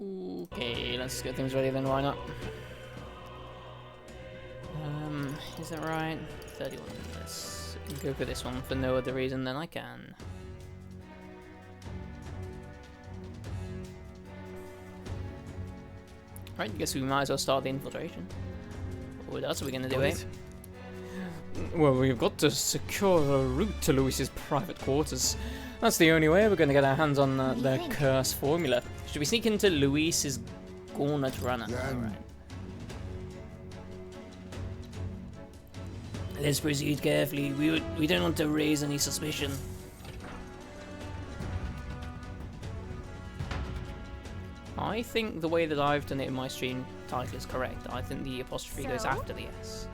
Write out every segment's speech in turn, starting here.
Okay, let's get things ready then, why not? Is that right? 31. Let's go for this one for no other reason than I can. Right, guess we might as well start the infiltration. What else are we gonna do, eh? Well, we've got to secure a route to Louis's private quarters. That's the only way we're gonna get our hands on the curse formula. Should we sneak into Louis's gauntlet runner? Alright. Let's proceed carefully. We don't want to raise any suspicion. I think the way that I've done it in my stream title is correct. I think the apostrophe goes after the S.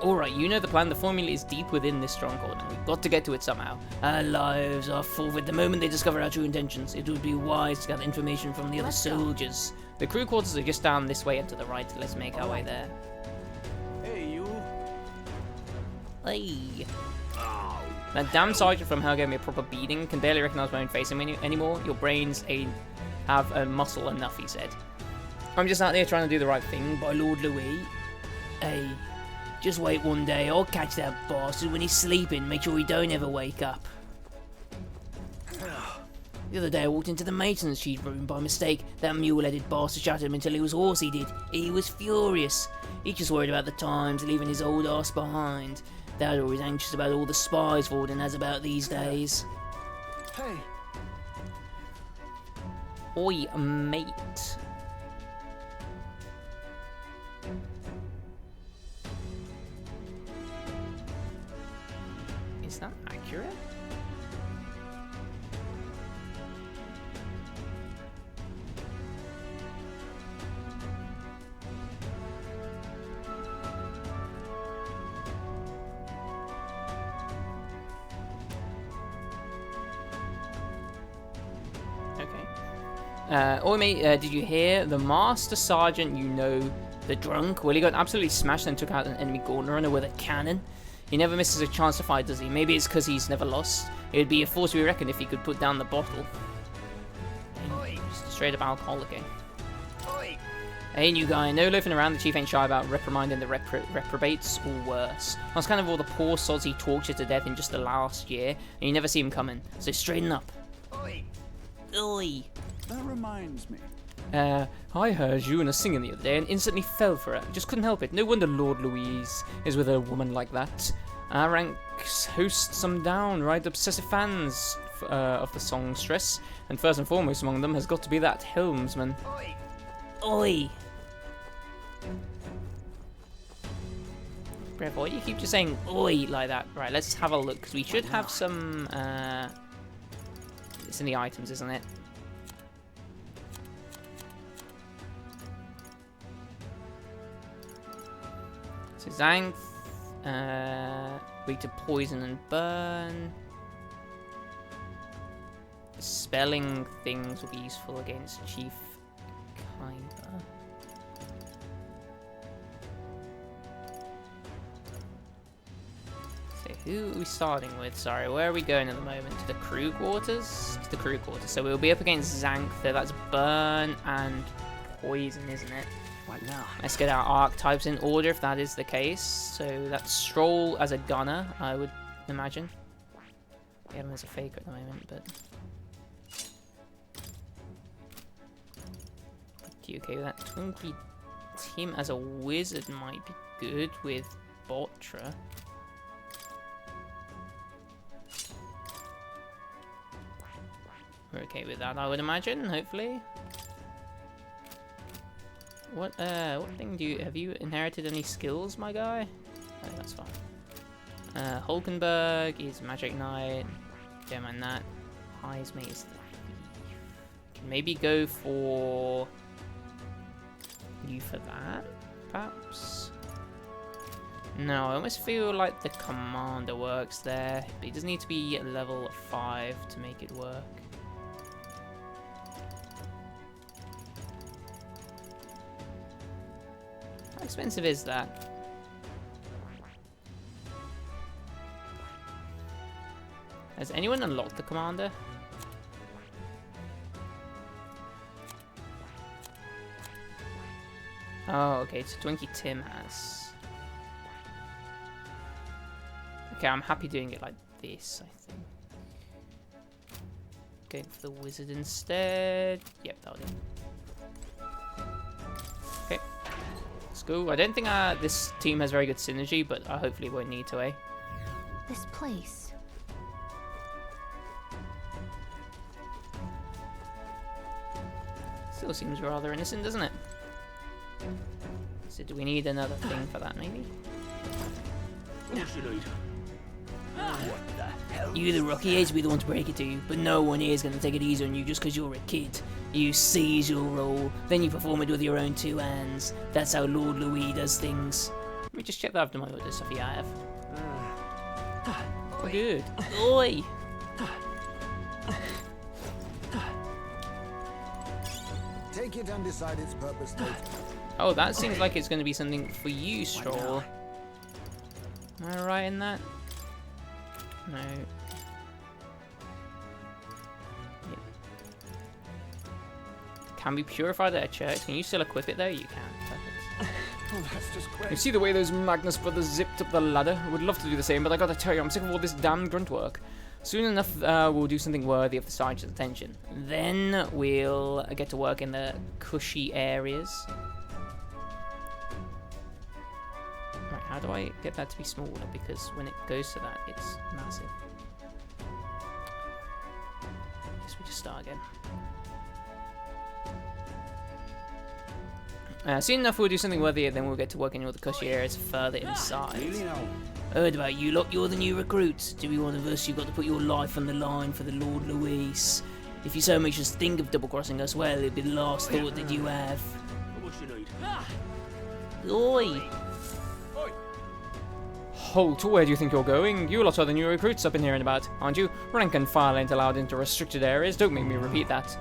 Alright, you know the plan. The formula is deep within this stronghold, and we've got to get to it somehow. Our lives are forfeit the moment they discover our true intentions. It would be wise to gather information from the other soldiers. The crew quarters are just down this way and to the right. Let's make our way there. Hey, you. Hey. That damn sergeant from hell gave me a proper beating. Can barely recognize my own face anymore. Your brains ain't have a muscle enough, he said. I'm just out there trying to do the right thing by Lord Louis. Hey, just wait one day. I'll catch that bastard when he's sleeping. Make sure he don't ever wake up. The other day I walked into the maintenance sheet room by mistake. That mule-headed bastard shot him until he was hoarse, he did. He was furious. He just worried about the times, leaving his old ass behind. Dad's always anxious about all the spies Warden has about these days. Hey. Oi, mate. Is that accurate? Oi mate, did you hear? The Master Sergeant, you know, the drunk? Well, he got absolutely smashed and took out an enemy gauntlet runner with a cannon. He never misses a chance to fight, does he? Maybe it's because he's never lost. It would be a force to be reckoned if he could put down the bottle. Just a straight up alcoholic, eh? Hey, new guy, no loafing around. The chief ain't shy about reprimanding the reprobates, or worse. That's kind of all the poor sods he tortured to death in just the last year, and you never see him coming. So straighten up. Oi. That reminds me. I heard you in a singing the other day and instantly fell for it. Just couldn't help it. No wonder Lord Louise is with a woman like that. Our ranks host some downright obsessive fans of the songstress, and first and foremost among them has got to be that helmsman. Oi! Oi! Brave boy, you keep just saying oi like that. Right, let's have a look, because we should have some... It's in the items, isn't it? So Xanth, weak to poison and burn. Spelling things will be useful against Chief Kyber. So who are we starting with? Sorry, where are we going at the moment? To the crew quarters? To the crew quarters. So we'll be up against Xanth. That's burn and poison, isn't it? What now? Let's get our archetypes in order if that is the case. So that's Stroll as a gunner, I would imagine. We have him as a faker at the moment, but... You okay with that? Twinkie Tim as a wizard might be good with Botra. We're okay with that, I would imagine, hopefully. What thing do you... Have you inherited any skills, my guy? Oh, that's fine. Hulkenberg is Magic Knight. Don't mind that. Heismate is the thief. Can maybe go for... you for that, perhaps? No, I almost feel like the commander works there. But he does need to be at level 5 to make it work. How expensive is that? Has anyone unlocked the commander? Oh, okay, so Twinkie Tim has. Okay, I'm happy doing it like this, I think. Going for the wizard instead. Yep, that'll do. Okay, let's go. I don't think this team has very good synergy, but I hopefully won't need to, eh? This place. Still seems rather innocent, doesn't it? So do we need another thing for that, maybe? You the Rocky hates be the one to break it to you, but no one here is going to take it easy on you just because you're a kid. You seize your role, then you perform it with your own two hands. That's how Lord Louis does things. Let me just check that I've done my other stuff. Yeah, I have. Oh, good. Oi! Take it and decide its purpose later. Oh, that seems like it's going to be something for you, Stroll. Am I right in that? No. Yeah. Can be purified at a church. Can you still equip it though? You can. Perfect. Oh, that's just great. You see the way those Magnus brothers zipped up the ladder? I would love to do the same, but I gotta tell you, I'm sick of all this damn grunt work. Soon enough, we'll do something worthy of the sergeant's attention. Then we'll get to work in the cushy areas. Right, how do I get that to be smaller? Because when it goes to that, it's massive. Guess we just start again. Soon enough, we'll do something worthy, then we'll get to work in all the cushy areas further inside. Really now? Heard about you lot, you're the new recruits. To be one of us, you've got to put your life on the line for the Lord Louis. If you so much as think of double-crossing us, well, it'd be the last thought that you have. What you need? Oi! Halt, where do you think you're going? You lot are the new recruits up in here and about, aren't you? Rank and file ain't allowed into restricted areas, don't make me repeat that.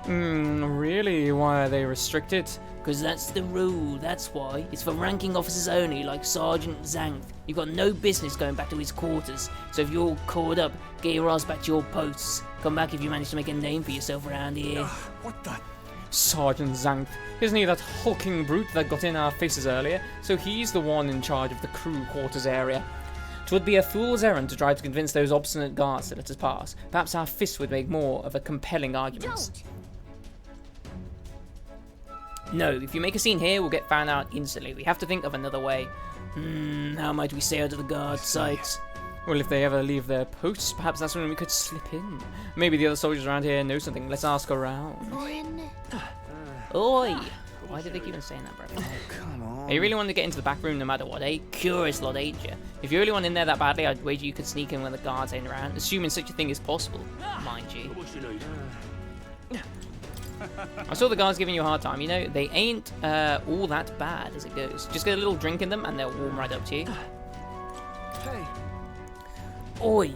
Really? Why are they restricted? Because that's the rule, that's why. It's for ranking officers only, like Sergeant Zanth. You've got no business going back to his quarters, so if you're all caught up, get your ass back to your posts. Come back if you manage to make a name for yourself around here. What the? Sergeant Zanth. Isn't he that hulking brute that got in our faces earlier? So he's the one in charge of the crew quarters area. 'Twould be a fool's errand to try to convince those obstinate guards to let us pass. Perhaps our fists would make more of a compelling argument. Don't. No, if you make a scene here, we'll get found out instantly. We have to think of another way. How might we stay out of the guard's sight? Well, if they ever leave their posts, perhaps that's when we could slip in. Maybe the other soldiers around here know something. Let's ask around. Then Oi! Why did they keep on saying that, bro? Come on. You really want to get into the back room no matter what, eh? Curious lot, ain't you? If you really want in there that badly, I'd wager you could sneak in when the guards ain't around, assuming such a thing is possible, mind you. What you need? I saw the guards giving you a hard time, you know, they ain't all that bad as it goes. Just get a little drink in them and they'll warm right up to you. Hey. Oi!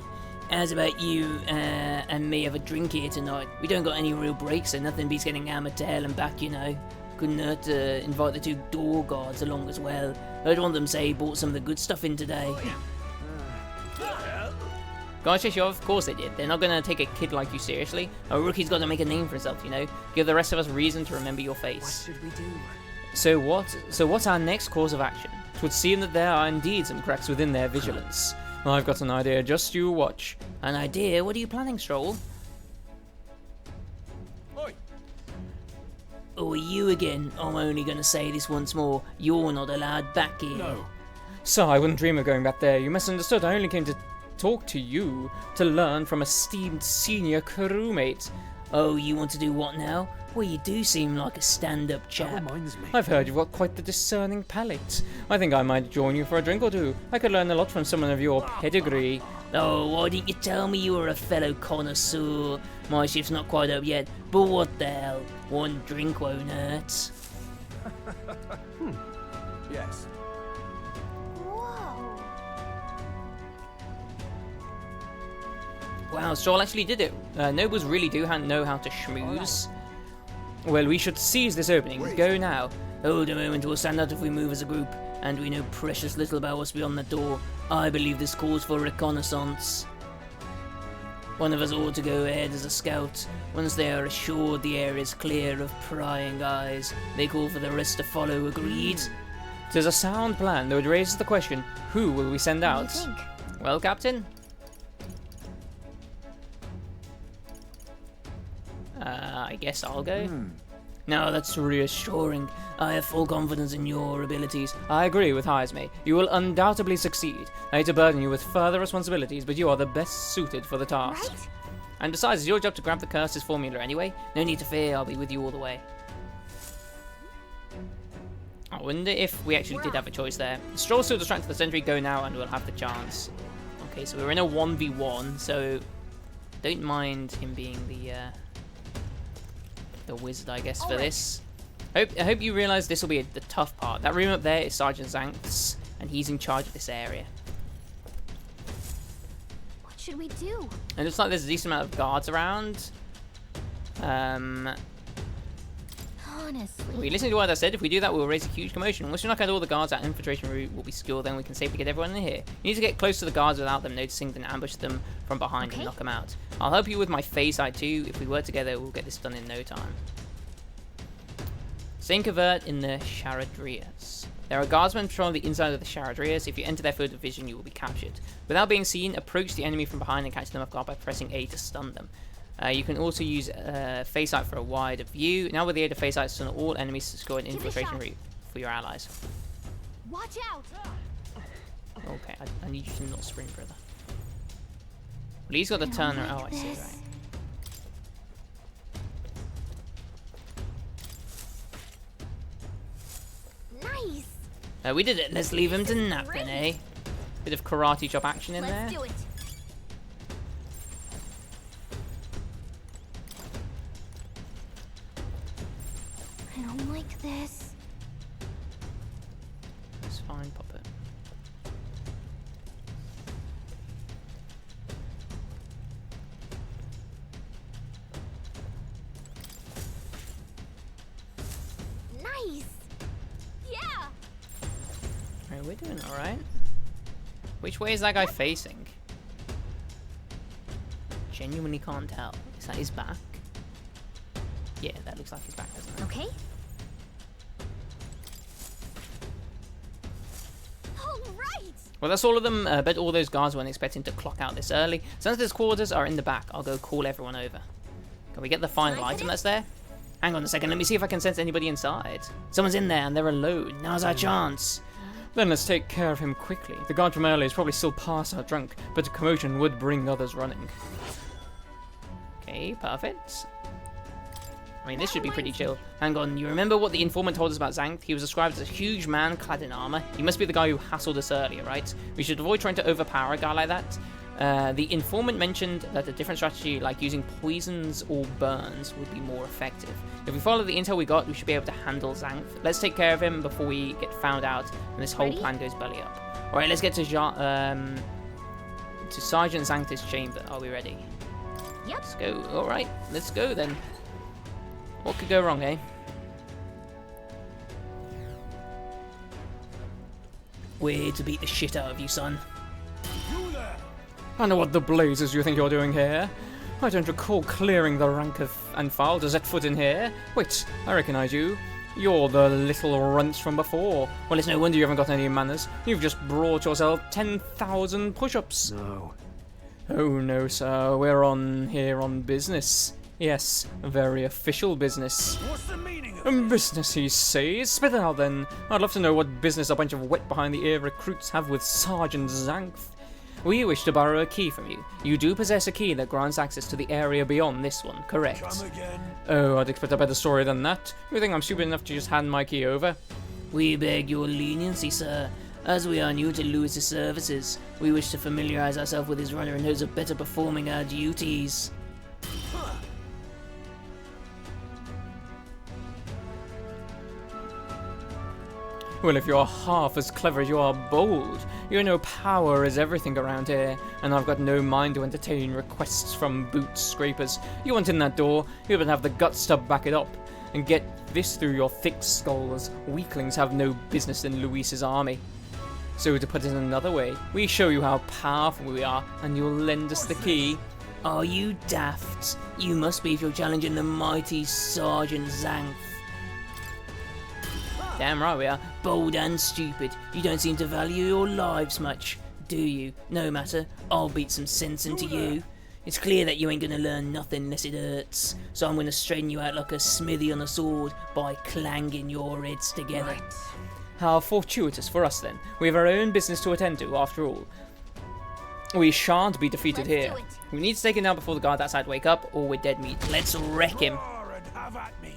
How's about you and me have a drink here tonight? We don't got any real breaks, so nothing beats getting hammered to hell and back, you know. Couldn't hurt to invite the two door guards along as well. Heard one of them say he bought some of the good stuff in today. Guys, chase you off? Of course they did. They're not going to take a kid like you seriously. A rookie's got to make a name for himself, you know. Give the rest of us reason to remember your face. What should we do? So what's our next course of action? It would seem that there are indeed some cracks within their vigilance. I've got an idea, just you watch. An idea? What are you planning, Stroll? Oi! Oh, you again? I'm only going to say this once more. You're not allowed back here. No. Sir, I wouldn't dream of going back there. You misunderstood. I only came to talk to you, to learn from esteemed senior crewmate. Oh, you want to do what now? Well, you do seem like a stand-up That chap. reminds me. I've heard you've got quite the discerning palate. I think I might join you for a drink or two. I could learn a lot from someone of your pedigree. Oh, why didn't you tell me you were a fellow connoisseur? My shift's not quite up yet, but what the hell? One drink won't hurt. Yes. whoa. Wow, Stroll actually did it. Nobles really do know how to schmooze. Well, we should seize this opening. Wait. Go now. Hold a moment, we'll stand out if we move as a group, and we know precious little about what's beyond that door. I believe this calls for reconnaissance. One of us ought to go ahead as a scout. Once they are assured the area is clear of prying eyes, they call for the rest to follow. Agreed? 'Tis a sound plan, though it raises the question, who will we send out? What do you think? Well, Captain? I guess I'll go. No, that's reassuring. I have full confidence in your abilities. I agree with Heisme. You will undoubtedly succeed. I hate to burden you with further responsibilities, but you are the best suited for the task. Right? And besides, it's your job to grab the curse's formula anyway. No need to fear, I'll be with you all the way. I wonder if we actually did have a choice there. Stroll's still distracted the sentry, go now and we'll have the chance. Okay, so we're in a 1v1, so don't mind him being the wizard, I guess, for this. I hope you realise this will be the tough part. That room up there is Sergeant Zanth's, and he's in charge of this area. What should we do? And it looks like there's a decent amount of guards around. Honestly. We listen to what I said. If we do that, we'll raise a huge commotion. Once we knock out all the guards, our infiltration route will be secure. Then we can safely get everyone in here. You need to get close to the guards without them noticing, then ambush them from behind and knock them out. I'll help you with my phase side too. If we work together, we'll get this done in no time. Staying covert in the Charadrias. There are guardsmen patrolling the inside of the Charadrias. If you enter their field of vision, you will be captured. Without being seen, approach the enemy from behind and catch them off guard by pressing A to stun them. You can also use phase sight for a wider view. Now with the aid of phase sight, stun all enemies to score an infiltration route for your allies. Watch out! Okay, I need you to not sprint, brother. Well, he's got the turner. Oh, I see, right. Nice. We did it. Let's leave him to nap then, eh? Bit of karate chop action in there. Let's do it. I don't like this. It's fine, pop it. Nice. Yeah. Right, we're doing alright. Which way is that guy facing? Genuinely can't tell. Is that his back? Yeah, that looks like his back, doesn't it? Okay. All right. Well, that's all of them. Bet all those guards weren't expecting to clock out this early. Since his quarters are in the back, I'll go call everyone over. Can we get the final item that's there? Hang on a second, let me see if I can sense anybody inside. Someone's in there and they're alone. Now's our chance. Then let's take care of him quickly. The guard from earlier is probably still past our drunk, but a commotion would bring others running. Okay, perfect. I mean, this should be pretty chill. Hang on, you remember what the informant told us about Zanth? He was described as a huge man clad in armor. He must be the guy who hassled us earlier, right? We should avoid trying to overpower a guy like that. The informant mentioned that a different strategy, like using poisons or burns, would be more effective. If we follow the intel we got, we should be able to handle Zanth. Let's take care of him before we get found out and this whole plan goes belly up. Alright, let's get to Sergeant Zanth's chamber. Are we ready? Yep. Let's go. Alright, let's go then. What could go wrong, eh? We're here to beat the shit out of you, son. I know what the blazes you think you're doing here. I don't recall clearing the rank and file to set foot in here. Wait, I recognize you. You're the little runt from before. Well, it's no wonder you haven't got any manners. You've just brought yourself 10,000 push-ups. No. Oh no, sir. We're here on business. Yes, very official business. What's the meaning of Business, he says. Spit it out then. I'd love to know what business a bunch of wet behind the ear recruits have with Sergeant Zanth. We wish to borrow a key from you. You do possess a key that grants access to the area beyond this one, correct? Come again? Oh, I'd expect a better story than that. You think I'm stupid enough to just hand my key over? We beg your leniency, sir. As we are new to Lewis's services, we wish to familiarize ourselves with his runner in hopes of better performing our duties. Well, if you're half as clever as you are bold, you know power is everything around here, and I've got no mind to entertain requests from boot scrapers. You want in that door, you better have the guts to back it up, and get this through your thick skulls. Weaklings have no business in Luis's army. So to put it another way, we show you how powerful we are, and you'll lend us the key. Are you daft? You must be if you're challenging the mighty Sergeant Zanth. Damn right we are. Bold and stupid. You don't seem to value your lives much, do you? No matter. I'll beat some sense into you. It's clear that you ain't gonna learn nothing unless it hurts. So I'm gonna straighten you out like a smithy on a sword by clanging your heads together. Right. How fortuitous for us then. We have our own business to attend to, after all. We shan't be defeated Let's here. do it. We need to take him down before the guards outside wake up, or we're dead meat. Let's wreck him. Roar and have at me.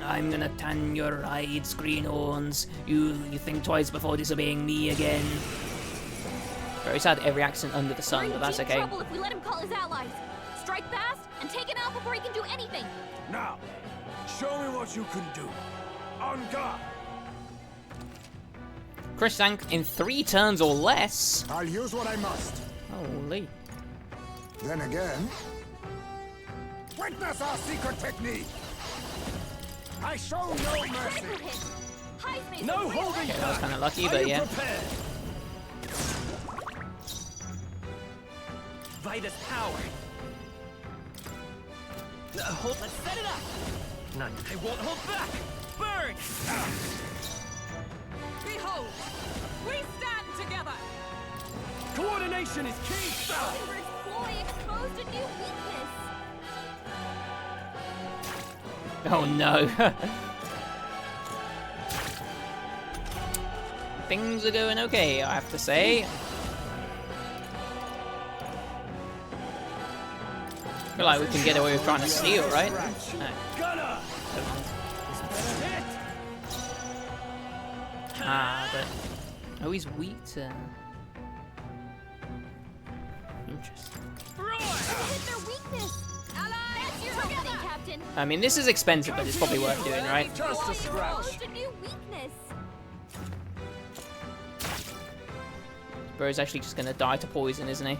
I'm gonna tan your hides, greenhorns. You think twice before disobeying me again. Very sad every accent under the We're sun, in but that's deep okay. trouble if we let him call his allies. Strike fast and take him out before he can do anything. Now, show me what you can do. On guard. Chris Zank in 3 turns or less. I'll use what I must. Holy. Then again, witness our secret technique. I show no mercy. Critical hit. Highs may No some real holding Okay, that was back. kind of lucky, Are but you yeah. prepared? Vitus power. Hold. Let's set it up. None. I won't hold back. Burn. Behold, we stand together. Coordination is key. Oliver's ploy exposed a new weakness. Oh no. Things are going okay, I have to say. I feel like we can get away with trying to steal, right? No. Gunner. Hit. Ah, but... Oh, he's weak to... Interesting. Hit their weakness. That's your opening, Captain. I mean, this is expensive, but it's probably worth doing, right? Just a Ploy scratch. exposed a new weakness. Bro's actually just gonna die to poison, isn't he?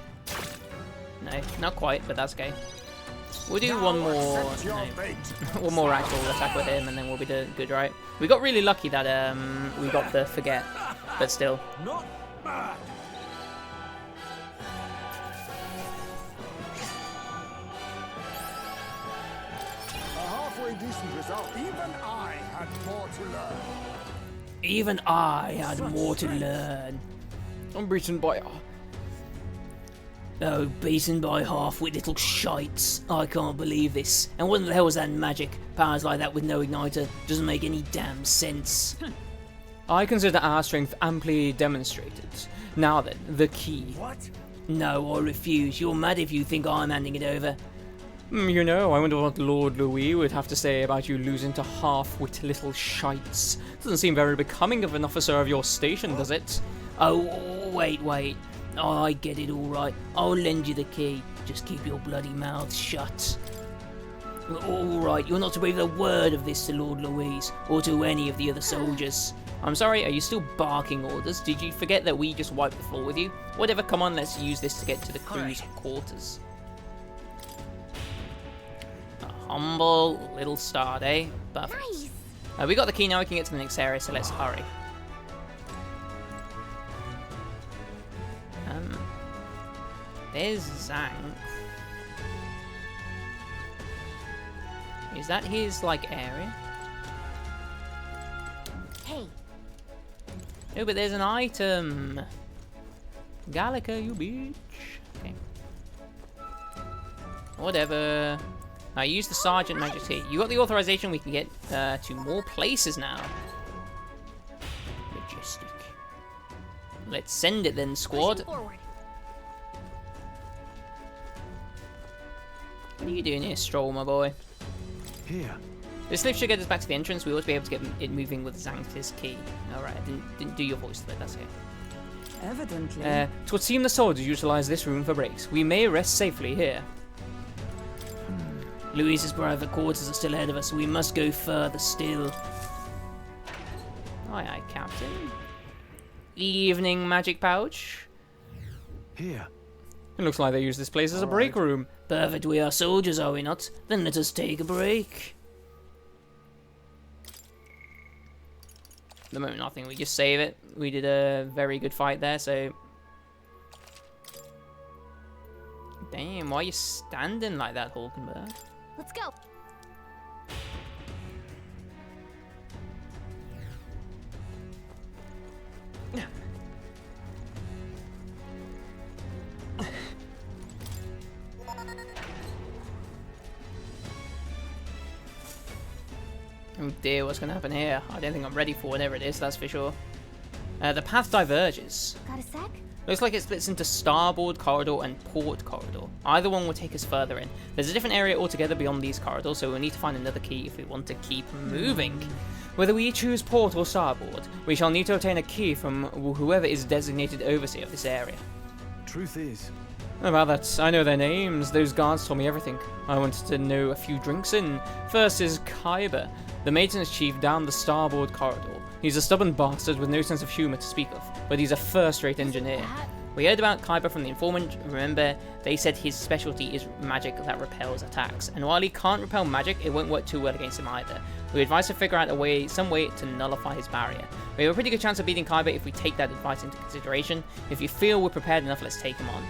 No, not quite, but that's okay. We'll do one more, Accept your no, fate. one more actual attack with him, and then we'll be good, right? We got really lucky that we got the forget, but still. Not bad. A halfway decent result. Even I had more to learn. Even I had more to learn. I'm beaten by... Oh, beaten by half-wit little shites. I can't believe this. And what the hell is that magic? Powers like that with no igniter doesn't make any damn sense. I consider our strength amply demonstrated. Now then, the key. What? No, I refuse. You're mad if you think I'm handing it over. You know, I wonder what Lord Louis would have to say about you losing to half-wit little shites. Doesn't seem very becoming of an officer of your station, does it? Oh, wait. I get it all right. I'll lend you the key. Just keep your bloody mouth shut. All right, you're not to breathe a word of this to Lord Louise or to any of the other soldiers. I'm sorry, are you still barking orders? Did you forget that we just wiped the floor with you? Whatever, come on, let's use this to get to the crew's quarters. A humble little start, eh? Perfect. Nice. We got the key now, we can get to the next area, so let's hurry. There's Zank. Is that his, like, area? Hey, No, but there's an item. Gallica, you bitch. Okay. Whatever. I use the Sergeant Magic Key. You got the authorization, we can get to more places now. Majestic. Let's send it then, squad. pushing forward. What are you doing here, Stroll, my boy? Here. This lift should get us back to the entrance. We ought to be able to get it moving with Zank's key. Alright, I didn't do your voice, but that's okay. Evidently. It would seem the soldiers utilize this room for breaks. We may rest safely here. Louise's private quarters are still ahead of us, so we must go further still. Aye, aye, Captain. Evening magic pouch. Here. It looks like they use this place as a break room. Perfect, we are soldiers, are we not? Then let us take a break. At the moment, nothing. We just save it. We did a very good fight there, so Damn, why are you standing like that, Hulkenberg? Let's go. Oh dear, what's going to happen here? I don't think I'm ready for whatever it is, that's for sure. The path diverges. Got a sec? Looks like it splits into starboard corridor and port corridor. Either one will take us further in. There's a different area altogether beyond these corridors, so we'll need to find another key if we want to keep moving. Whether we choose port or starboard, we shall need to obtain a key from whoever is designated overseer of this area. Truth is, About that, I know their names. Those guards told me everything. I wanted to know a few drinks in. First is Kyber, the maintenance chief down the starboard corridor. He's a stubborn bastard with no sense of humour to speak of, but he's a first-rate engineer. We heard about Kyber from the informant. Remember, they said his specialty is magic that repels attacks, and while he can't repel magic, it won't work too well against him either. We advise to figure out some way to nullify his barrier. We have a pretty good chance of beating Kyber if we take that advice into consideration. If you feel we're prepared enough, let's take him on.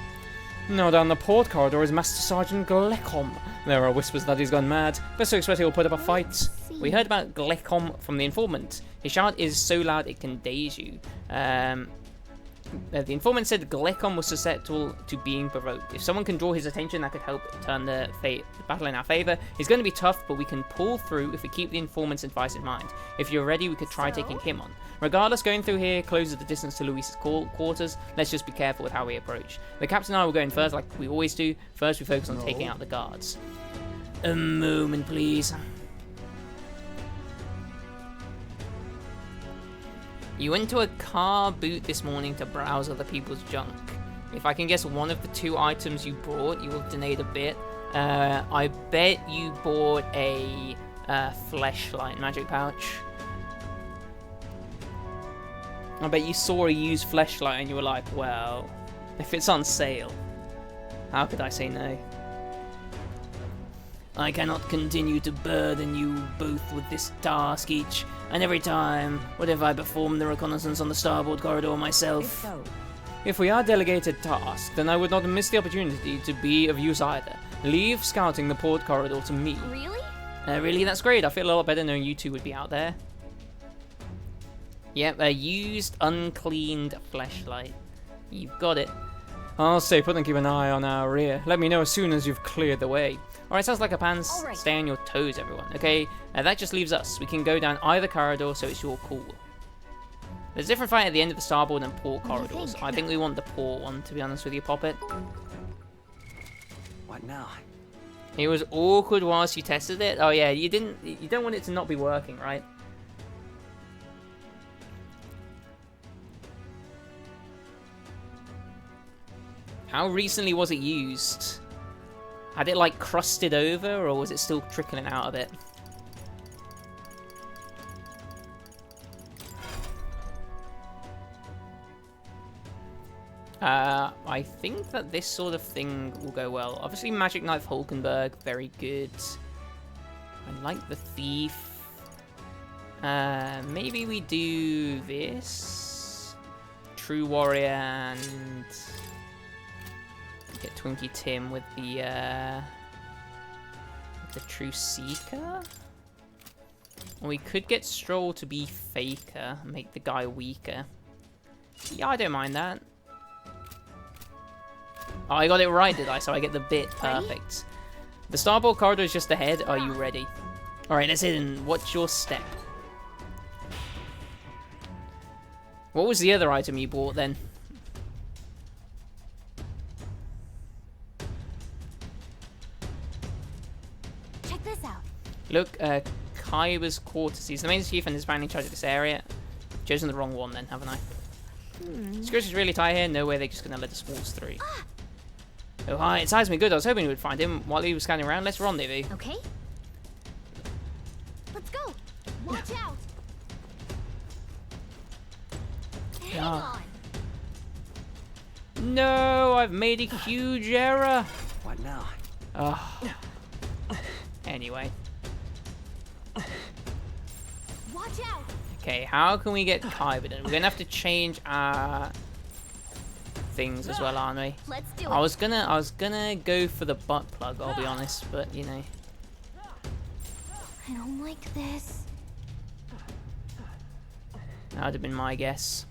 Now down the port corridor is Master Sergeant Glecom. There are whispers that he's gone mad, but so expect he'll put up a fight. We heard about Glecom from the informant. His shout is so loud it can daze you. The informant said Glecom was susceptible to being provoked. If someone can draw his attention, that could help turn the battle in our favour. He's going to be tough, but we can pull through if we keep the informant's advice in mind. If you're ready, we could try taking him on. Regardless, going through here closes the distance to Luis's quarters. Let's just be careful with how we approach. The captain and I will go in first, like we always do. First, we focus on taking out the guards. A moment, please. You went to a car boot this morning to browse other people's junk. If I can guess one of the two items you brought, you will donate a bit. I bet you bought a fleshlight magic pouch. I bet you saw a used fleshlight and you were like, well, if it's on sale, how could I say no? I cannot continue to burden you both with this task each and every time. What if I perform the reconnaissance on the starboard corridor myself? If so, If we are delegated tasks, then I would not miss the opportunity to be of use either. Leave scouting the port corridor to me. Really? Really? That's great. I feel a lot better knowing you two would be out there. Yep, a used, uncleaned fleshlight. You've got it. I'll stay put and keep an eye on our rear. Let me know as soon as you've cleared the way. Alright, sounds like a plan. Alright. Stay on your toes, everyone. Okay, that just leaves us. We can go down either corridor, so it's your call. There's a different fight at the end of the starboard and port What do you corridors. think? I think we want the port one, to be honest with you, Poppet. What now? It was awkward whilst you tested it. Oh yeah, you don't want it to not be working, right? How recently was it used? Had it like crusted over, or was it still trickling out of it? I think that this sort of thing will go well. Obviously, Magic Knife Hulkenberg, very good. I like the Thief. Maybe we do this. True Warrior and get Twinkie Tim with the True Seeker. Or we could get Stroll to be Faker, make the guy weaker. Yeah, I don't mind that. Oh, I got it right, did I? So I get the bit perfect. The starboard corridor is just ahead. Are you ready? Alright, let's hit in. What's your step? What was the other item you bought then? Check this out. Look, Kyber's quarters. He's the main chief and is apparently in charge of this area. Chosen the wrong one then, haven't I? Security's really tight here. No way they're just going to let us waltz through. Oh, hi. It ties me good. I was hoping we would find him while he was scanning around. Let's rendezvous. Okay. Let's go. Watch out. Hang Ah. on. No, I've made a huge error. What now? Anyway. Watch out. Okay, how can we get Kyber then? We're going to have to change our things as well, aren't we? Let's do it. I was gonna go for the butt plug, I'll be honest, but you know. I don't like this. That would have been my guess.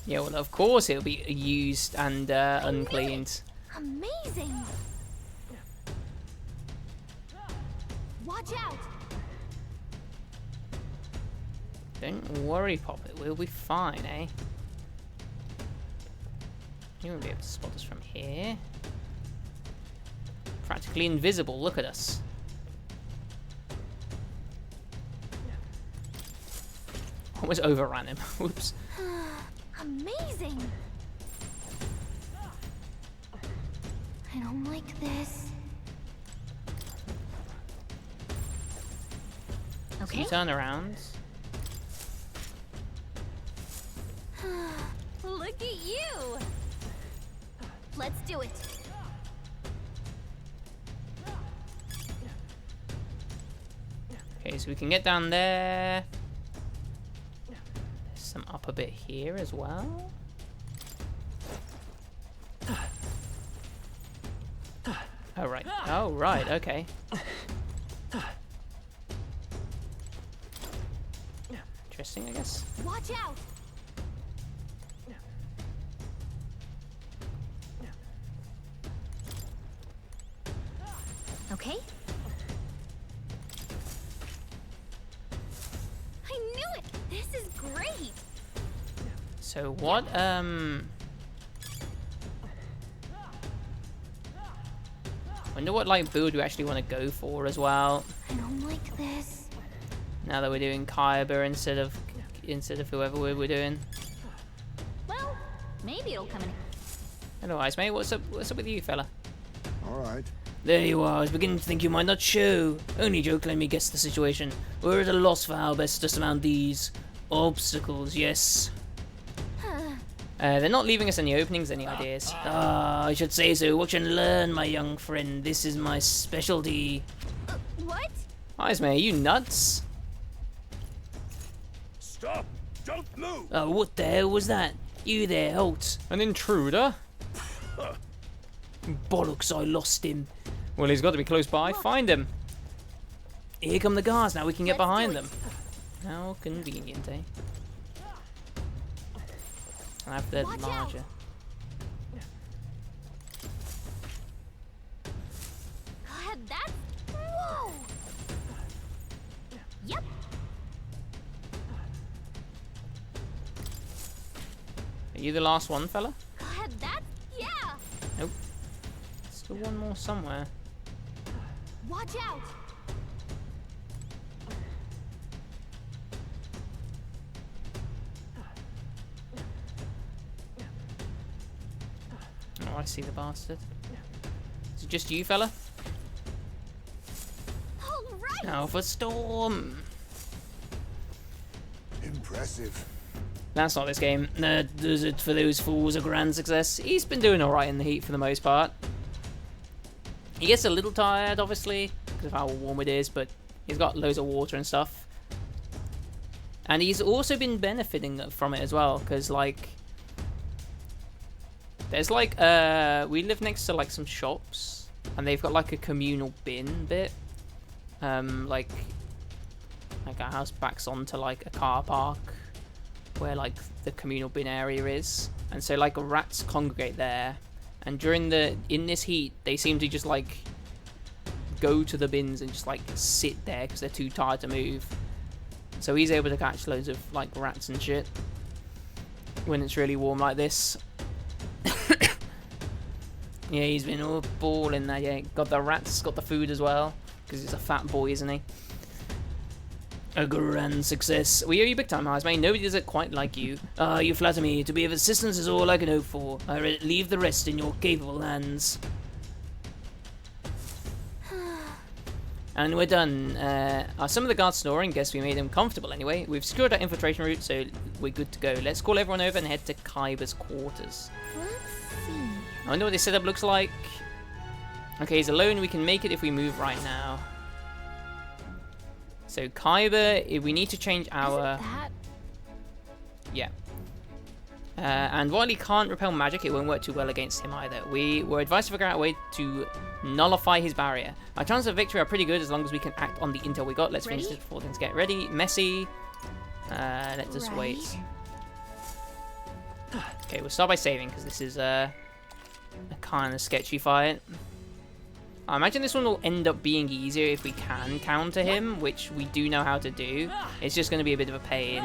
Yeah, well, of course it'll be used and uncleaned. Amazing. Watch out. Don't worry, Poppet. We'll be fine, eh? You won't be able to spot us from here. Practically invisible. Look at us. Almost overran him. Whoops. Amazing. I don't like this. So Okay. you turn around. Look at you. Let's do it. Okay, so we can get down there. There's some up a bit here as well. Oh, right. Oh, right. Okay. Interesting, I guess. Watch out. Okay. I knew it. This is great. So what, wonder what, like, build we actually want to go for as well. I don't like this. Now that we're doing Kaiba instead of whoever we're doing. Well, maybe it'll come in. Hello, Ice Mate. What's up with you, fella? All right. There you are. I was beginning to think you might not show. Only joke, let me guess the situation. We're at a loss for how best to surmount these obstacles, yes. They're not leaving us any openings, any ideas? Ah, I should say so. Watch and learn, my young friend. This is my specialty. What? Ice Mate, you nuts? Stop! Don't move! Oh, what the hell was that? You there, halt. An intruder? Bollocks, I lost him. Well, he's got to be close by. Find him. Here come the guards, now we can get Let's behind do it. them. How convenient, eh? I have the Watch out. larger. God, that's... Whoa! Yep. Are you the last one, fella? God, that's... Yeah! Nope. Still one more somewhere. Watch out! Oh, I see the bastard. Is it just you, fella? All right! Now for Storm. Impressive. That's not this game. Does it for those fools a grand success? He's been doing alright in the heat for the most part. He gets a little tired, obviously, because of how warm it is, but he's got loads of water and stuff. And he's also been benefiting from it as well, because, like, there's, like, we live next to, like, some shops, and they've got, like, a communal bin bit. Like our house backs onto, like, a car park, where like the communal bin area is, and so like rats congregate there, and in this heat they seem to just like go to the bins and just like sit there because they're too tired to move. So he's able to catch loads of like rats and shit when it's really warm like this. Yeah, he's been all balling there. Yeah, got the rats, got the food as well, because he's a fat boy, isn't he? A grand success. We owe you big time, Ice Mate. Nobody does it quite like you. You flatter me. To be of assistance is all I can hope for. I leave the rest in your capable hands. And we're done. Are some of the guards snoring? Guess we made them comfortable anyway. We've secured our infiltration route, so we're good to go. Let's call everyone over and head to Kaiba's quarters. Let's see. I wonder what this setup looks like. Okay, he's alone. We can make it if we move right now. So Kyber, if we need to change our... Yeah. And while he can't repel magic, it won't work too well against him either. We were advised to figure out a way to nullify his barrier. Our chances of victory are pretty good as long as we can act on the intel we got. Let's finish this before things get ready. Messy. Let's just wait. Okay, we'll start by saving because this is a kind of sketchy fight. I imagine this one will end up being easier if we can counter him, which we do know how to do. It's just going to be a bit of a pain,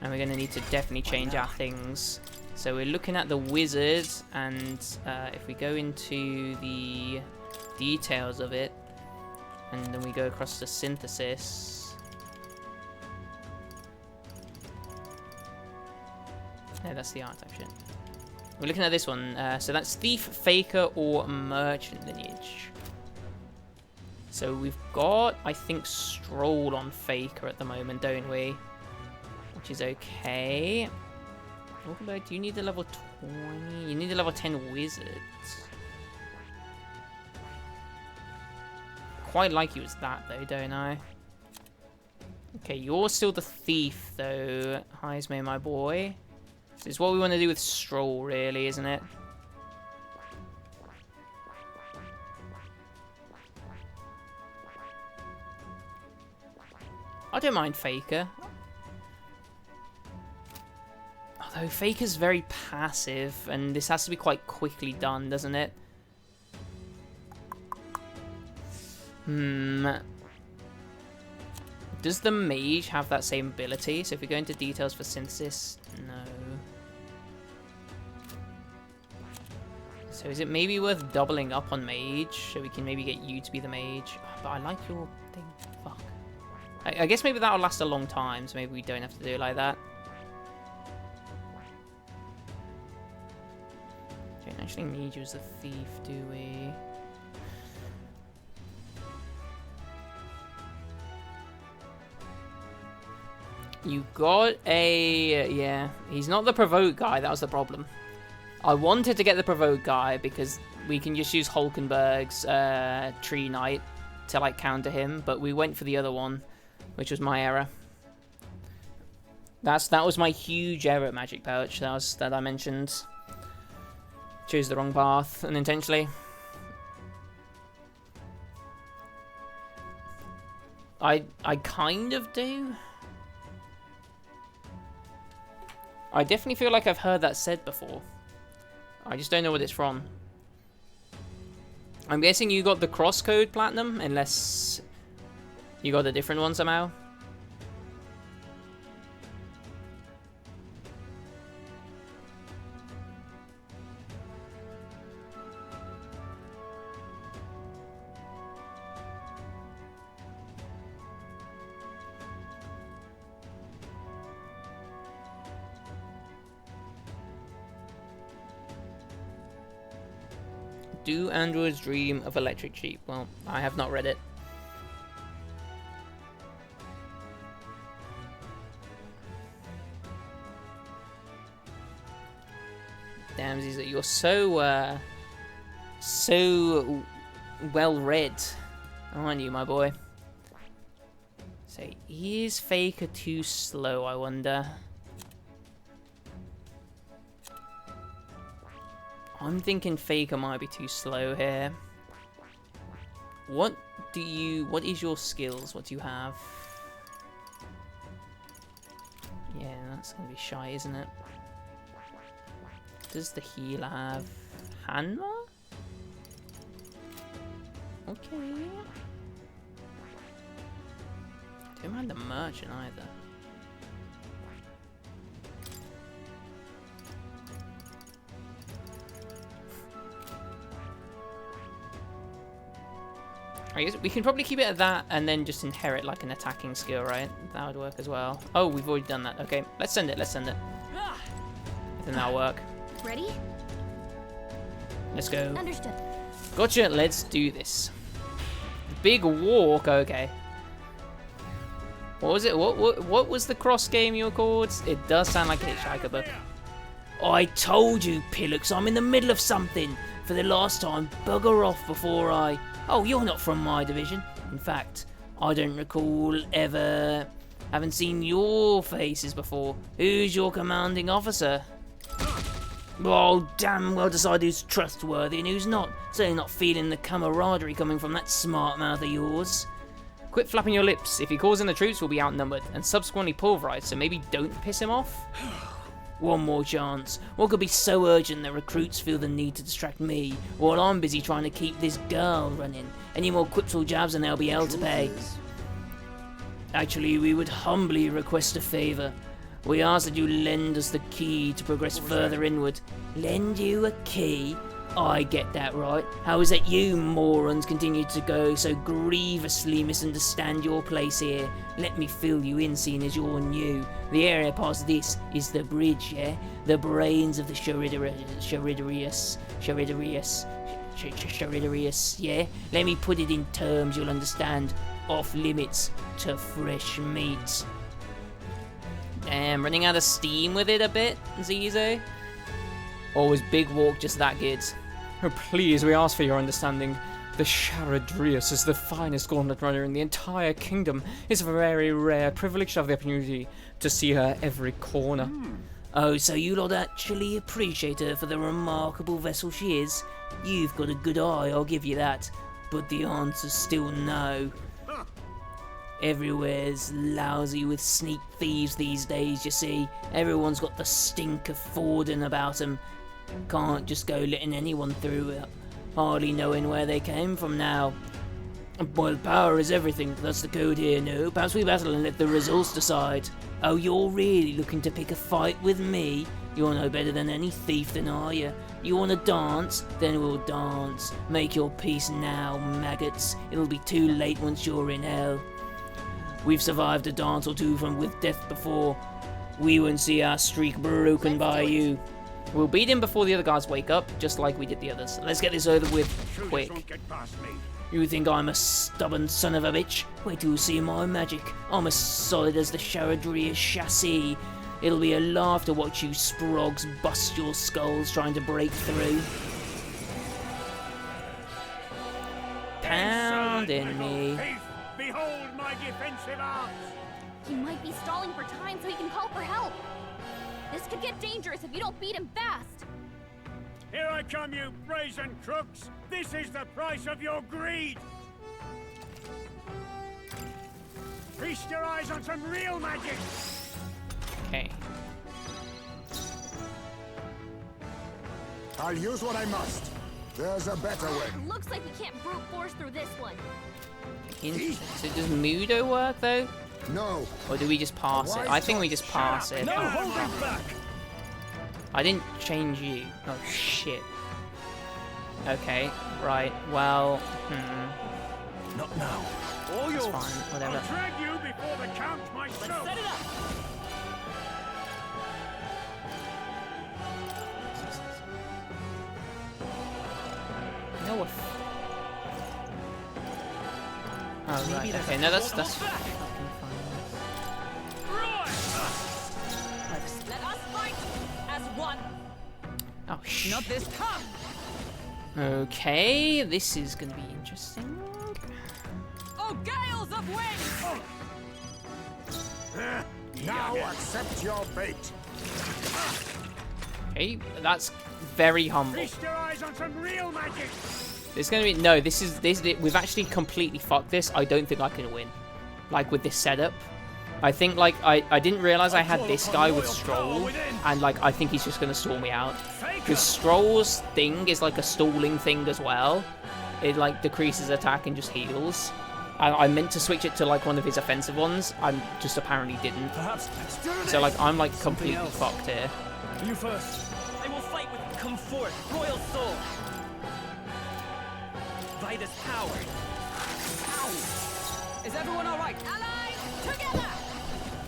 and we're going to need to definitely change our things. So we're looking at the wizard, and if we go into the details of it, and then we go across to synthesis. No, that's the art type shit. We're looking at this one. So that's thief, faker, or merchant lineage. So we've got, I think, Stroll on Faker at the moment, don't we? Which is okay. Do you need the level 20? You need the level 10 Wizard. Quite like you as that, though, don't I? Okay, you're still the thief, though. Heismay, my boy. This is what we want to do with Stroll, really, isn't it? I don't mind Faker. Although Faker's very passive, and this has to be quite quickly done, doesn't it? Does the mage have that same ability? So if we go into details for synthesis, no. So is it maybe worth doubling up on mage, so we can maybe get you to be the mage? But I like your thing. Fuck. I guess maybe that'll last a long time, so maybe we don't have to do it like that. Don't actually need you as a thief, do we? You got a... yeah, he's not the provoke guy, that was the problem. I wanted to get the provoke guy because we can just use Hulkenberg's Tree Knight to like counter him, but we went for the other one, which was my error. That was my huge error, Magic Pouch. That I mentioned. Chose the wrong path unintentionally. I kind of do. I definitely feel like I've heard that said before. I just don't know what it's from. I'm guessing you got the crosscode platinum, unless you got a different one somehow. Do androids dream of electric sheep? Well, I have not read it. Damn, Ziza, you're so well read, aren't you, my boy? So, is Faker too slow, I wonder? I'm thinking Faker might be too slow here. What is your skills? What do you have? Yeah, that's gonna be shy, isn't it? Does the healer have Hanma? Okay. Don't mind the merchant either. I guess we can probably keep it at that and then just inherit like an attacking skill, right? That would work as well. Oh, we've already done that. Okay, let's send it. Let's send it. I think that'll work. Ready? Let's go. Understood. Gotcha. Let's do this. Big walk. Okay. What was it? What was the cross game you were called? It does sound like a Hitchhiker book. I told you, Pillux, I'm in the middle of something. For the last time, bugger off before I... Oh, you're not from my division. In fact, I don't recall ever having seen your faces before. Who's your commanding officer? Oh, damn well decide who's trustworthy and who's not. Certainly not feeling the camaraderie coming from that smart mouth of yours. Quit flapping your lips. If he calls in the troops, we'll be outnumbered and subsequently pulverized, so maybe don't piss him off. One more chance. What could be so urgent that recruits feel the need to distract me while I'm busy trying to keep this girl running? Any more quips or jabs and they'll be hell to pay. Actually, we would humbly request a favour. We ask that you lend us the key to progress further inward. Lend you a key? I get that right. How is it you morons continue to go so grievously misunderstand your place here? Let me fill you in, seeing as you're new. The area past this is the bridge, yeah? The brains of the Charidarius, yeah? Let me put it in terms you'll understand. Off limits to fresh meat. Damn, running out of steam with it a bit, Zizo? Or was Big Walk just that good? Oh, please, we ask for your understanding. The Charadrius is the finest gauntlet runner in the entire kingdom. It's a very rare privilege to have the opportunity to see her every corner. Oh, so you lot actually appreciate her for the remarkable vessel she is? You've got a good eye, I'll give you that. But the answer's still no. Everywhere's lousy with sneak thieves these days, you see. Everyone's got the stink of Forden about them. Can't just go letting anyone through, hardly knowing where they came from now. Well, power is everything, that's the code here, no? Perhaps we battle and let the results decide. Oh, you're really looking to pick a fight with me? You're no better than any thief then, are you? You want to dance? Then we'll dance. Make your peace now, maggots. It'll be too late once you're in hell. We've survived a dance or two from with death before. We won't see our streak broken by you. We'll beat him before the other guys wake up, just like we did the others. Let's get this over with quick. Don't get past me. You think I'm a stubborn son of a bitch? Wait till you see my magic. I'm as solid as the Charadrius chassis. It'll be a laugh to watch you sprogs bust your skulls trying to break through. Pounding me. Thief, behold my defensive arms. He might be stalling for time so he can call for help. This could get dangerous if you don't beat him fast. Here I come, you brazen crooks. This is the price of your greed. Feast your eyes on some real magic. Okay. I'll use what I must. There's a better way. Looks like we can't brute force through this one. Interesting. So does Mudo work though? No. Or do we just pass it? I think we just pass it. No holding back! I didn't change you. Oh shit. Okay, right, well, Not now. All it's yours. fine, whatever. I'll drag you before the count Let's myself. set it up. No, oh, right, okay, no, that's fucking fine. Let us fight as one. Oh, shit. Not this time. Okay, this is gonna be interesting. Oh, gales of wind! Now accept your fate. Okay, that's very humble. Feast your eyes on some real magic. It's gonna be, no, we've actually completely fucked this. I don't think I can win. Like, with this setup. I think, like, I didn't realize I had this guy with Stroll, and, like, I think he's just gonna stall me out. Because Stroll's thing is, like, a stalling thing as well. It, like, decreases attack and just heals. I meant to switch it to, like, one of his offensive ones. I just apparently didn't. Perhaps So, like, I'm, like, completely fucked here. you first. I will fight with come forth, royal soul. By this power. Is everyone all right? Allies, together!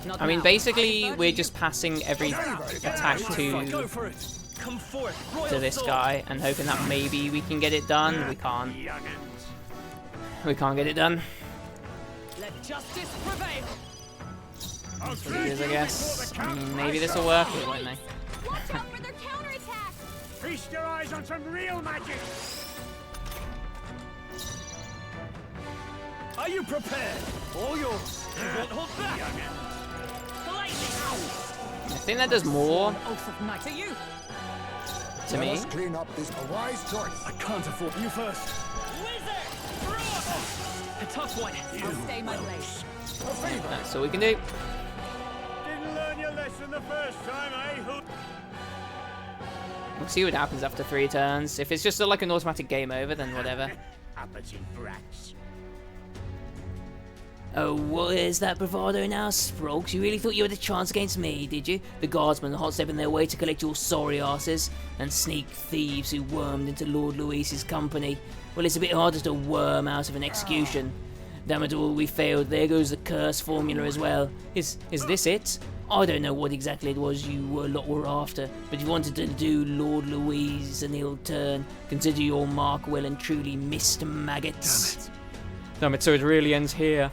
Not I mean, now. basically, we're just passing every attack Go to for it. Come forth, royal this soul. guy, and hoping that maybe we can get it done. We can't. We can't get it done. Let justice prevail. I'll What it is, I you guess. before the I count mean, maybe this will work. It won't, though. Watch out for their counterattack! Feast your eyes on some real magic! Are you prepared? All yours. I won't hold back. I think that does more Oath of Knight. To you. to Let me. us clean up this. A wise choice. I can't afford you first. Wizard. A tough one. I'll stay my blade. A favor. That's all we can do. Didn't learn your lesson the first time, eh? We'll see what happens after 3 turns. If it's just like an automatic game over, then whatever. Appetite brats. Oh, what is that bravado now, Sprogs? You really thought you had a chance against me, did you? The guardsmen hot-stepping their way to collect your sorry asses, and sneak thieves who wormed into Lord Luis's company. Well, it's a bit harder to worm out of an execution. Damn it all, we failed. There goes the curse formula as well. Is this it? I don't know what exactly it was you lot were after, but if you wanted to do Lord Louise an ill turn, consider your mark well and truly missed, maggots. Damn it, so it really ends here.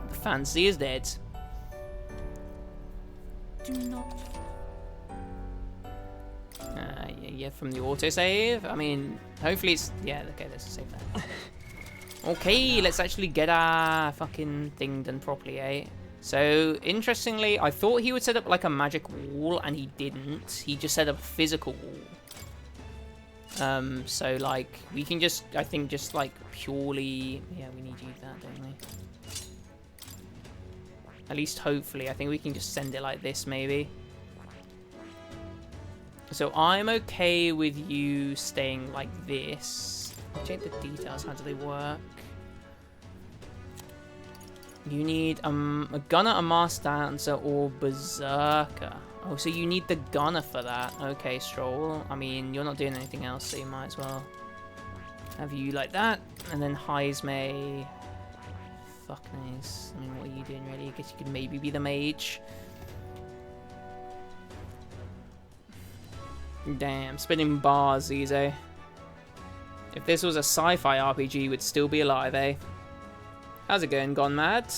Fancy is dead. Do not. Yeah, from the autosave. I mean, hopefully it's... Yeah, okay, let's save that. Okay, let's actually get our fucking thing done properly, eh? So, interestingly, I thought he would set up like a magic wall, and he didn't. He just set up a physical wall. So, like, we can just, I think, just like purely... Yeah, we need you that, don't we? At least, hopefully. I think we can just send it like this, maybe. So, I'm okay with you staying like this. I'll check the details. How do they work? You need a gunner, a masked dancer, or berserker. Oh, so you need the gunner for that. Okay, Stroll. I mean, you're not doing anything else, so you might as well have you like that. And then Heismay. Fuck nice. I mean, what are you doing really? I guess you could maybe be the mage. Damn, spinning bars, Easy. If this was a sci-fi RPG, you would still be alive, eh? How's it going, Gone Mad?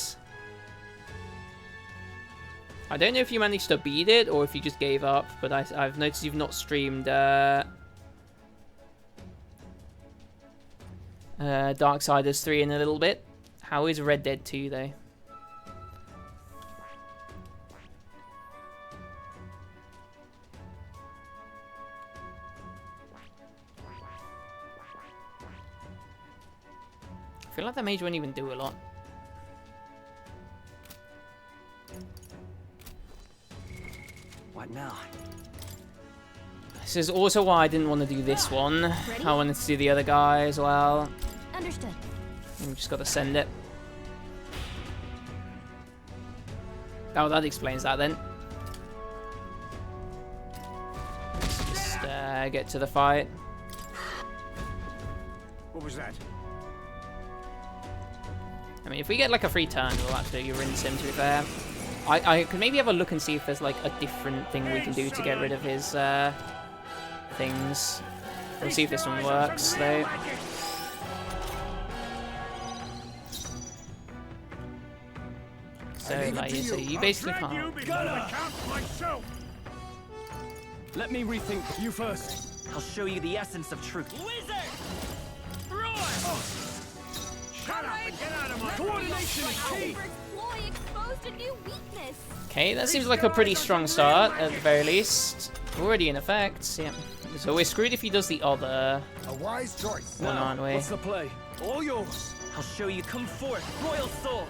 I don't know if you managed to beat it or if you just gave up, but I've noticed you've not streamed Darksiders 3 in a little bit. How is Red Dead 2 though? I feel like the mage won't even do a lot. What now? This is also why I didn't want to do this one. I wanted to do the other guy as well. Understood. We just got to send it. Oh, that explains that then. Let's just get to the fight. What was that? I mean, if we get like a free turn, we'll absolutely rinse him, to be fair. I could maybe have a look and see if there's like a different thing we can do to get rid of his things. We'll see if this one works, though. So, like, so you basically Drag you can't. before I count myself. Let me rethink you first. I'll show you the essence of truth. Wizard. Shut up and get out of my Coordination is key. Oliver's ploy exposed a new weakness. Okay, that seems like a pretty strong start, at the very least. Already in effect, yeah. So we're screwed if he does the other A wise choice. one, aren't we? What's the play? All yours. I'll show you. Come forth, royal soul.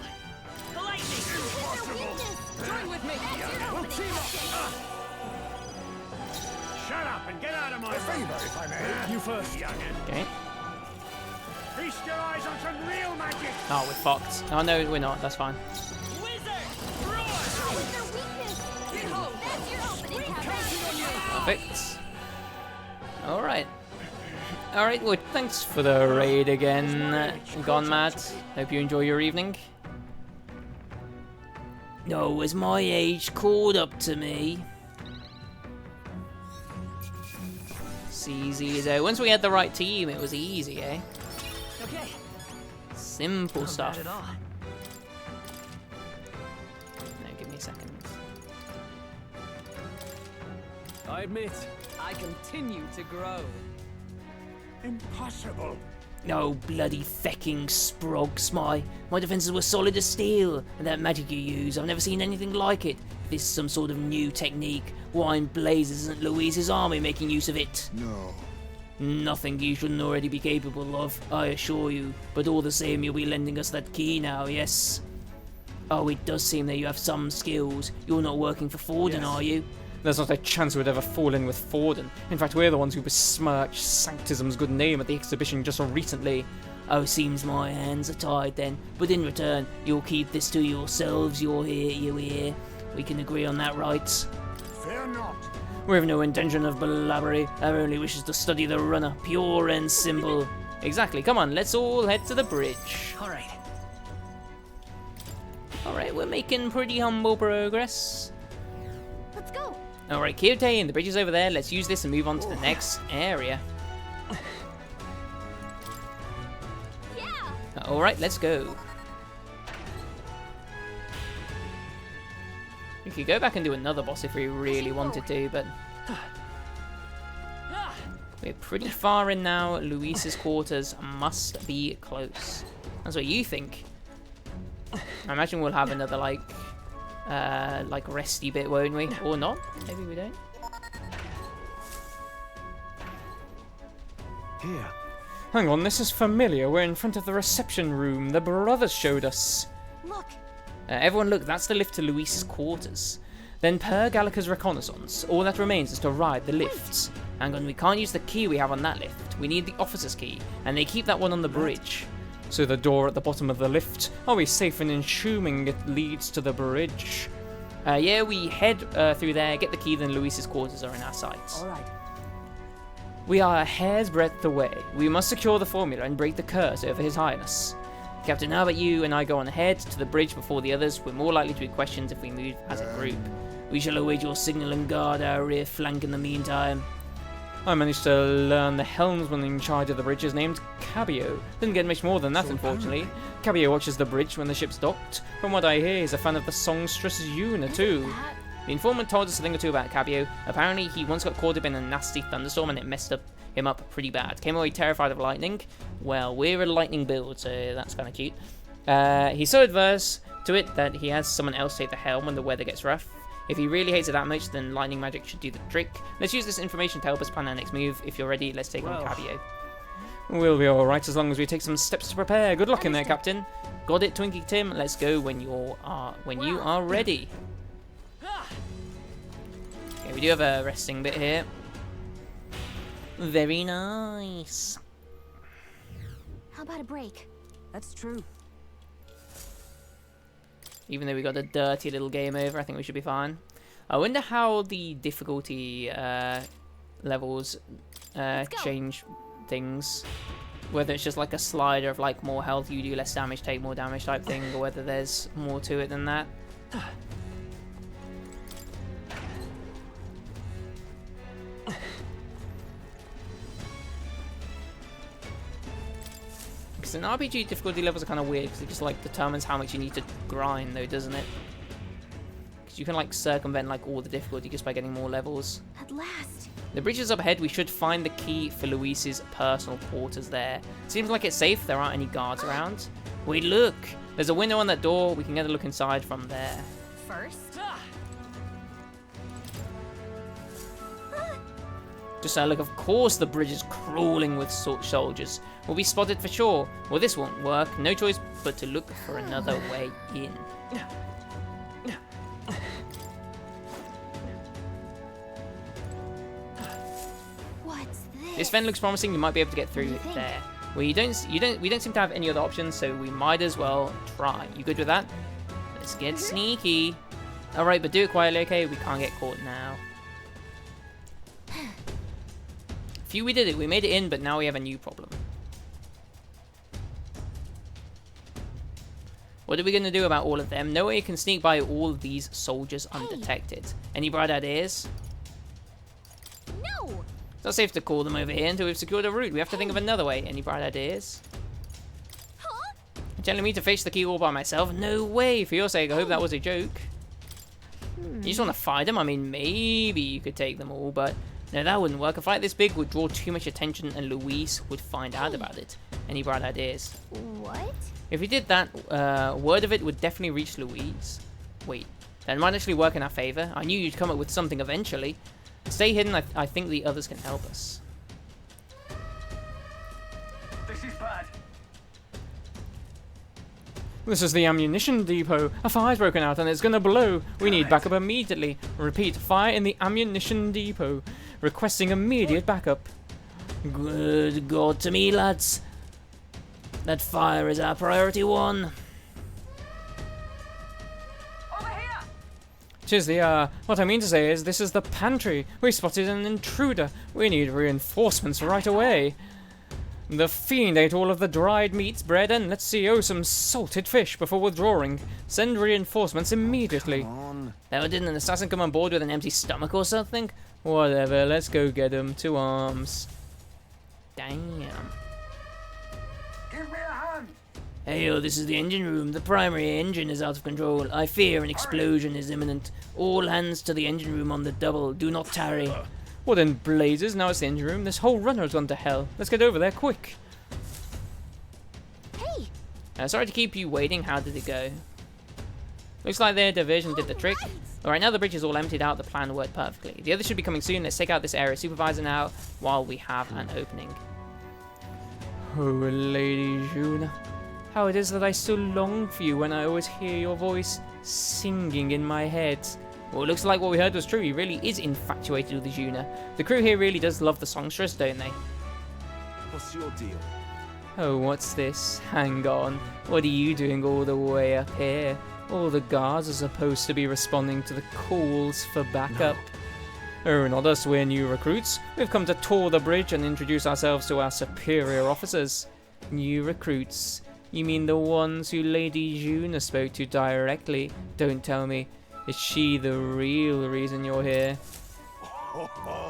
The lightning. It's their weakness. Join with me. That's your opening weapon. Shut up and get out of my A favor, if I may. You first. youngin. Okay. Feast your eyes on some real magic. Oh, we're fucked. Oh, no, we're not. That's fine. Wizard. That was their weakness. Behold. That's your opening weapon. Perfect. Alright. Alright, well, thanks for the raid again, Gone Mad. Hope you enjoy your evening. No, was my age called up to me? It's easy though. Once we had the right team, it was easy, eh? Okay. Simple Not stuff. bad at all. No, give me a second. I admit, I continue to grow. Impossible. No bloody fecking sprogs, my defences were solid as steel, and that magic you use, I've never seen anything like it. If this is some sort of new technique, why in blazes isn't Louise's army making use of it? No. Nothing you shouldn't already be capable of, I assure you, but all the same you'll be lending us that key now, yes? Oh, it does seem that you have some skills. You're not working for Forden, are you? There's not a chance we'd ever fall in with Forden. In fact, we're the ones who besmirched Sanctism's good name at the exhibition just so recently. Oh, seems my hands are tied then. But in return, you'll keep this to yourselves, you hear? We can agree on that, right? Fear not. We have no intention of blabbery. Our only wish is to study the runner, pure and simple. Exactly, come on, let's all head to the bridge. Alright. Alright, we're making pretty humble progress. Let's go. Alright, Kyote, and the bridge is over there. Let's use this and move on to the next area. Yeah. Alright, let's go. We could go back and do another boss if we really wanted to, but we're pretty far in now. Luis's quarters must be close. That's what you think. I imagine we'll have another like resty bit, won't we? Or not? Maybe we don't. Here. Hang on, this is familiar. We're in front of the reception room the brothers showed us. Look. Everyone look, that's the lift to Luis's quarters. Then per Gallica's reconnaissance, all that remains is to ride the lifts. Hang on, we can't use the key we have on that lift. We need the officer's key, and they keep that one on the bridge. So the door at the bottom of the lift, are we safe in assuming it leads to the bridge? Yeah, we head through there, get the key, then Luis's quarters are in our sights. Alright. We are a hair's breadth away. We must secure the formula and break the curse over His Highness. Captain, how about you and I go on ahead to the bridge before the others? We're more likely to be questioned if we move as a group. We shall await your signal and guard our rear flank in the meantime. I managed to learn the helmsman in charge of the bridge is named Cabio. Didn't get much more than that, unfortunately. Cabio watches the bridge when the ship's docked. From what I hear, he's a fan of the songstress Yuna, too. The informant told us a thing or two about Cabio. Apparently, he once got caught up in a nasty thunderstorm and it messed him up pretty bad. Came away terrified of lightning. Well, we're a lightning build, so that's kind of cute. He's so adverse to it that he has someone else take the helm when the weather gets rough. If he really hates it that much, then lightning magic should do the trick. Let's use this information to help us plan our next move. If you're ready, let's take on Cabio. We'll be alright as long as we take some steps to prepare. Good luck in there, Captain. Got it, Twinkie Tim. Let's go when you are ready. Okay, we do have a resting bit here. Very nice. How about a break? That's true. Even though we got a dirty little game over, I think we should be fine. I wonder how the difficulty levels change things. Whether it's just like a slider of like more health, you do less damage, take more damage type thing, or whether there's more to it than that. Because an RPG difficulty levels are kind of weird because it just like determines how much you need to grind though, doesn't it? Because you can like circumvent like all the difficulty just by getting more levels. At last. The bridge is up ahead. We should find the key for Luis's personal quarters there. Seems like it's safe. There aren't any guards around. Wait, look. There's a window on that door. We can get a look inside from there. First. Just look, of course the bridge is crawling with soldiers. We'll be spotted for sure. Well, this won't work. No choice but to look for another way in. What's this? This vent looks promising. You might be able to get through it there. Well, we don't seem to have any other options, so we might as well try. You good with that? Let's get sneaky. All right, but do it quietly, okay? We can't get caught now. Phew, we did it. We made it in, but now we have a new problem. What are we going to do about all of them? No way you can sneak by all of these soldiers undetected. Any bright ideas? No. It's not safe to call them over here until we've secured a route. We have to think of another way. Any bright ideas? Huh? You're telling me to fetch the key all by myself? No way. For your sake, I hope that was a joke. You just want to fight them? I mean, maybe you could take them all, but no, that wouldn't work. A fight this big would draw too much attention and Louise would find out about it. Any bright ideas? What? If we did that, word of it would definitely reach Louise. Wait, that might actually work in our favor. I knew you'd come up with something eventually. Stay hidden, I think the others can help us. This is bad. This is the ammunition depot. A fire's broken out and it's gonna blow. We need backup immediately. Repeat, fire in the ammunition depot. Requesting immediate backup. Good God to me, lads. That fire is our priority one. Over here! Tis the, what I mean to say is, this is the pantry. We spotted an intruder. We need reinforcements right away. The fiend ate all of the dried meats, bread, and let's see, some salted fish before withdrawing. Send reinforcements immediately. Now, didn't an assassin come on board with an empty stomach or something? Whatever, let's go get him. To arms. Damn. Give me a hand! Hey, this is the engine room. The primary engine is out of control. I fear an explosion is imminent. All hands to the engine room on the double. Do not tarry. What in blazes? Now it's the engine room. This whole runner has gone to hell. Let's get over there quick. Hey! Sorry to keep you waiting. How did it go? Looks like their diversion did the trick. Alright, now the bridge is all emptied out. The plan worked perfectly. The others should be coming soon. Let's take out this area supervisor now while we have an opening. Oh, Lady Juna. How it is that I so long for you when I always hear your voice singing in my head. Well, it looks like what we heard was true. He really is infatuated with the Juna. The crew here really does love the songstress, don't they? What's your deal? Oh, what's this? Hang on. What are you doing all the way up here? All the guards are supposed to be responding to the calls for backup. Oh, not us, we're new recruits. We've come to tour the bridge and introduce ourselves to our superior officers. New recruits? You mean the ones who Lady Juna spoke to directly? Don't tell me. Is she the real reason you're here?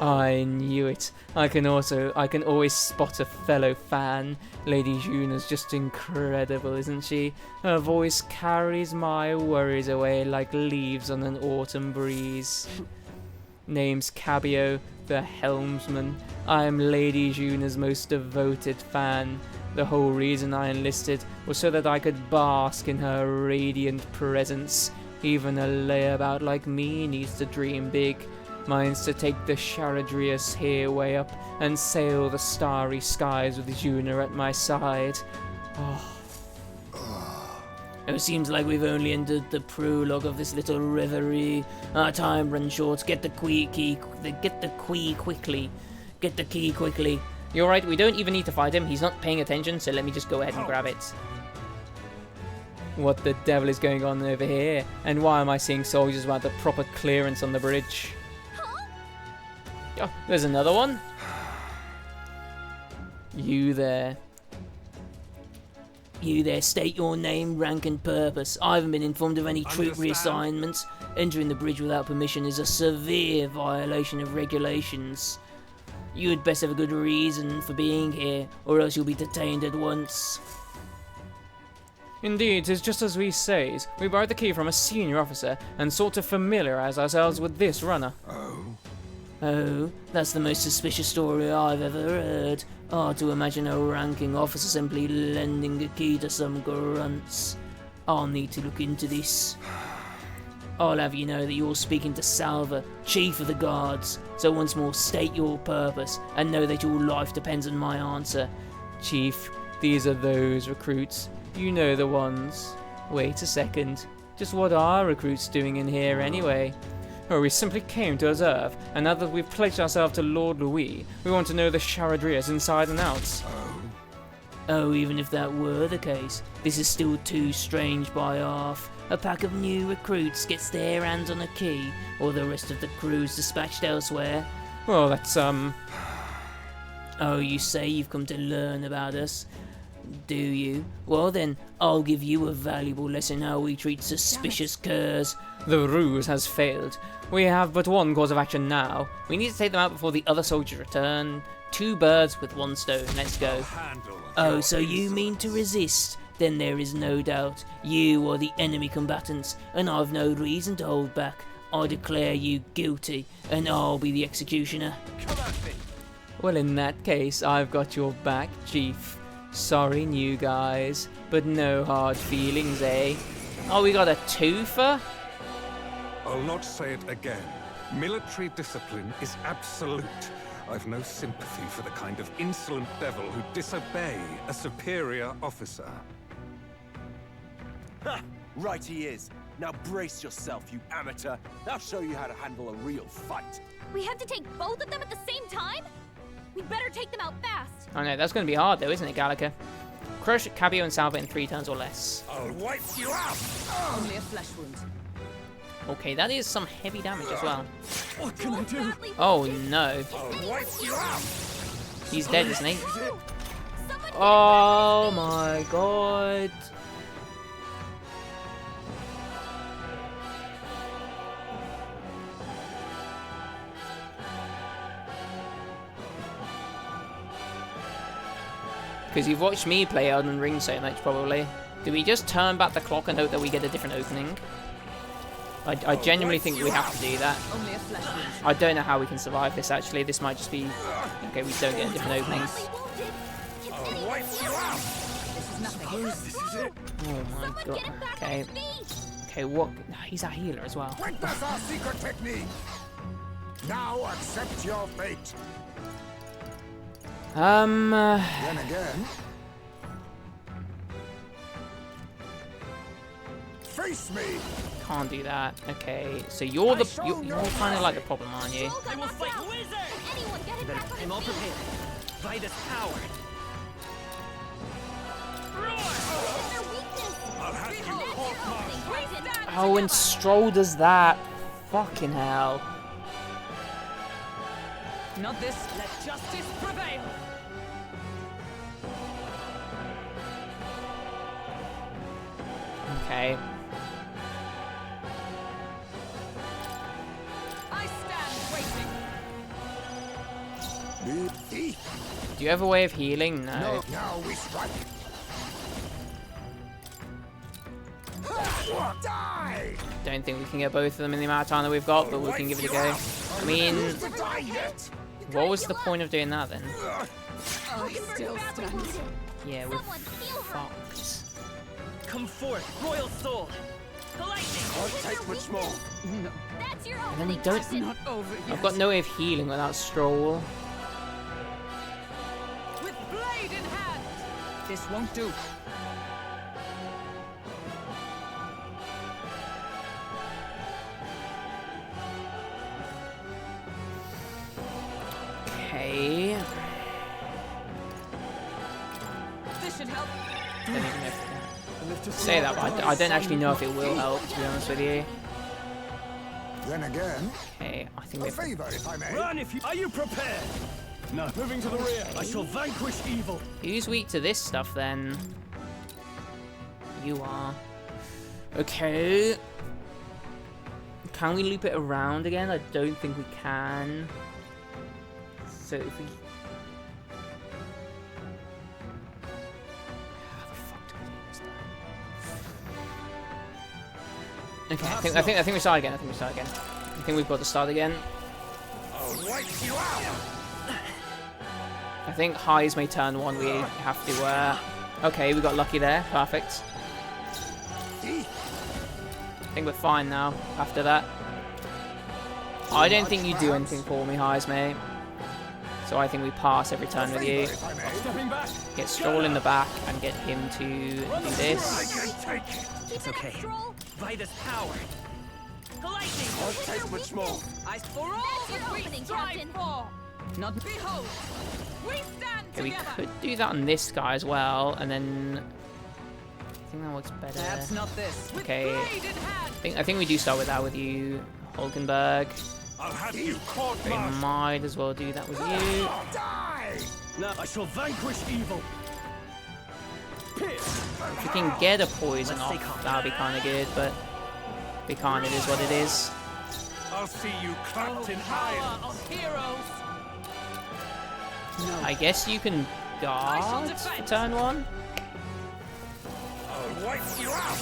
I knew it. I can always spot a fellow fan. Lady Juna's just incredible, isn't she? Her voice carries my worries away like leaves on an autumn breeze. Name's Cabio, the helmsman. I am Lady Juna's most devoted fan. The whole reason I enlisted was so that I could bask in her radiant presence. Even a layabout like me needs to dream big. Mine's to take the Charadrius here way up and sail the starry skies with Juna at my side. It seems like we've only entered the prologue of this little reverie. Our time runs short. Get the key quickly. Get the key quickly. You're right, we don't even need to fight him. He's not paying attention, so let me just go ahead and grab it. What the devil is going on over here? And why am I seeing soldiers without the proper clearance on the bridge? Oh, there's another one. You there, state your name, rank and purpose. I haven't been informed of any troop reassignments. Entering the bridge without permission is a severe violation of regulations. You had best have a good reason for being here, or else you'll be detained at once. Indeed, 'tis just as we say. We borrowed the key from a senior officer and sought to familiarize ourselves with this runner. Oh, that's the most suspicious story I've ever heard. Hard to imagine a ranking officer simply lending a key to some grunts. I'll need to look into this. I'll have you know that you're speaking to Salva, Chief of the Guards. So once more, state your purpose and know that your life depends on my answer. Chief, these are those recruits. You know the ones. Wait a second. Just what are recruits doing in here anyway? Oh, we simply came to observe, and now that we've pledged ourselves to Lord Louis, we want to know the Charadrius inside and out. Oh, even if that were the case, this is still too strange by half. A pack of new recruits gets their hands on a key, or the rest of the crew's dispatched elsewhere. Well, that's, Oh, you say you've come to learn about us? Do you? Well then, I'll give you a valuable lesson how we treat suspicious curs. The ruse has failed. We have but one course of action now. We need to take them out before the other soldiers return. 2 birds with 1 stone. Let's go. Oh, so you mean to resist? Then there is no doubt. You are the enemy combatants, and I've no reason to hold back. I declare you guilty, and I'll be the executioner. Come at me. Well, in that case, I've got your back, Chief. Sorry, new guys, but no hard feelings, eh? Oh, we got a twofer? I'll not say it again. Military discipline is absolute. I've no sympathy for the kind of insolent devil who disobey a superior officer. Ha! Right he is. Now brace yourself, you amateur. I'll show you how to handle a real fight. We have to take both of them at the same time? We'd better take them out fast. I know, that's going to be hard though, isn't it, Gallica? Crush Cabio and Salva in 3 turns or less. I'll wipe you out! Only a flesh wound. Okay, that is some heavy damage as well. What can I do? Oh no. I'll wipe you out! He's dead, isn't he? Someone Oh my god. Because you've watched me play Elden Ring so much, probably. Do we just turn back the clock and hope that we get a different opening? I genuinely think we have to do that. Only a flesh wound. I don't know how we can survive this, actually. This might just be... Okay, we don't get a different opening. I'll wipe you out! This is nothing. This is it. Oh my Someone god. get him back Okay. on his feet! Okay, what... He's our healer as well. Witness our secret technique! Now accept your fate! Then again... Face me! Can't do that. Okay, so you're the... You're kind of like the problem, aren't you? Joel got I will knocked fight out. wizards! Can anyone get him back on I'm all his feet? prepared. By this power. It's their weakness. I'll have you That's your court-martialed. opening, Captain. Oh, and Stroll does that. Fucking hell. Not this. Let justice prevail. Okay. I stand waiting. The thief! Do you have a way of healing? No. No, now we strike! Die! Don't think we can get both of them in the amount of time that we've got, but we can give it a go. I mean, To die yet! what was the point of doing that then? I still stand. Yeah, we're Someone heal her. fucked. Come forth, royal soul. The lightning. I'll take much more. That's your And then we opening, don't... Captain. Not over yet. I've got no way of healing without Stroll. With blade in hand. This won't do. Okay. This should help. Don't even know if to say that, but I don't actually know if it will help, to be honest with you. Then again, Okay, I think a we've... favor if I may. Run if you... Are you prepared? No. Moving to the rear. I shall vanquish evil. Who's weak to this stuff then? You are. Okay. Can we loop it around again? I don't think we can. So if we... How the fuck do we do this then? Okay, I think we start again. I think we've got to start again. I'll wipe you out! I think highs may turn one. We have to. Okay, we got lucky there. Perfect. I think we're fine now. After that, I don't think you do anything for me, highs, mate. So I think we pass every turn with you. If I may. Stepping back. Get Stroll in the back and get him to do this. Keep It's it up, okay. Stroll. By this power. The lightning. I'll take much more. I for all That's your that we opening, strive Captain. for. Not behold. We stand Okay, we together. could do that on this guy as well, and then I think that works better. Perhaps not this. With Okay. blade in hand. I think we do start with that with you, Hulkenberg. I'll have you court We might as well do that with you. Die! Now I shall vanquish evil. Pierce. If we can get a poison off, that would be kind of good, but we can't. It is what it is. I'll see you clapped in Power irons. of heroes. I guess you can guard for turn one. I'll wipe you out!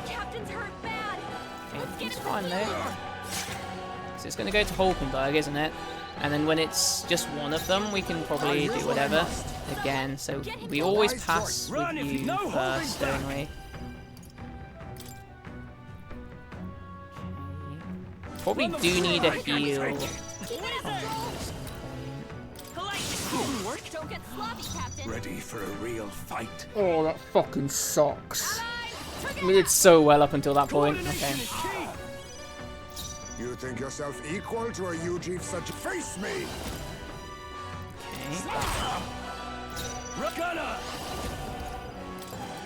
Captain's hurt bad. Okay, It's fine though. So it's going to go to Hulkenberg, isn't it? And then when it's just one of them, we can probably do whatever again. So we always pass with you first, don't we? Probably do need a heal. Don't get sloppy, Captain. Ready for a real fight? Oh, that fucking sucks. We did so well up until that point. Okay. You think yourself equal to a UG such? Face me!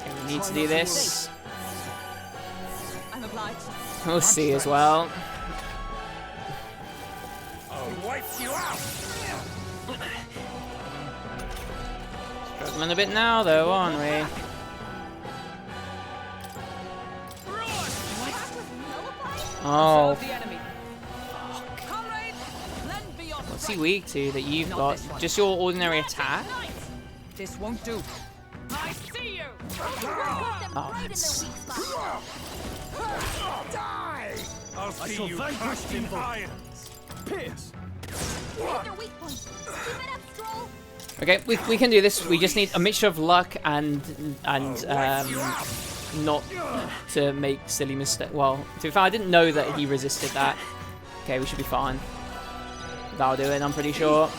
Okay, we need to do this. I'm obliged. We'll see as well. I'll wipe you out! Struggling a bit now, though, aren't we? Oh, The enemy. Comrade, lend me your what's he weak to that you've got? Just your ordinary attack? This won't do. I see you. Oh, that's... Die! I'll see you crushed in irons! Pierce! Their weak point. Keep it up, Stroll. Okay, we can do this. We just need a mixture of luck and not to make silly mistakes. Well, to be fair, I didn't know that he resisted that. Okay, we should be fine. That'll do it, I'm pretty sure.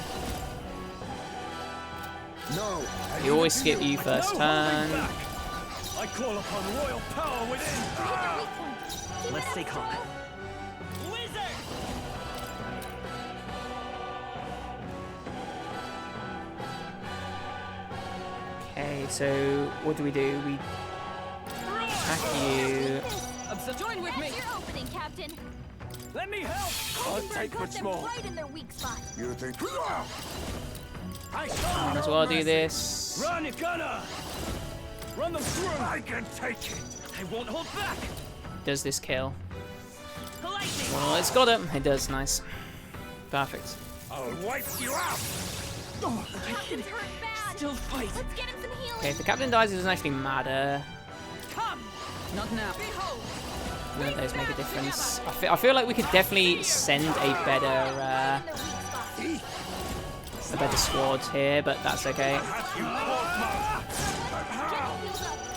No. You always skip you first turn. I call upon royal power within. Their weak point. Keep Let's it stay up, calm. Stroll. Wizard! Okay, so what do? We attack you. Join with me. That's your opening, Captain. Let me help. I'll Hulkenberg take caught much them more. right in their weak spot. You think? Might as well do this. Run, you gunner. Run them through. I can take it! I won't hold back! Does this kill? Lightning! Well, it's got it. It does. Nice. Perfect. I'll wipe you out! Captain's hurt bad. Still fight! Let's get him some healing. Okay, if the captain dies, it doesn't actually matter. Come. Not now. Behold. None of those make a difference. I feel like we could definitely send a better squad here, but that's okay.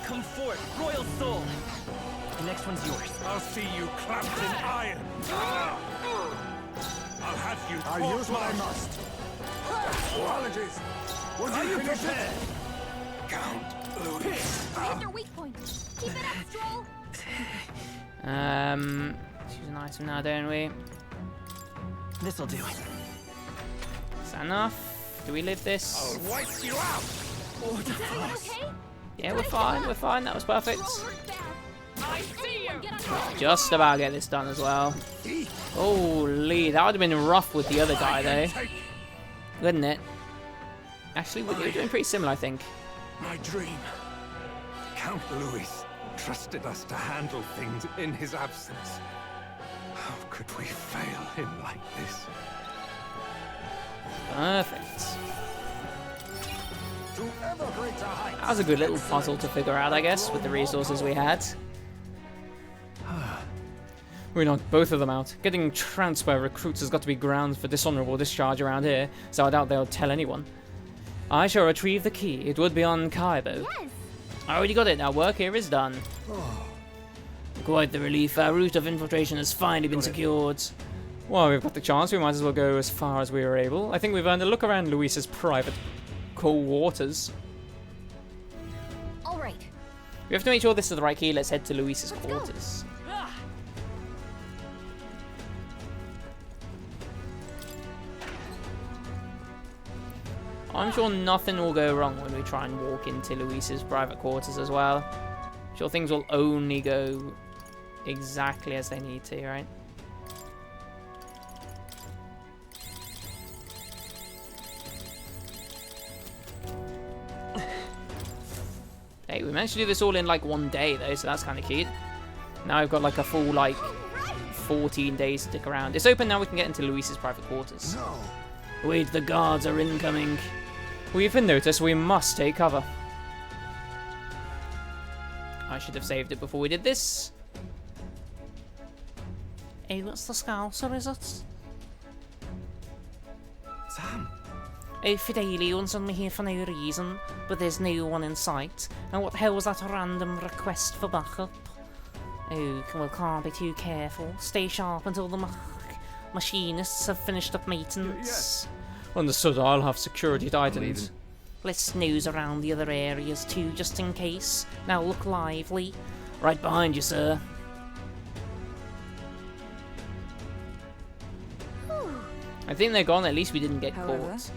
Come forth, royal soul! The next one's yours. I'll see you clamped in iron! I'll have you I'll use what I court-martialed. must. Apologies. Would Are you you finish it? prepared? Count Louis. Hit their weak point. Keep it up, Stroll. Choose an item now, don't we? This'll do. Is that enough? Do we live this? I'll wipe you out! Is everyone okay? Yeah, we're fine. We're fine. That was perfect. Stroll hurt bad. I see you. Get on board. Just about get this done as well. Holy, that would have been rough with the other guy though, wouldn't it? Actually, we're doing pretty similar, I think. My dream. Count Louis trusted us to handle things in his absence. How could we fail him like this? Perfect. To ever greater heights. That was a good little puzzle to figure out, I guess, with the resources we had. We knocked both of them out. Getting trounced by recruits has got to be grounds for dishonorable discharge around here, so I doubt they'll tell anyone. I shall retrieve the key. It would be on Kaibo. Yes. I already got it. Our work here is done. Quite the relief. Our route of infiltration has finally been secured. Well, we've got the chance. We might as well go as far as we are able. I think we've earned a look around Luis's private quarters. All right. We have to make sure this is the right key. Let's head to Luis's quarters. I'm sure nothing will go wrong when we try and walk into Luis's private quarters as well. I'm sure things will only go exactly as they need to, right? Hey, we managed to do this all in like one day though, so that's kind of cute. Now I've got like a full like 14 days to stick around. It's open now, we can get into Luis's private quarters. No. Wait, the guards are incoming. We've been noticed, we must take cover. I should have saved it before we did this. Hey, that's the Scouser, is it? Sam. A Fidelian's only here for no reason, but there's no one in sight. And what the hell was that random request for backup? Oh, well, can't be too careful. Stay sharp until the machinists have finished up maintenance. Understood, I'll have security tightened. Let's snooze around the other areas too, just in case. Now look lively. Right behind you, sir. I think they're gone. At least we didn't get caught.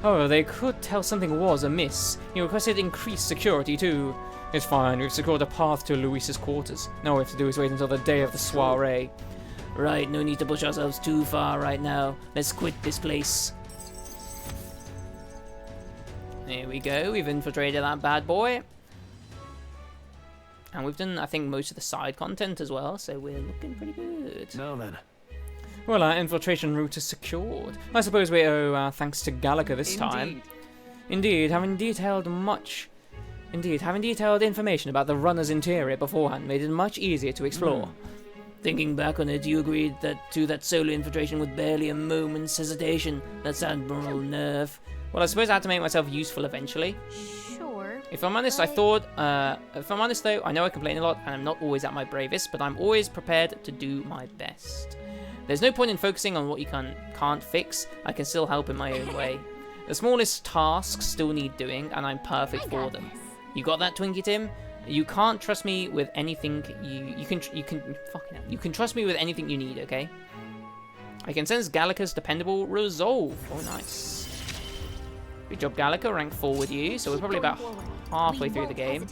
However, they could tell something was amiss. He requested increased security too. It's fine. We've secured a path to Luis's quarters. Now all we have to do is wait until the day of the soiree. Right, no need to push ourselves too far right now. Let's quit this place. There we go. We've infiltrated that bad boy. And we've done, I think, most of the side content as well, so we're looking pretty good. Now then. Well, our infiltration route is secured. I suppose we owe our thanks to Gallica this time. Indeed, having detailed information about the runner's interior beforehand made it much easier to explore. Thinking back on it, you agreed to that solo infiltration with barely a moment's hesitation. That's admirable nerve. Well, I suppose I had to make myself useful eventually. Sure. If I'm honest, though, I know I complain a lot and I'm not always at my bravest, but I'm always prepared to do my best. There's no point in focusing on what you can't fix. I can still help in my own way. The smallest tasks still need doing, and I'm perfect for them. You got that, Twinkie Tim? You can't trust me with anything. You can trust me with anything you need. Okay. I can sense Gallica's dependable resolve. Oh, nice. Good job, Gallica. Rank 4 with you, so we're probably about halfway through the game.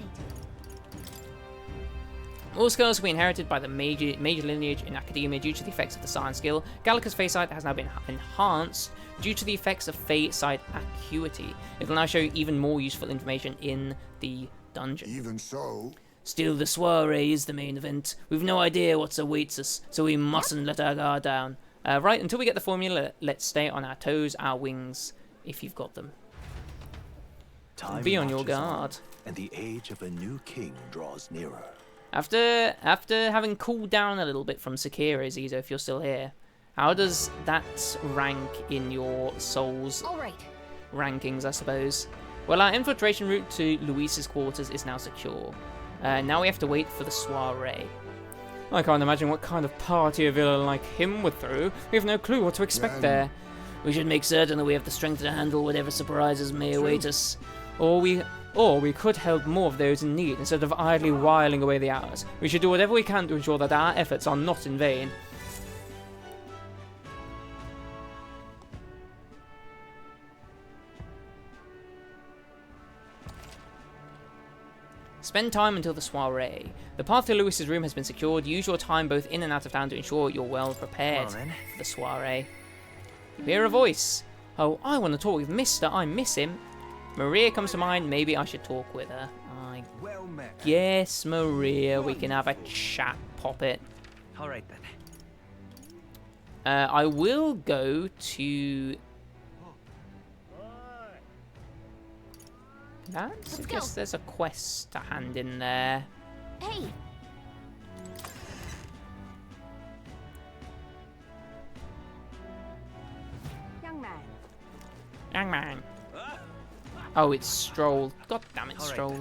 All skills will be inherited by the major lineage in academia due to the effects of the science skill. Gallica's Fey sight has now been enhanced due to the effects of Fey sight acuity. It will now show you even more useful information in the dungeon. Even so. Still, the soiree is the main event. We've no idea what awaits us, so we mustn't let our guard down. Right, until we get the formula, let's stay on our toes, our wings, if you've got them. Time Be on your marches guard. and the age of a new king draws nearer. After having cooled down a little bit from Sekiro, Zizo, if you're still here, how does that rank in your Souls rankings, I suppose? Well, our infiltration route to Luis's quarters is now secure. Now we have to wait for the soiree. I can't imagine what kind of party a villain like him would throw. We have no clue what to expect there. We should make certain that we have the strength to handle whatever surprises may await us. Or we could help more of those in need instead of idly whiling away the hours. We should do whatever we can to ensure that our efforts are not in vain. Spend time until the soiree. The path to Luis's room has been secured. Use your time both in and out of town to ensure you're well prepared for the soiree. You hear a voice. Oh, I want to talk with Mister. I miss him. Maria comes to mind. Maybe I should talk with her. Well met. Yes, Maria. We can have a chat, Poppet. All right then. I will go to that. I guess there's a quest to hand in there. Hey. Young man. Oh, it's Stroll. God damn it, Stroll.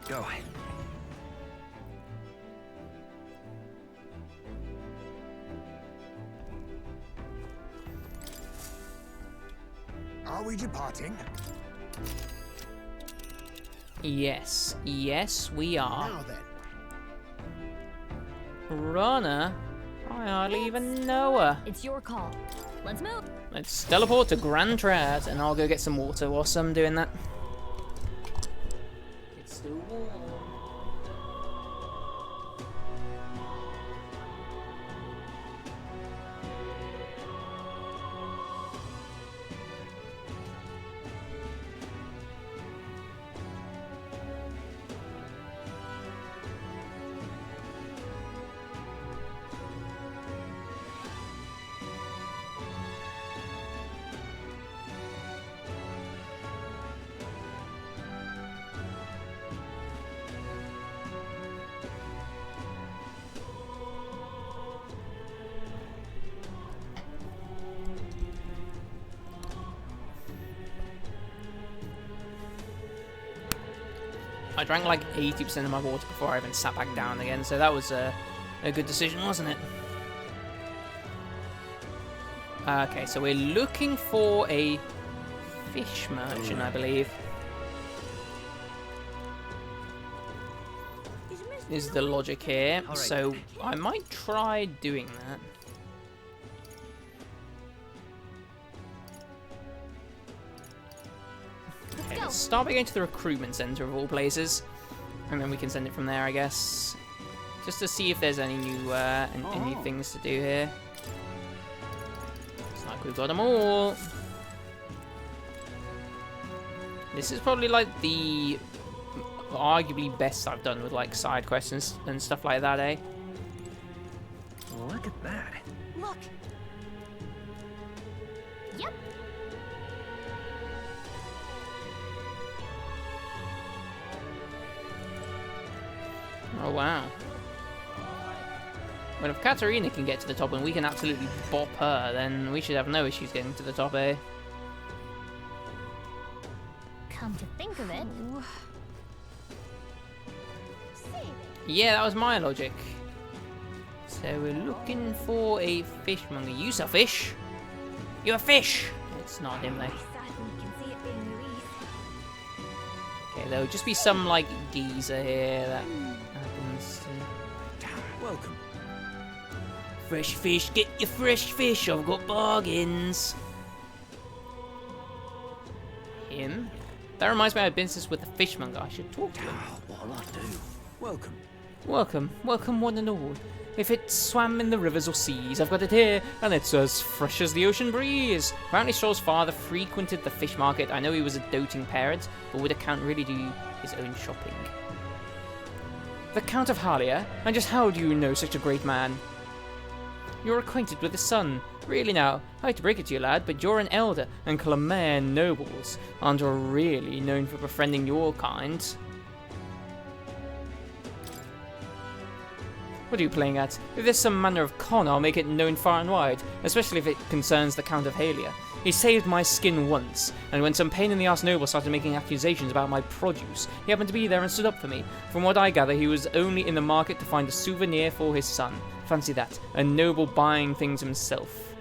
Go. Are we departing? Yes. Yes, we are. Now then. Runner? I hardly even know her. It's your call. Let's move. Let's teleport to Grand Trad, and I'll go get some water whilst I'm doing that. It's still warm. I drank like 80% of my water before I even sat back down again, so that was a good decision, wasn't it? Okay, so we're looking for a fish merchant, I believe. Is the logic here. So I might try doing that. Okay, let's start by going to the recruitment center of all places, and then we can send it from there, I guess. Just to see if there's any new any things to do here. It's like we've got them all. This is probably like the arguably best I've done with like side quests and stuff like that, eh? Look at that. Look. Yep. Oh wow. Well, if Katarina can get to the top and we can absolutely bop her, then we should have no issues getting to the top, eh? Come to think of it. Yeah, that was my logic. So we're looking for a fishmonger. You sell fish? You're a fish! It's not him though. Okay, there'll just be some like geezer here that happens to... Welcome. Fresh fish, get your fresh fish, I've got bargains. Him? That reminds me I had business with the fishmonger. I should talk to him. What'll I do? Welcome. Welcome, welcome one and all. If it swam in the rivers or seas, I've got it here, and it's as fresh as the ocean breeze. Apparently Stroll's father frequented the fish market. I know he was a doting parent, but would the Count really do his own shopping? The Count of Halia? And just how do you know such a great man? You're acquainted with his son. Really now, I hate to break it to you, lad, but you're an elder, and Clemere nobles aren't really known for befriending your kind. What are you playing at? If there's some manner of con, I'll make it known far and wide, especially if it concerns the Count of Halia. He saved my skin once, and when some pain-in-the-ass noble started making accusations about my produce, he happened to be there and stood up for me. From what I gather, he was only in the market to find a souvenir for his son. Fancy that, a noble buying things himself.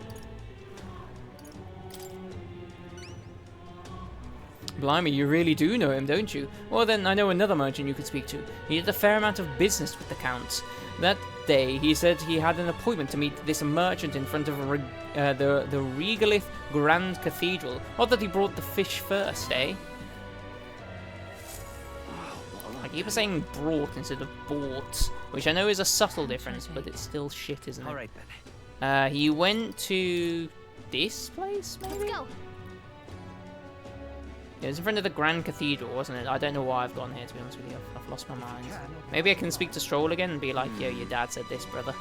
Blimey, you really do know him, don't you? Well then, I know another merchant you could speak to. He did a fair amount of business with the Count. That day, he said he had an appointment to meet this merchant in front of the Regalith Grand Cathedral. Odd that he brought the fish first, eh? I keep saying brought instead of bought, which I know is a subtle difference, but it's still shit, isn't it? All right then. He went to this place, maybe? Let's go. It was in front of the Grand Cathedral, wasn't it? I don't know why I've gone here, to be honest with you. I've lost my mind. Maybe I can speak to Stroll again and be like, yo, your dad said this, brother.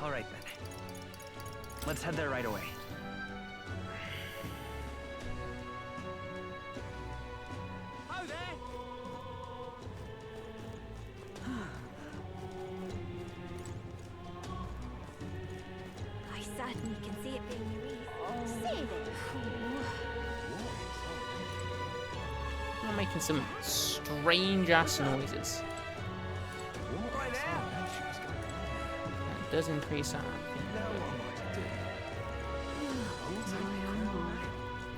All right then. Let's head there right away. Ho there! I certainly can see it being released. See it. I'm making some strange ass noises. Right now. That does increase our...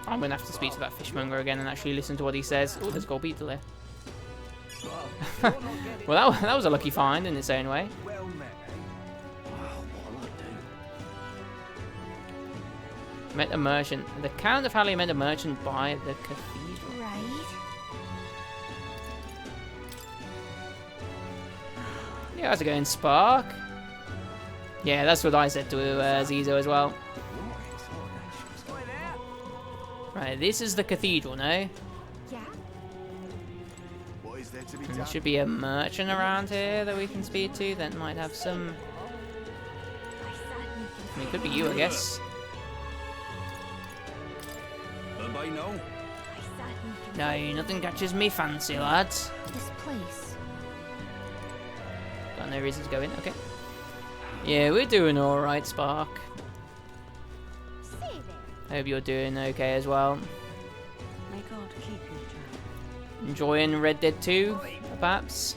I'm gonna have to speak to that fishmonger again and actually listen to what he says. Oh, there's a gold beetle there. Well, that was a lucky find in its own way. Well met, What'll I do? Met a merchant. The Count of Halia met a merchant by the cathedral. Right. Yeah, how's it going, Spark? Yeah, that's what I said to Zizo as well. Right, this is the cathedral, no? Yeah. What is there to be And there done? should be a merchant around here that we can speak to that might have some... I certainly can I mean, it could be you, I guess. Anybody know? I certainly can No, nothing catches me fancy, lads. this place. Got no reason to go in, okay. Yeah, we're doing alright, Spark. See there. Hope you're doing okay as well. May God keep you, child. Enjoying Red Dead 2, perhaps?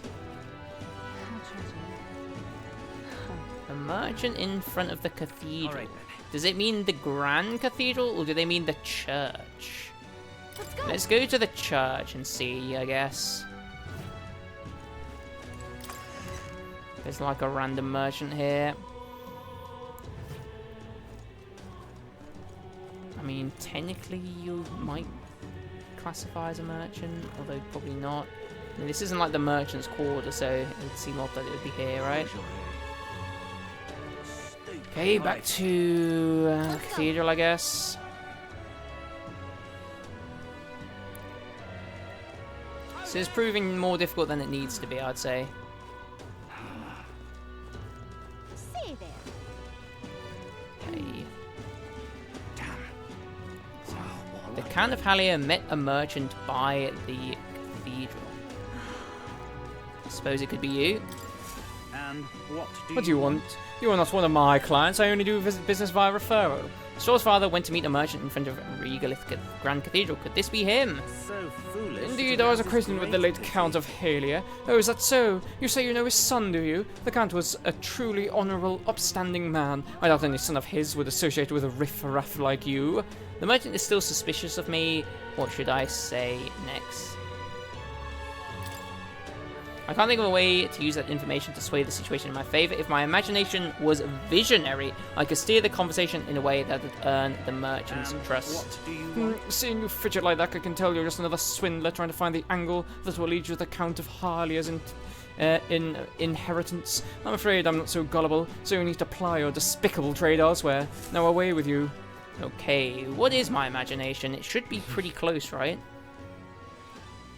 A merchant in front of the cathedral. Alright, Does it mean the Grand Cathedral, or do they mean the church? Let's go. Let's go to the church and see, I guess. There's like a random merchant here. I mean, technically you might classify as a merchant, although probably not. I mean, this isn't like the merchant's quarter, so it would seem odd that it would be here, right? Okay, back to cathedral, I guess. So it's proving more difficult than it needs to be, I'd say. Say there. Okay. The Count of Halia met a merchant by the cathedral. I suppose it could be you. And What do you want? You are not one of my clients. I only do business via referral. Store's father went to meet a merchant in front of Regolith Grand Cathedral. Could this be him? So foolish. Indeed, I was acquainted with the late Count of Halia. Oh, is that so? You say you know his son, do you? The Count was a truly honourable, upstanding man. I doubt any son of his would associate with a riff-raff like you. The merchant is still suspicious of me. What should I say next? I can't think of a way to use that information to sway the situation in my favour. If my imagination was visionary, I could steer the conversation in a way that would earn the merchant's trust. What do you want? Seeing you fidget like that, I can tell you're just another swindler trying to find the angle that will lead you to the Count of Halia's inheritance. I'm afraid I'm not so gullible, so you need to ply your despicable trade elsewhere. Now away with you. Okay, what is my imagination? It should be pretty close, right?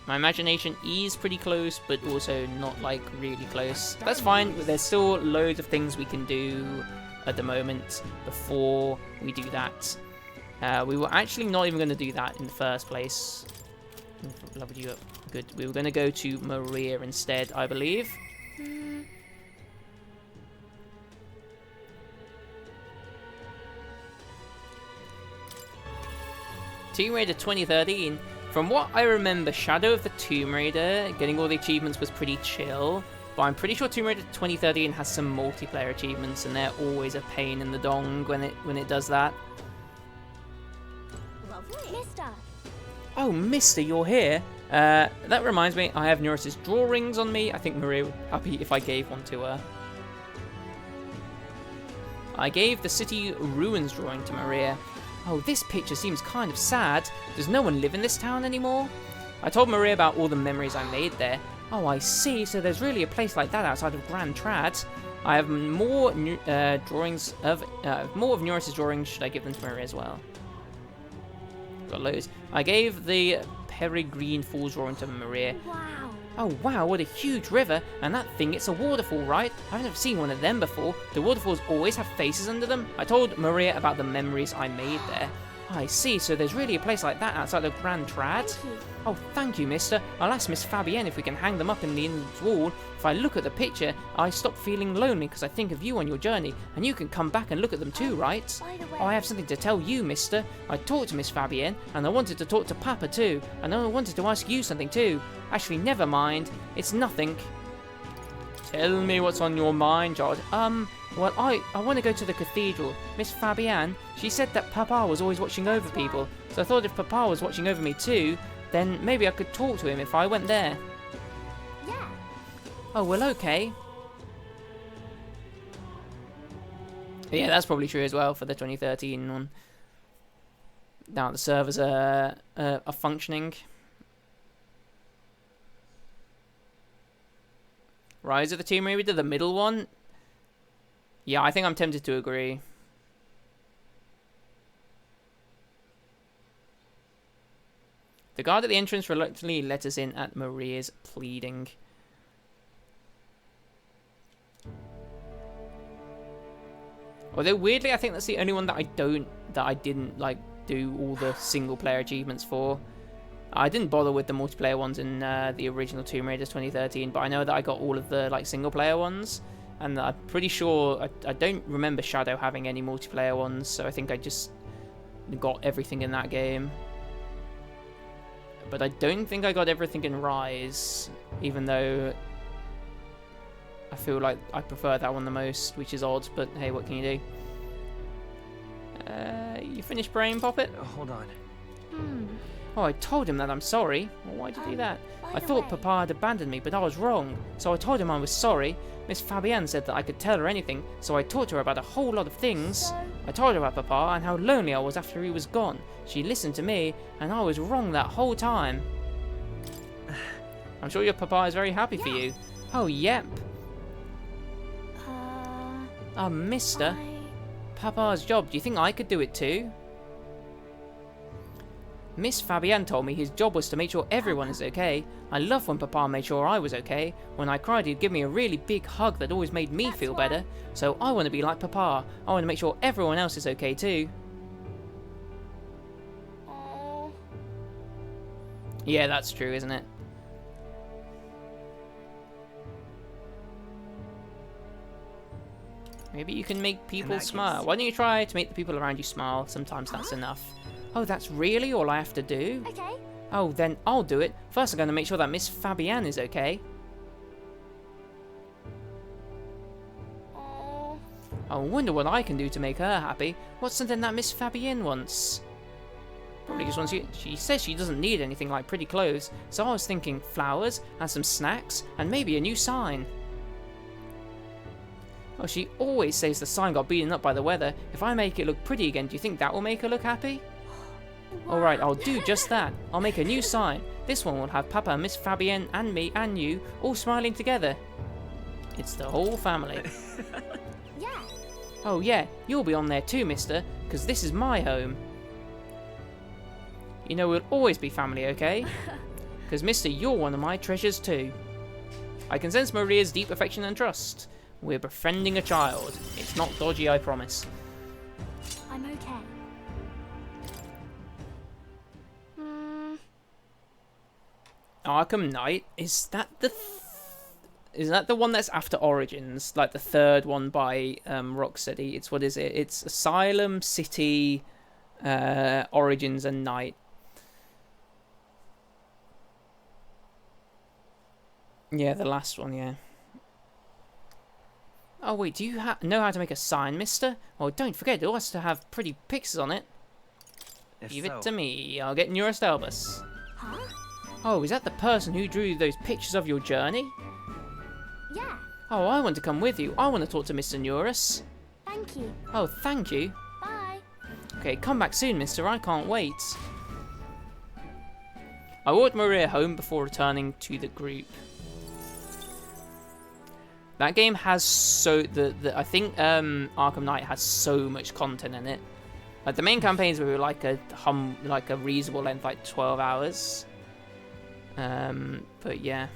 My imagination is pretty close, but also not, like, really close. That's fine, but there's still loads of things we can do at the moment before we do that. We were actually not even going to do that in the first place. Leveled you up. Good. We were going to go to Maria instead, I believe. Tomb Raider 2013. From what I remember, Shadow of the Tomb Raider, getting all the achievements was pretty chill, but I'm pretty sure Tomb Raider 2013 has some multiplayer achievements, and they're always a pain in the dong when it does that. Lovely. Mister. Oh, Mister, you're here. That reminds me, I have Neuris's drawings on me. I think Maria would be happy if I gave one to her. I gave the city ruins drawing to Maria. Oh, this picture seems kind of sad. Does no one live in this town anymore? I told Maria about all the memories I made there. Oh, I see. So there's really a place like that outside of Grand Trad. I have more drawings of more of Neuris's drawings. Should I give them to Maria as well? Got loads. I gave the Peregrine Falls drawing to Maria. Wow. Oh wow, what a huge river, and that thing, it's a waterfall, right? I've never seen one of them before. Do waterfalls always have faces under them? I told Maria about the memories I made there. I see, so there's really a place like that outside of Grand Trad? Thank you. Oh, thank you, mister. I'll ask Miss Fabienne if we can hang them up in the inn's wall. If I look at the picture, I stop feeling lonely because I think of you on your journey, and you can come back and look at them too, right? By the way. Oh, I have something to tell you, mister. I talked to Miss Fabienne, and I wanted to talk to Papa too, and I wanted to ask you something too. Actually, never mind. It's nothing. Tell me what's on your mind, Jod. Well, I want to go to the cathedral. Miss Fabienne, she said that Papa was always watching over people, so I thought if Papa was watching over me too, then maybe I could talk to him if I went there. Yeah. Oh, well, okay. Yeah, that's probably true as well for the 2013 one. Now the servers are functioning. Rise of the Tomb Raider, the middle one? Yeah, I think I'm tempted to agree. The guard at the entrance reluctantly let us in at Maria's pleading. Although weirdly, I think that's the only one that I didn't like do all the single player achievements for. I didn't bother with the multiplayer ones in the original Tomb Raiders 2013, but I know that I got all of the like single player ones, and I'm pretty sure I don't remember Shadow having any multiplayer ones, so I think I just got everything in that game. But I don't think I got everything in Rise, even though I feel like I prefer that one the most, which is odd, but hey, what can you do? You finished praying, Poppet? Hold on. Oh, I told him that I'm sorry. Well, why'd you do that? I thought Papa had abandoned me, but I was wrong. So I told him I was sorry. Miss Fabienne said that I could tell her anything, so I talked to her about a whole lot of things. I told her about Papa and how lonely I was after he was gone. She listened to me, and I was wrong that whole time. I'm sure your Papa is very happy for you. Oh, yep. Mister. Papa's job. Do you think I could do it too? Miss Fabienne told me his job was to make sure everyone is okay. I love when Papa made sure I was okay. When I cried, he'd give me a really big hug that always made me feel better. So I want to be like Papa. I want to make sure everyone else is okay too. Yeah, that's true, isn't it? Maybe you can make people smile. Why don't you try to make the people around you smile? Sometimes that's enough. Oh, that's really all I have to do? Okay. Oh, then I'll do it. First, I'm going to make sure that Miss Fabienne is okay. I wonder what I can do to make her happy. What's something that Miss Fabienne wants? Probably just wants you. She says she doesn't need anything like pretty clothes, so I was thinking flowers and some snacks and maybe a new sign. Oh, she always says the sign got beaten up by the weather. If I make it look pretty again, do you think that will make her look happy? Alright, I'll do just that. I'll make a new sign. This one will have Papa, Miss Fabienne, and me, and you, all smiling together. It's the whole family. Yeah. Oh yeah, you'll be on there too, mister, because this is my home. You know we'll always be family, okay? Because mister, you're one of my treasures too. I can sense Maria's deep affection and trust. We're befriending a child. It's not dodgy, I promise. I'm okay. Arkham Knight, is that the one that's after Origins, like the third one by Rocksteady? It's what is it? It's Asylum, City, Origins, and Knight. Yeah, the last one, yeah. Oh wait, do you know how to make a sign, mister? Oh, don't forget, it all has to have pretty pictures on it. Give it to me, I'll get Neurus Albus. Huh? Oh, is that the person who drew those pictures of your journey? Yeah. Oh, I want to come with you. I want to talk to Mr. Neurus. Thank you. Oh, thank you. Bye. Okay, come back soon, mister. I can't wait. I walked Maria home before returning to the group. That game has I think Arkham Knight has so much content in it. Like the main campaigns were like a reasonable length, like 12 hours. But yeah.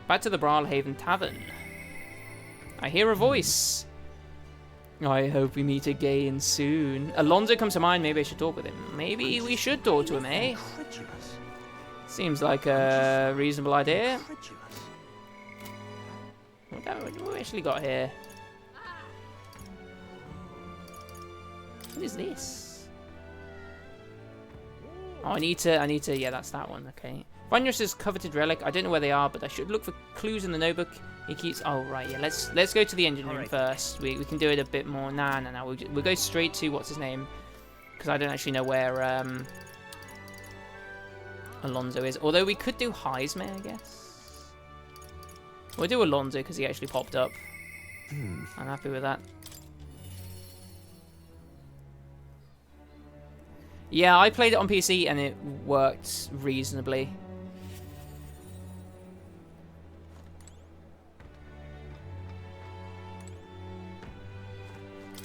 Back to the Brawlhaven Tavern. I hear a voice. I hope we meet again soon. Alonso comes to mind. Maybe I should talk with him. Maybe we should talk to him, eh? Seems like a reasonable idea. What have we actually got here? What is this? Oh, I need to, yeah, that's that one, okay. Vanya's coveted relic, I don't know where they are, but I should look for clues in the notebook. He keeps, oh, right, yeah, let's go to the engine room first. We can do it a bit more, nah, we'll go straight to, what's his name? Because I don't actually know where, Alonso is. Although we could do Heisman, I guess. We'll do Alonso because he actually popped up. I'm happy with that. Yeah, I played it on PC and it worked reasonably.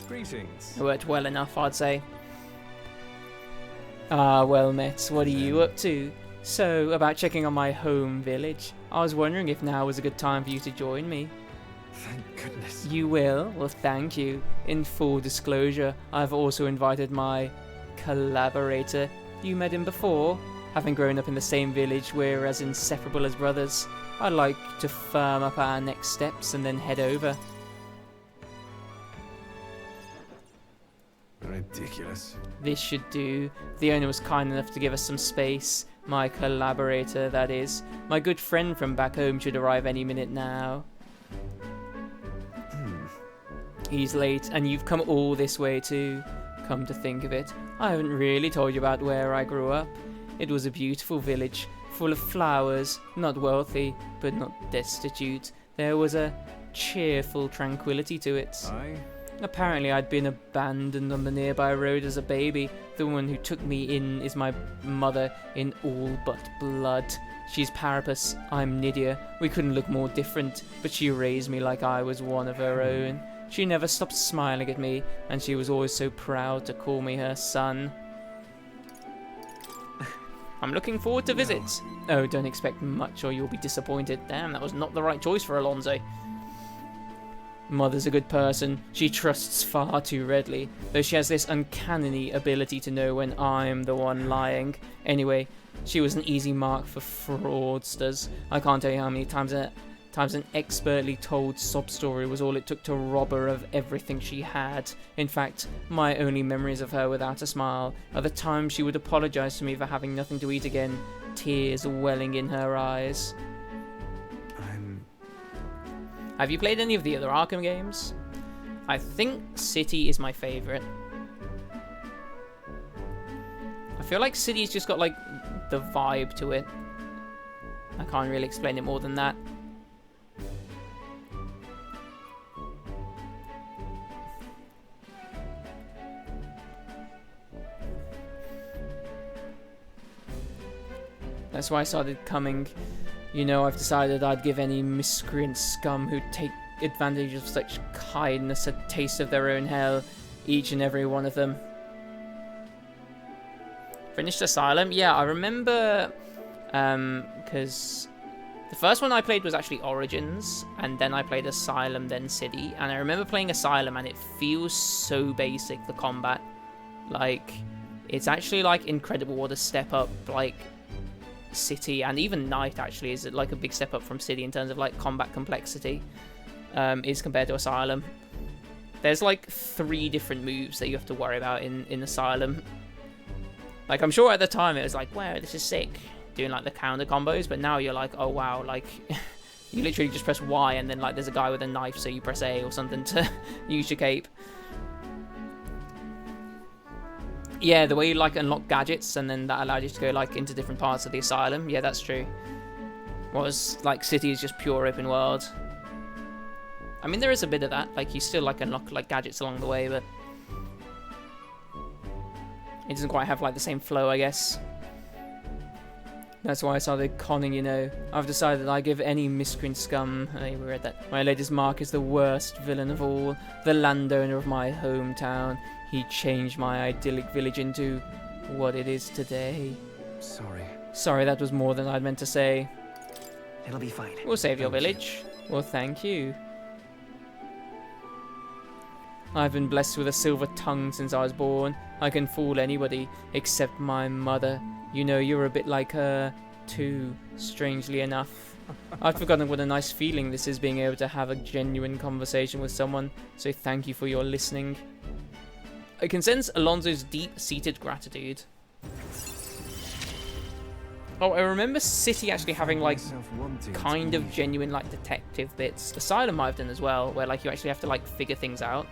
Greetings. It worked well enough, I'd say. Ah, well met. What are you up to? So, about checking on my home village. I was wondering if now was a good time for you to join me. Thank goodness. You will? Well, thank you. In full disclosure, I've also invited my collaborator. You met him before? Having grown up in the same village, we're as inseparable as brothers. I'd like to firm up our next steps and then head over. I Ridiculous. This should do. The owner was kind enough to give us some space. My collaborator, that is. My good friend from back home should arrive any minute now. He's late, and you've come all this way too. Come to think of it, I haven't really told you about where I grew up. It was a beautiful village, full of flowers, not wealthy, but not destitute. There was a cheerful tranquility to it. Aye. Apparently I'd been abandoned on the nearby road as a baby. The woman who took me in is my mother in all but blood. She's Parapus, I'm Nydia. We couldn't look more different, but she raised me like I was one of her own. She never stopped smiling at me, and she was always so proud to call me her son. I'm looking forward to visits. Oh, don't expect much or you'll be disappointed. Damn, that was not the right choice for Alonso. Mother's a good person. She trusts far too readily, though she has this uncanny ability to know when I'm the one lying. Anyway, she was an easy mark for fraudsters. I can't tell you how many times an expertly told sob story was all it took to rob her of everything she had. In fact, my only memories of her without a smile are the times she would apologize to me for having nothing to eat again, tears welling in her eyes. Have you played any of the other Arkham games? I think City is my favorite. I feel like City's just got like the vibe to it. I can't really explain it more than that. That's why I started coming. You know, I've decided I'd give any miscreant scum who'd take advantage of such kindness a taste of their own hell, each and every one of them. Finished Asylum? Yeah, I remember, because the first one I played was actually Origins, and then I played Asylum, then City, and I remember playing Asylum, and it feels so basic, the combat. Like, it's actually, like, incredible what a step up, like, City and even Night actually is like a big step up from City in terms of like combat complexity is compared to Asylum. There's like 3 different moves that you have to worry about in Asylum. Like, I'm sure at the time it was like, wow, this is sick, doing like the counter combos, but now you're like, oh wow, like you literally just press Y and then like there's a guy with a knife, so you press A or something to use your cape. Yeah, the way you like unlock gadgets and then that allowed you to go like into different parts of the asylum. Yeah, that's true. Whereas like City is just pure open world. I mean, there is a bit of that. Like you still like unlock like gadgets along the way, but it doesn't quite have like the same flow, I guess. That's why I started conning, you know. I've decided I give any miscreant scum, we read that, my latest mark is the worst villain of all, the landowner of my hometown. He changed my idyllic village into what it is today. Sorry, that was more than I'd meant to say. It'll be fine. We'll save your village. Well, thank you. I've been blessed with a silver tongue since I was born. I can fool anybody except my mother. You know, you're a bit like her, too, strangely enough. I've forgotten what a nice feeling this is, being able to have a genuine conversation with someone, so thank you for your listening. I can sense Alonso's deep-seated gratitude. Oh, I remember City actually having, like, kind of genuine, like, detective bits. Asylum might have done as well, where, like, you actually have to, like, figure things out.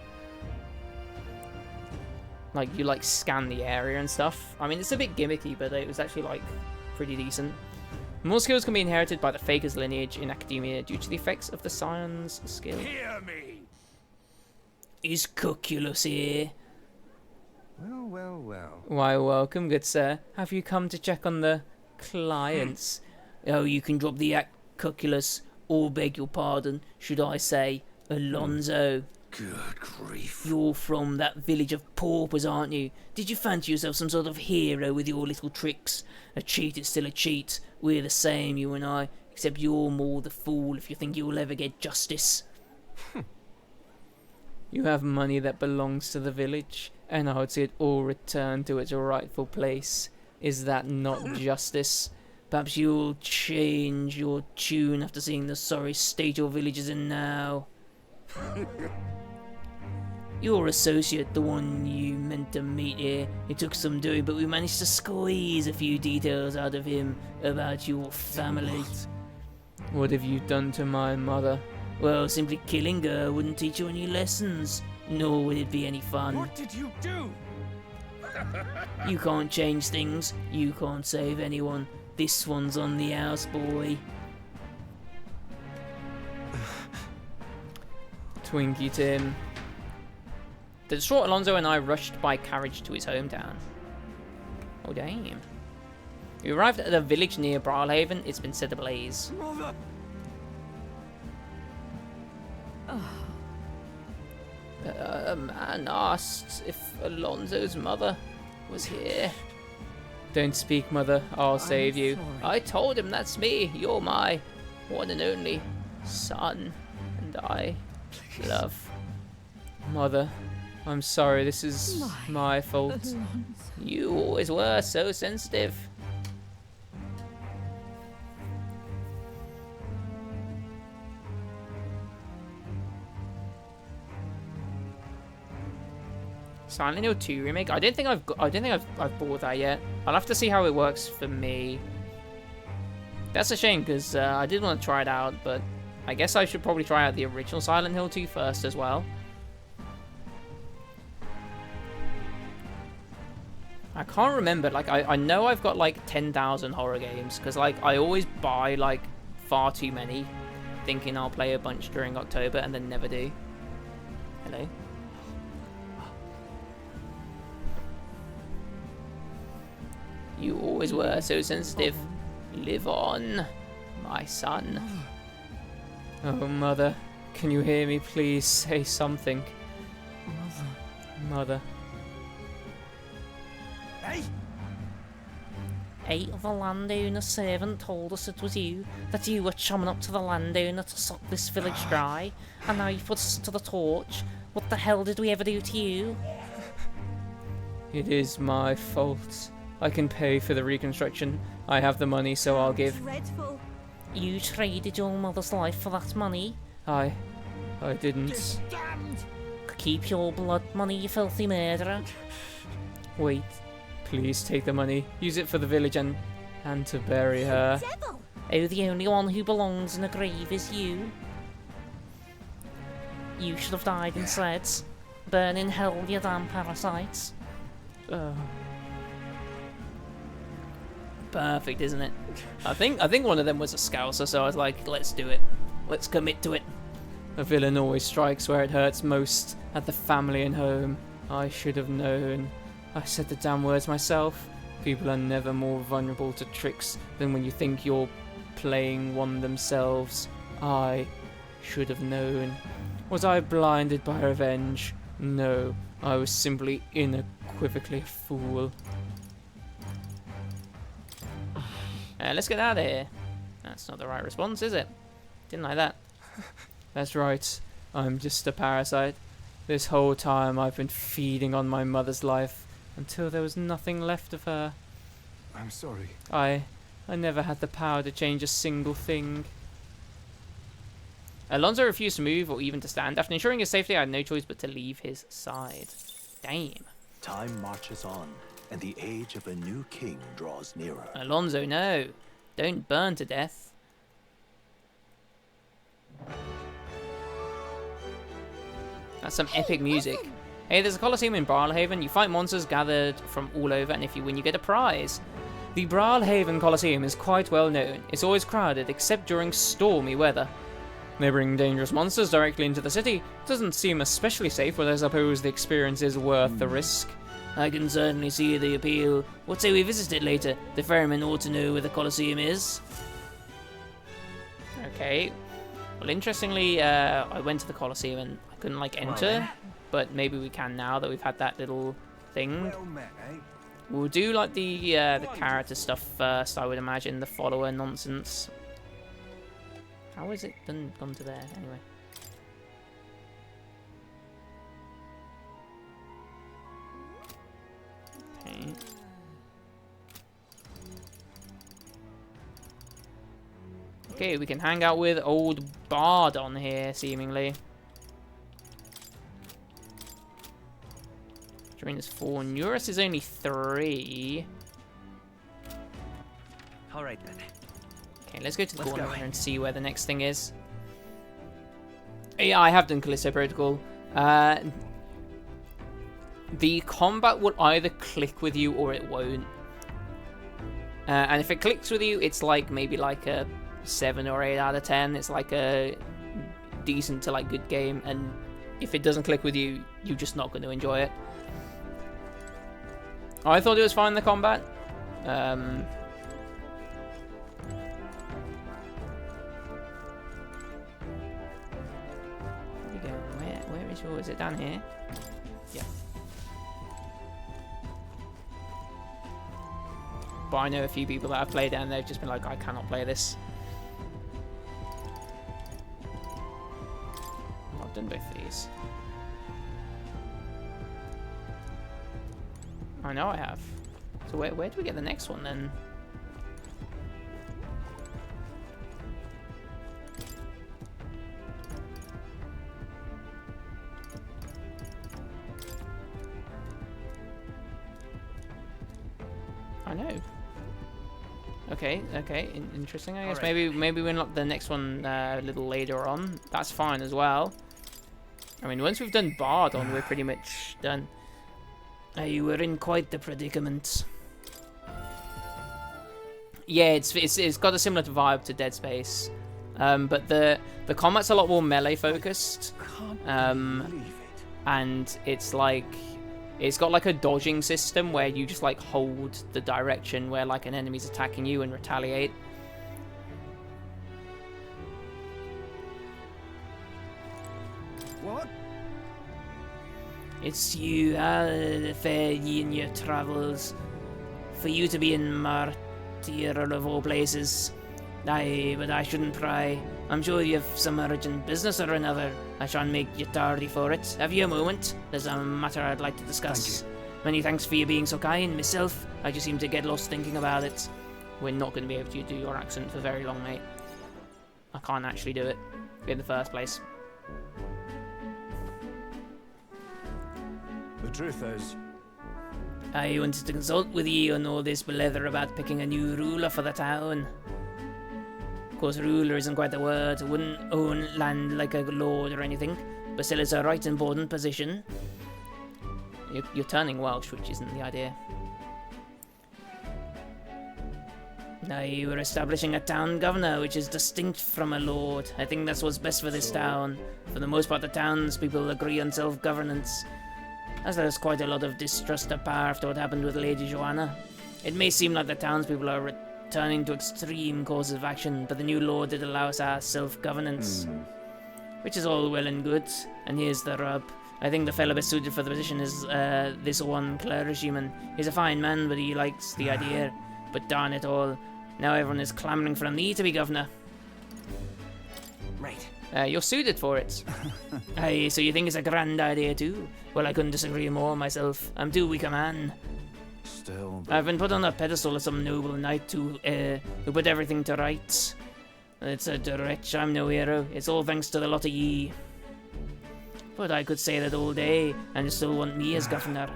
Like, you, like, scan the area and stuff. I mean, it's a bit gimmicky, but it was actually, like, pretty decent. More skills can be inherited by the Faker's lineage in academia due to the effects of the Scion's skill. Hear me! Is Cuculus here? Well. Why, welcome, good sir. Have you come to check on the clients? Oh, you can drop the act, Cuculus, or beg your pardon, should I say, Alonso. Good grief. You're from that village of paupers, aren't you? Did you fancy yourself some sort of hero with your little tricks? A cheat is still a cheat. We're the same, you and I, except you're more the fool if you think you'll ever get justice. You have money that belongs to the village, and I would see it all return to its rightful place. Is that not justice? Perhaps you'll change your tune after seeing the sorry state your village is in now. Your associate, the one you meant to meet here, it took some doing, but we managed to squeeze a few details out of him about your family. What have you done to my mother? Well, simply killing her wouldn't teach you any lessons, nor would it be any fun. What did you do? You can't change things, you can't save anyone. This one's on the house, boy. Twinkie Tim. The distraught Alonso and I rushed by carriage to his hometown. Oh, damn. We arrived at a village near Brawlhaven. It's been set ablaze. Mother! A man asked if Alonso's mother was here. Don't speak, mother. I'll save you. I told him that's me. You're my one and only son. And I love. Mother, I'm sorry. This is my fault. You always were so sensitive. Silent Hill 2 remake. I don't think I've bought that yet. I'll have to see how it works for me. That's a shame because I did want to try it out, but I guess I should probably try out the original Silent Hill 2 first as well. I can't remember. Like I know I've got like 10,000 horror games because like I always buy like far too many, thinking I'll play a bunch during October and then never do. Hello. You always were so sensitive. Live on, my son. Oh, mother. Can you hear me? Please say something. Mother. Hey! The landowner's servant told us it was you, that you were chumming up to the landowner to suck this village dry, and now you put us to the torch. What the hell did we ever do to you? It is my fault. I can pay for the reconstruction. I have the money, so I'll give. Dreadful. You traded your mother's life for that money? I didn't. Stand! Keep your blood money, you filthy murderer. Wait. Please take the money. Use it for the village and to bury her. Devil! Oh, the only one who belongs in a grave is you. You should have died instead. Burn in hell, you damn parasites. Perfect, isn't it? I think one of them was a scouser, so I was like, let's do it. Let's commit to it. A villain always strikes where it hurts most, at the family and home. I should have known. I said the damn words myself. People are never more vulnerable to tricks than when you think you're playing one themselves. I should have known. Was I blinded by revenge? No, I was simply unequivocally a fool. Let's get out of here. That's not the right response, is it? Didn't like that. That's right. I'm just a parasite. This whole time I've been feeding on my mother's life until there was nothing left of her. I'm sorry. I never had the power to change a single thing. Alonso refused to move or even to stand. After ensuring his safety, I had no choice but to leave his side. Damn. Time marches on, and the age of a new king draws nearer. Alonso, no. Don't burn to death. That's some epic music. Hey, there's a Colosseum in Brawlhaven. You fight monsters gathered from all over, and if you win, you get a prize. The Brawlhaven Colosseum is quite well known. It's always crowded, except during stormy weather. They bring dangerous monsters directly into the city. It doesn't seem especially safe, but I suppose the experience is worth the risk. I can certainly see the appeal. What say we visit it later? The ferryman ought to know where the Colosseum is. Okay. Well, interestingly, I went to the Colosseum and I couldn't, like, enter. But maybe we can now that we've had that little thing. Well met, eh? We'll do, like, the character stuff first, I would imagine. The follower nonsense. How is it gone to there, anyway? Okay. Okay, we can hang out with old Bard on here, seemingly. Drain is 4. Eurus is only 3. Alright then. Okay, let's go to the Let's corner go. and see where the next thing is. Yeah, I have done Callisto Protocol. The combat will either click with you or it won't. And if it clicks with you, it's like maybe like a 7 or 8 out of 10. It's like a decent to like good game. And if it doesn't click with you, you're just not going to enjoy it. I thought it was fine, the combat. Where is your... Is it down here? Yeah. But I know a few people that have played it and they've just been like, I cannot play this. I've done both of these. I know I have. So where do we get the next one then? I know. Okay, interesting. I guess maybe we unlock the next one a little later on. That's fine as well. I mean, once we've done Bardon, we're pretty much done. You were in quite the predicament. Yeah, it's got a similar vibe to Dead Space, but the combat's a lot more melee focused. And it's like it's got like a dodging system where you just like hold the direction where like an enemy's attacking you and retaliate. What? It's you, fare ye in your travels. For you to be in Martyr of all places. Aye, but I shouldn't pry. I'm sure you have some urgent business or another. I shan't make you tardy for it. Have you a moment? There's a matter I'd like to discuss. Many thanks for you being so kind. Myself, I just seem to get lost thinking about it. We're not going to be able to do your accent for very long, mate. I can't actually do it in the first place. The truth is, I wanted to consult with you on all this blether about picking a new ruler for the town. Of course, ruler isn't quite the word. Wouldn't own land like a lord or anything, but still it's a right important position. You're turning Welsh, which isn't the idea. Now you were establishing a town governor, which is distinct from a lord. I think that's what's best for this town. For the most part, the townspeople agree on self-governance, as there's quite a lot of distrust of power after what happened with Lady Joanna. It may seem like the townspeople are returning to extreme courses of action, but the new law did allow us our self-governance. Which is all well and good, and here's the rub. I think the fellow best suited for the position is this one clergyman. He's a fine man, but he likes the idea. But darn it all, now everyone is clamouring for me to be governor. Right. You're suited for it. Aye, so you think it's a grand idea too? Well, I couldn't disagree more myself. I'm too weak a man. still... I've been put on a pedestal as some noble knight who put everything to rights. It's a wretch, I'm no hero. It's all thanks to the lot of ye. But I could say that all day, and you still want me as governor.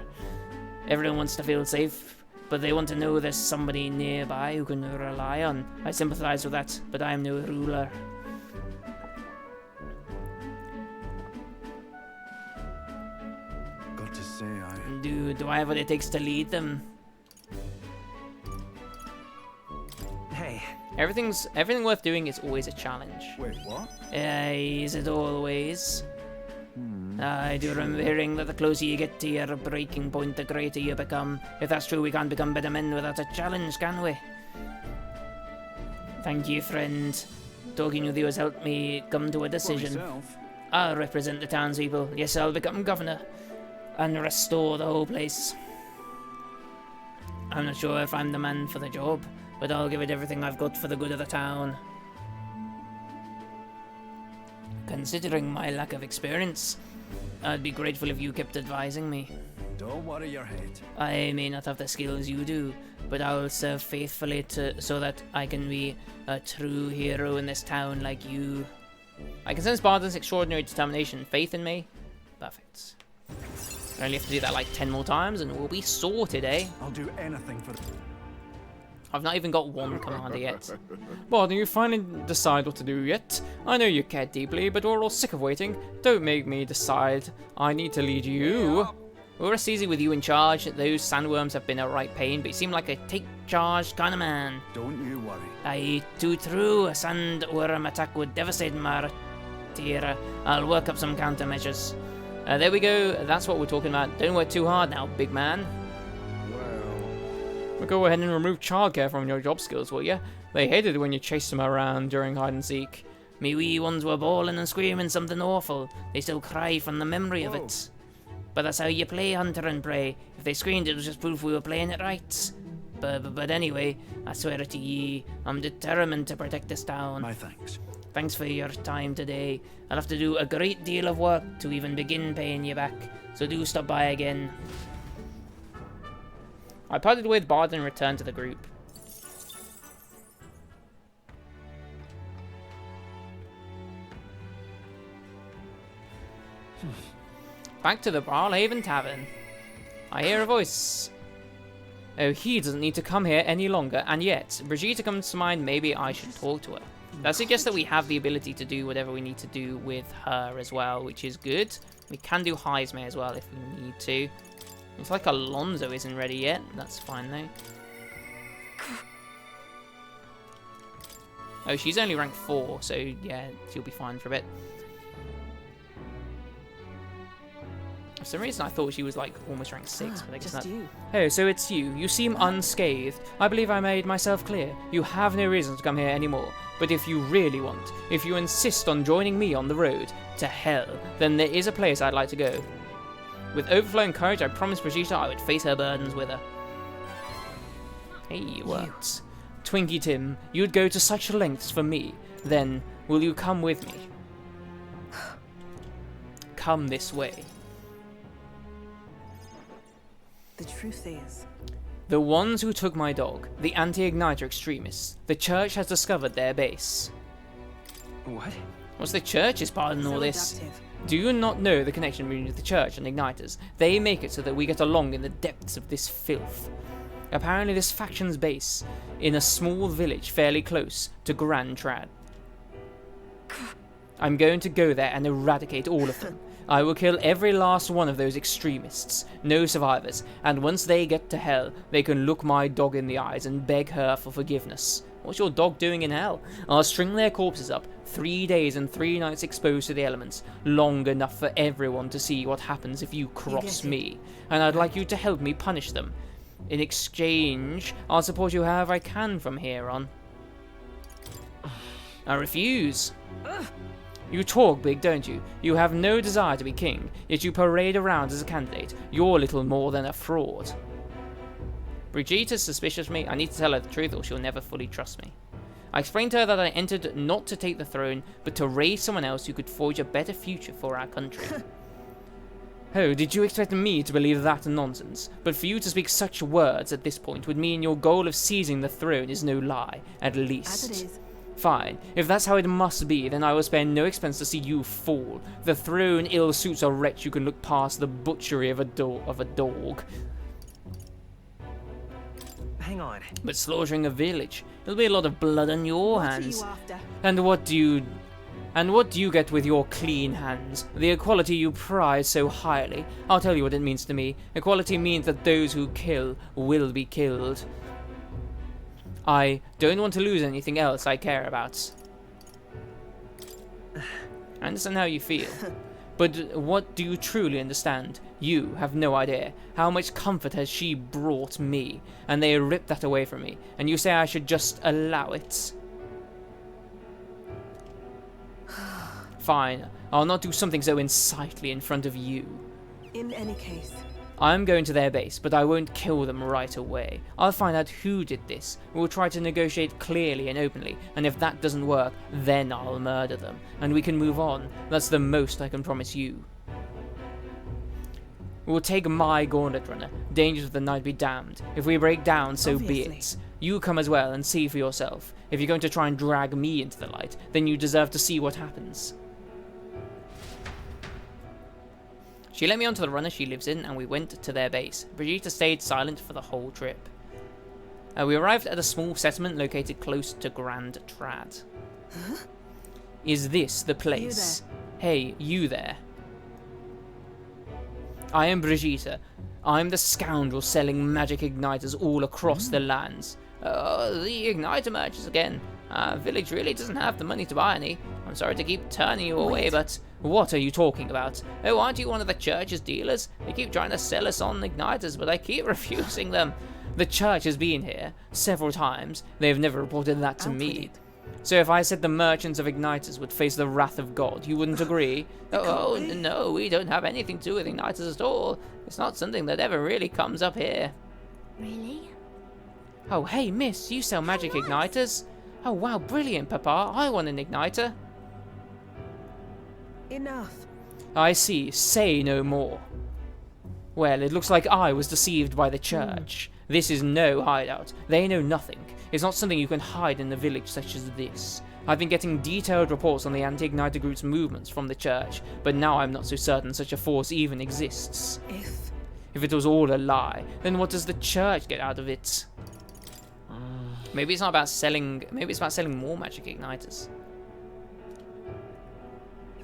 Everyone wants to feel safe, but they want to know there's somebody nearby who can rely on. I sympathize with that, but I am no ruler. Got to say, Do I have what it takes to lead them? Hey. Everything worth doing is always a challenge. Wait, what? Is it always? I do remember hearing that the closer you get to your breaking point, the greater you become. If that's true, we can't become better men without a challenge, can we? Thank you, friend. Talking with you has helped me come to a decision. I'll represent the townspeople. Yes, I'll become governor and restore the whole place. I'm not sure if I'm the man for the job, but I'll give it everything I've got for the good of the town. Considering my lack of experience, I'd be grateful if you kept advising me. Don't worry your head. I may not have the skills you do, but I'll serve faithfully so that I can be a true hero in this town like you. I can sense Bardon's extraordinary determination. Faith in me? Perfect. I only have to do that like 10 more times and we'll be sorted, eh? I'll do anything for the... I've not even got one commander yet. Well, do you finally decide what to do yet? I know you care deeply, but we're all sick of waiting. Don't make me decide. I need to lead you. We'll rest easy with you in charge. Those sandworms have been a right pain, but you seem like a take charge kind of man. Don't you worry. Aye, too true. A sandworm attack would devastate Maratira. I'll work up some countermeasures. There we go. That's what we're talking about. Don't work too hard now, big man. Well, go ahead and remove childcare from your job skills, will you? They hated it when you chased them around during hide and seek. Me wee ones were bawling and screaming something awful. They still cry from the memory of it. But that's how you play Hunter and Prey. If they screamed, it was just proof we were playing it right. But anyway, I swear to ye, I'm determined to protect this town. My thanks. Thanks for your time today. I'll have to do a great deal of work to even begin paying you back. So do stop by again. I parted with Bard and returned to the group. Back to the Barlhaven Tavern. I hear a voice. Oh, he doesn't need to come here any longer, and yet, Brigitte comes to mind. Maybe I should talk to her. That suggests that we have the ability to do whatever we need to do with her as well, which is good. We can do Heisme as well if we need to. It's like Alonso isn't ready yet. That's fine though. Oh, she's only rank 4, so yeah, she'll be fine for a bit. For some reason I thought she was like almost rank 6, but I guess not. Oh, so it's you. You seem unscathed. I believe I made myself clear. You have no reason to come here anymore. But if you really want, if you insist on joining me on the road to hell, then there is a place I'd like to go. With overflowing courage, I promised Brigitte I would face her burdens with her. Hey, it worked. Twinkie Tim, you'd go to such lengths for me. Then, will you come with me? Come this way. The truth is... The ones who took my dog, the anti-Igniter extremists, the church has discovered their base. What? What's the church's part in all this? Do you not know the connection between the church and Igniters? They make it so that we get along in the depths of this filth. Apparently this faction's base in a small village fairly close to Grand Trad. I'm going to go there and eradicate all of them. I will kill every last one of those extremists, no survivors, and once they get to hell, they can look my dog in the eyes and beg her for forgiveness. What's your dog doing in hell? I'll string their corpses up, 3 days and 3 nights exposed to the elements, long enough for everyone to see what happens if you cross me, and I'd like you to help me punish them. In exchange, I'll support you however I can from here on. I refuse. You talk big, don't you? You have no desire to be king, yet you parade around as a candidate. You're little more than a fraud. Brigitte is suspicious of me. I need to tell her the truth or she'll never fully trust me. I explained to her that I entered not to take the throne, but to raise someone else who could forge a better future for our country. Oh, did you expect me to believe that nonsense? But for you to speak such words at this point would mean your goal of seizing the throne is no lie, at least. As it is. Fine. If that's how it must be, then I will spare no expense to see you fall. The throne ill suits a wretch who can look past the butchery of a dog. Hang on. But slaughtering a village, there'll be a lot of blood on your hands. What are you after? And what do you get with your clean hands? The equality you prize so highly. I'll tell you what it means to me. Equality means that those who kill will be killed. I don't want to lose anything else I care about. I understand how you feel. But what do you truly understand? You have no idea. How much comfort has she brought me? And they ripped that away from me. And you say I should just allow it? Fine. I'll not do something so insightly in front of you. In any case... I'm going to their base, but I won't kill them right away. I'll find out who did this. We'll try to negotiate clearly and openly, and if that doesn't work, then I'll murder them. And we can move on. That's the most I can promise you. We'll take my gauntlet runner. Dangers of the night be damned. If we break down, so be it. You come as well and see for yourself. If you're going to try and drag me into the light, then you deserve to see what happens. She let me onto the runner she lives in, and we went to their base. Brigitte stayed silent for the whole trip. We arrived at a small settlement located close to Grand Trad. Huh? Is this the place? Hey, you there. I am Brigitte. I'm the scoundrel selling magic igniters all across the lands. Oh, the igniter merchants again. Our village really doesn't have the money to buy any. I'm sorry to keep turning you away, but what are you talking about? Oh, aren't you one of the church's dealers? They keep trying to sell us on igniters, but I keep refusing them. The church has been here several times. They have never reported that to me. So if I said the merchants of igniters would face the wrath of God, you wouldn't agree? Oh, no, we don't have anything to do with igniters at all. It's not something that ever really comes up here. Really? Oh, hey, miss, you sell magic igniters? Oh, wow, brilliant, Papa. I want an igniter. Enough. I see. Say no more. Well, it looks like I was deceived by the church. This is no hideout. They know nothing. It's not something you can hide in a village such as this. I've been getting detailed reports on the anti-igniter group's movements from the church, but now I'm not so certain such a force even exists. If it was all a lie, then what does the church get out of it? Maybe it's not about selling. Maybe it's about selling more magic igniters.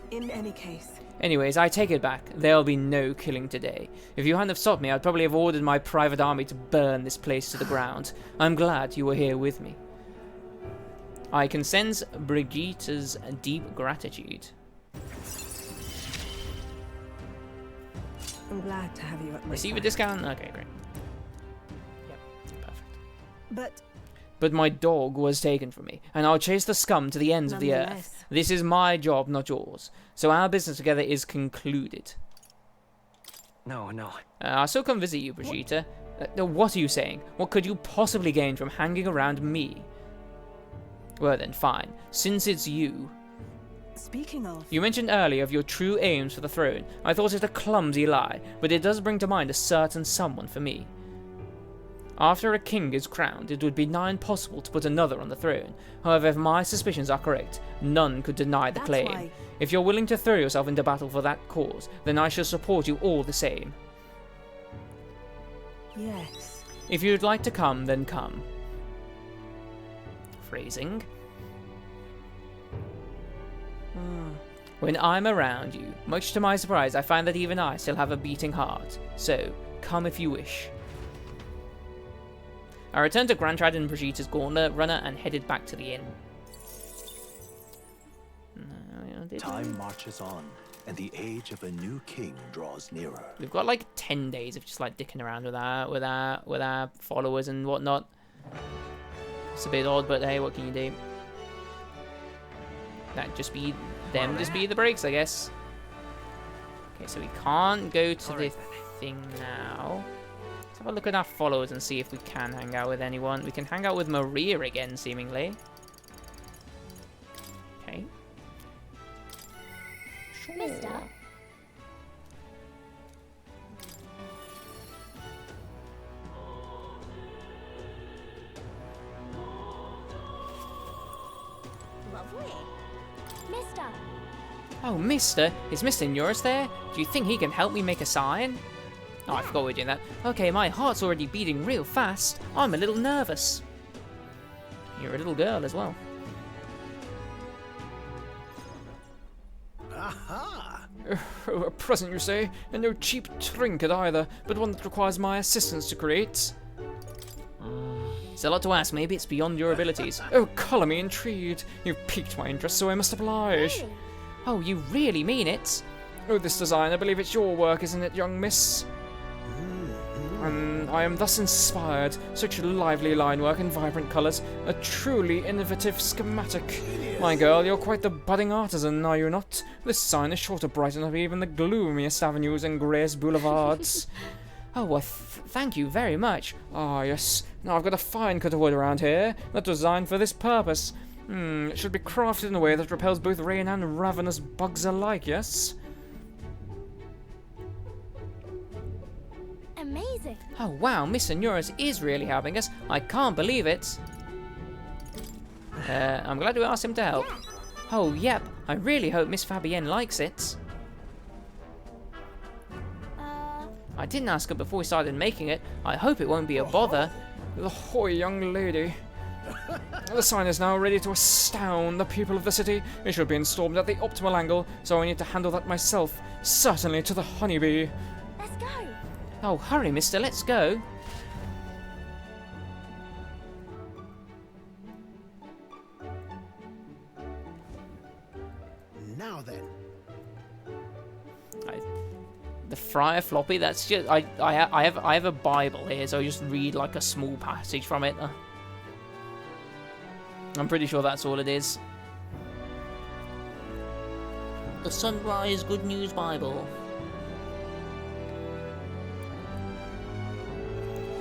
In any case. Anyways, I take it back. There'll be no killing today. If you hadn't have stopped me, I'd probably have ordered my private army to burn this place to the ground. I'm glad you were here with me. I can sense Brigitte's deep gratitude. I'm glad to have you at my Receive a side. discount? Okay, great. Yep, perfect. But my dog was taken from me, and I'll chase the scum to the ends of the earth. This is my job, not yours. So our business together is concluded. No. I'll still come visit you, Brigitte. What are you saying? What could you possibly gain from hanging around me? Well then, fine. Since it's you... Speaking of... You mentioned earlier of your true aims for the throne. I thought it a clumsy lie, but it does bring to mind a certain someone for me. After a king is crowned, it would be nigh impossible to put another on the throne. However, if my suspicions are correct, none could deny the claim. Why... If you're willing to throw yourself into battle for that cause, then I shall support you all the same. Yes. If you'd like to come, then come. Phrasing. When I'm around you, much to my surprise, I find that even I still have a beating heart. So, come if you wish. I returned to Grand Trad in Brigitte's gauntlet runner and headed back to the inn. Time marches on, and the age of a new king draws nearer. We've got like 10 days of just like dicking around with our followers and whatnot. It's a bit odd, but hey, what can you do? That just be them, just be the breaks, I guess. Okay, so we can't go to the thing now. Let's have a look at our followers and see if we can hang out with anyone. We can hang out with Maria again, seemingly. Okay. Sure. Mister? Lovely. Mister? Oh, Mister? Is Mr. Norris there? Do you think he can help me make a sign? Oh, I forgot we're doing that. Okay, my heart's already beating real fast. I'm a little nervous. You're a little girl as well. Aha! A present, you say? And no cheap trinket either, but one that requires my assistance to create. It's a lot to ask. Maybe it's beyond your abilities. Oh, colour me intrigued. You've piqued my interest, so I must oblige. Really? Oh, you really mean it? Oh, this design, I believe it's your work, isn't it, young miss? I am thus inspired. Such lively line work and vibrant colours. A truly innovative schematic. My girl, you're quite the budding artisan, are you not? This sign is sure to brighten up even the gloomiest avenues and greyest boulevards. Oh, well, thank you very much. Ah, yes. Now I've got a fine cut of wood around here, that's designed for this purpose. It should be crafted in a way that repels both rain and ravenous bugs alike, yes? Amazing. Oh, wow, Miss Norris is really helping us. I can't believe it. I'm glad we asked him to help. Yeah. Oh, yep. I really hope Miss Fabienne likes it. I didn't ask her before we started making it. I hope it won't be a bother. Ahoy, young lady. The sign is now ready to astound the people of the city. It should be installed at the optimal angle, so I need to handle that myself. Certainly to the honeybee. Let's go. Oh, hurry, mister, let's go. Now then. The Friar Floppy, that's just... I have a Bible here, so I just read like a small passage from it. I'm pretty sure that's all it is. The Sunrise Good News Bible.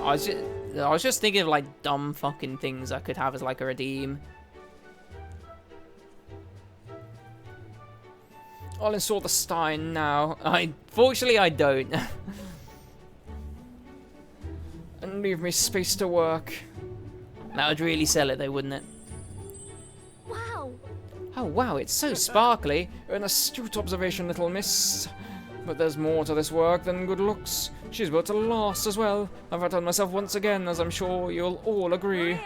I was just thinking of like dumb fucking things I could have as like a redeem. I'll install the Stein now. Fortunately, I don't. And leave me space to work. That would really sell it though, wouldn't it? Wow. Oh wow, it's so sparkly. An astute observation, little miss. But there's more to this work than good looks. She's built to last as well. I've outdone myself once again, as I'm sure you'll all agree.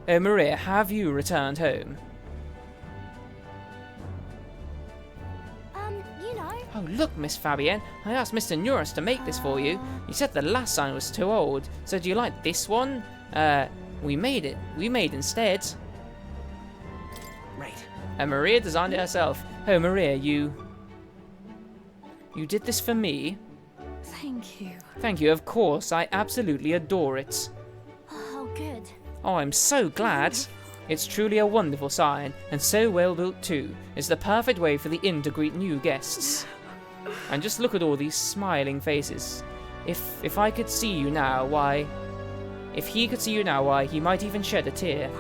Maria, have you returned home? You know. Oh, look, Miss Fabienne. I asked Mr. Norris to make this for you. He said the last sign was too old. So do you like this one? We made it. We made instead. Right. And Maria designed it herself. Oh, Maria, you did this for me? Thank you. Thank you, of course. I absolutely adore it. Oh, good. Oh, I'm so glad. It's truly a wonderful sign, and so well built too. It's the perfect way for the inn to greet new guests. And just look at all these smiling faces. If I could see you now, why... If he could see you now, why, he might even shed a tear.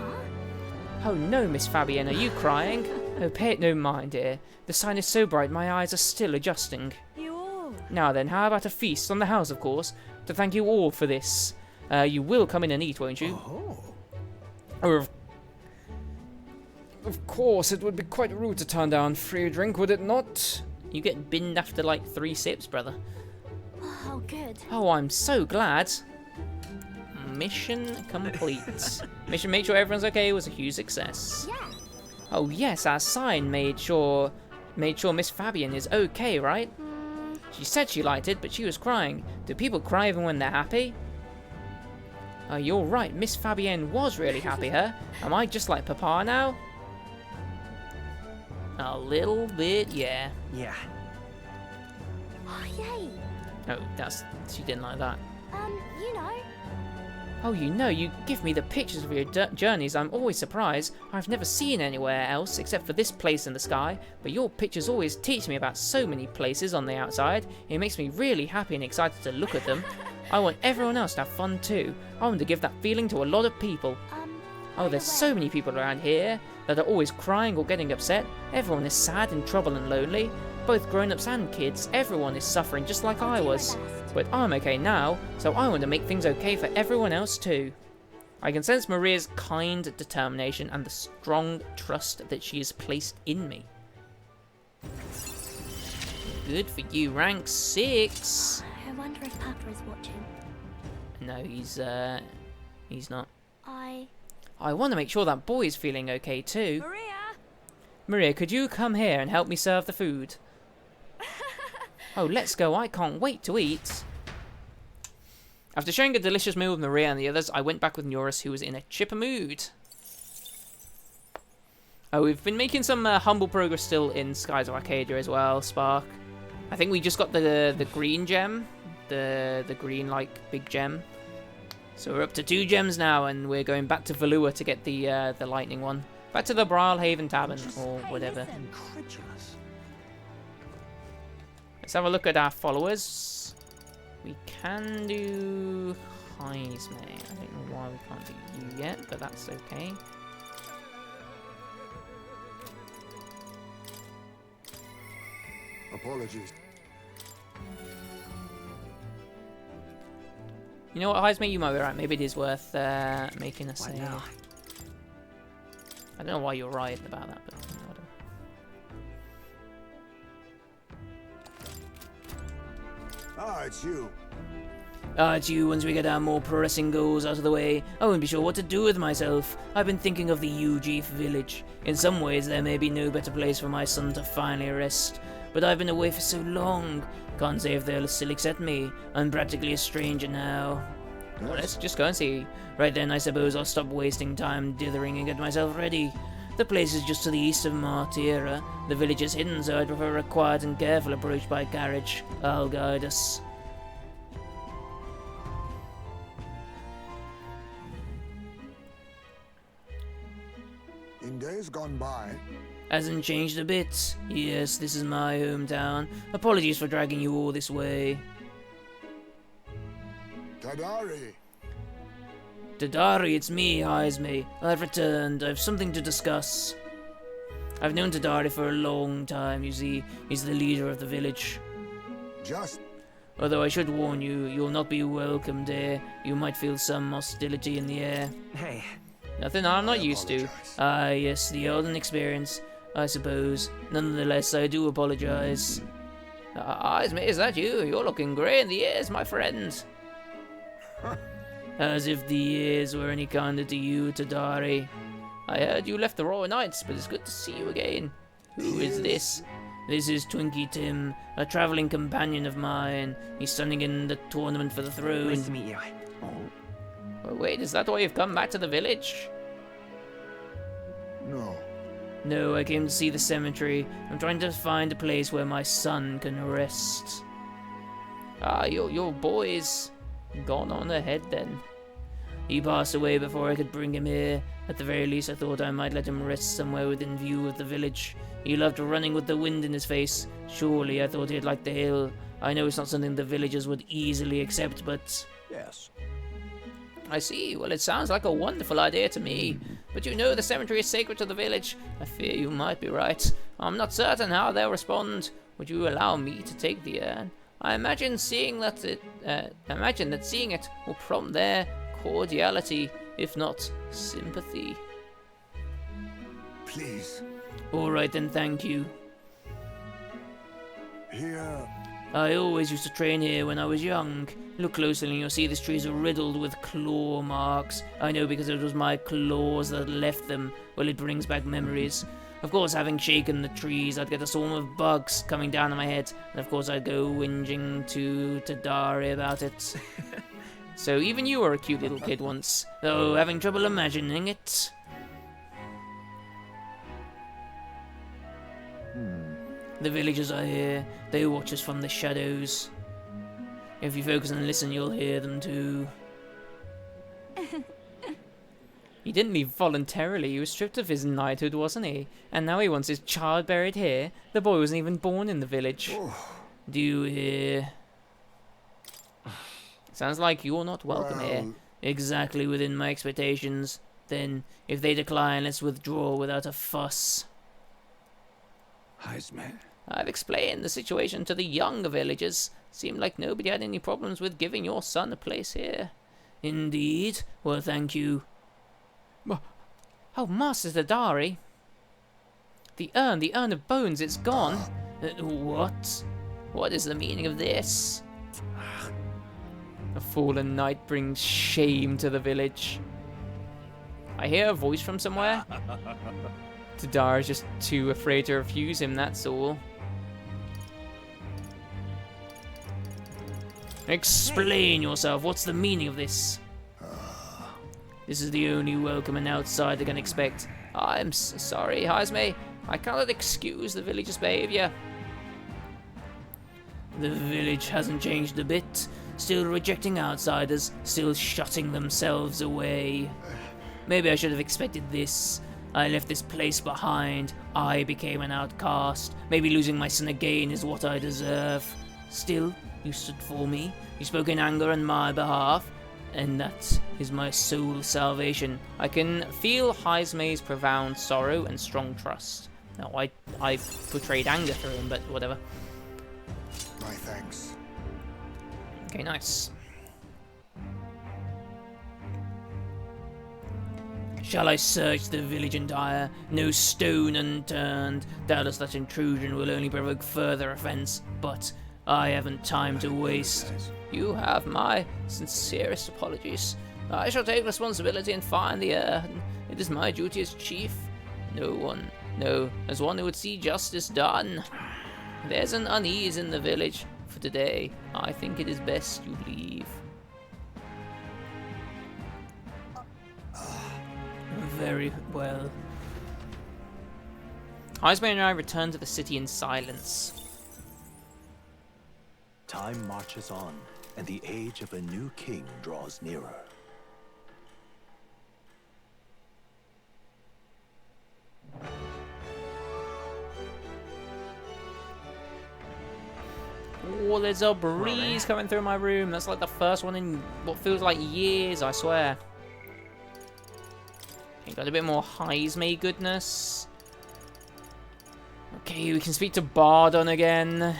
Oh no, Miss Fabienne, are you crying? Oh, pay it no mind, dear. The sign is so bright my eyes are still adjusting. You all. Now then, how about a feast on the house, of course, to thank you all for this. You will come in and eat, won't you? Oh, of course, it would be quite rude to turn down free drink, would it not? You get binned after like 3 sips, brother. Oh, good. Oh, I'm so glad. Mission complete. Mission make sure everyone's okay was a huge success. Yeah. Oh yes, our sign made sure Miss Fabienne is okay, right? She said she liked it, but she was crying. Do people cry even when they're happy? Oh, you're right. Miss Fabienne was really happy, huh? Am I just like Papa now? A little bit, yeah. Yeah. Oh, yay. Oh, she didn't like that. You know. Oh, you know, you give me the pictures of your journeys. I'm always surprised. I've never seen anywhere else except for this place in the sky, but your pictures always teach me about so many places on the outside. It makes me really happy and excited to look at them. I want everyone else to have fun too. I want to give that feeling to a lot of people. Oh, there's so many people around here that are always crying or getting upset. Everyone is sad, in trouble and lonely. Both grown-ups and kids, everyone is suffering just like I was. But I'm okay now, so I want to make things okay for everyone else too. I can sense Maria's kind determination and the strong trust that she has placed in me. Good for you, rank 6. I wonder if Papa is watching. No, he's not. I want to make sure that boy is feeling okay too. Maria! Maria, could you come here and help me serve the food? Oh, let's go. I can't wait to eat. After sharing a delicious meal with Maria and the others, I went back with Norris, who was in a chipper mood. Oh, we've been making some humble progress still in Skies of Arcadia as well, Spark. I think we just got the green gem. The green, like, big gem. So we're up to 2 gems now, and we're going back to Valua to get the lightning one. Back to the Brilhaven Tavern, or whatever. Incredulous. Let's have a look at our followers. We can do Heisme. I don't know why we can't do you yet, but that's okay. Apologies. You know what, Heisme, you might be right. Maybe it is worth making a save. I don't know why you're right about that, but whatever. Ah, it's you. It's you. Once we get our more pressing goals out of the way, I won't be sure what to do with myself. I've been thinking of the Ujif village. In some ways, there may be no better place for my son to finally rest. But I've been away for so long. Can't say if they'll still accept me. I'm practically a stranger now. Well, let's just go and see. Right then, I suppose I'll stop wasting time dithering and get myself ready. The place is just to the east of Martira. The village is hidden, so I'd prefer a quiet and careful approach by carriage. I'll guide us. In days gone by, Hasn't changed a bit. Yes, this is my hometown. Apologies for dragging you all this way. Tadari. Tadari, it's me, Heisme. I've returned. I've something to discuss. I've known Tadari for a long time, you see. He's the leader of the village. Just Although I should warn you, you'll not be welcomed here. You might feel some hostility in the air. Hey. Nothing I'm not used to. Ah, yes, the olden experience, I suppose. Nonetheless, I do apologize. Heisme, is that you? You're looking grey in the ears, my friend. As if the years were any kinder to you, Tadari. I heard you left the Royal Knights, but it's good to see you again. Who is this? This is Twinkie Tim, a traveling companion of mine. He's standing in the tournament for the throne. Nice to meet you. Oh, wait, is that why you've come back to the village? no. No, I came to see the cemetery. I'm trying to find a place where my son can rest. Ah, your boy's gone on ahead then. He passed away before I could bring him here. At the very least, I thought I might let him rest somewhere within view of the village. He loved running with the wind in his face. Surely I thought he'd like the hill. I know it's not something the villagers would easily accept, but... Yes. I see. Well, it sounds like a wonderful idea to me. But you know the cemetery is sacred to the village. I fear you might be right. I'm not certain how they'll respond. Would you allow me to take the urn? I imagine seeing that seeing it will prompt their cordiality, if not sympathy. Please. All right then, thank you. Here. I always used to train here when I was young. Look closely and you'll see these trees are riddled with claw marks. I know because it was my claws that left them. Well, it brings back memories. Of course, having shaken the trees, I'd get a swarm of bugs coming down on my head. And of course, I'd go whinging to Tadari about it. So even you were a cute little kid once. Though having trouble imagining it. The villagers are here. They watch us from the shadows. If you focus and listen, you'll hear them too. He didn't leave voluntarily. He was stripped of his knighthood, wasn't he? And now he wants his child buried here. The boy wasn't even born in the village. Do you hear? Sounds like you're not welcome here. Exactly within my expectations. Then, if they decline, let's withdraw without a fuss. Heisme. I've explained the situation to the younger villagers. Seemed like nobody had any problems with giving your son a place here. Indeed? Well, thank you. Oh, Master Tadari. The urn of bones, it's gone. What? What is the meaning of this? A fallen knight brings shame to the village. I hear a voice from somewhere. Tadari's just too afraid to refuse him, that's all. Explain yourself. What's the meaning of this? This is the only welcome an outsider can expect. I'm sorry, Heisme. I cannot excuse the village's behavior. The village hasn't changed a bit. Still rejecting outsiders, still shutting themselves away. Maybe I should have expected this. I left this place behind. I became an outcast. Maybe losing my son again is what I deserve. Still, you stood for me. You spoke in anger on my behalf. And that is my soul's salvation. I can feel Heisme's profound sorrow and strong trust. Now, I portrayed anger through him, but whatever. My thanks. Okay, nice. Shall I search the village entire? No stone unturned. Doubtless that intrusion will only provoke further offense. But I haven't time to waste. You have my sincerest apologies. I shall take responsibility and find the heir. It is my duty as chief. No, as one who would see justice done. There's an unease in the village. For today, I think it is best you leave. Very well. Heisman and I return to the city in silence. Time marches on, and the age of a new king draws nearer. Oh, there's a breeze coming through my room. That's like the first one in what feels like years, I swear. Okay, got a bit more Heisme goodness. Okay, we can speak to Bardon again.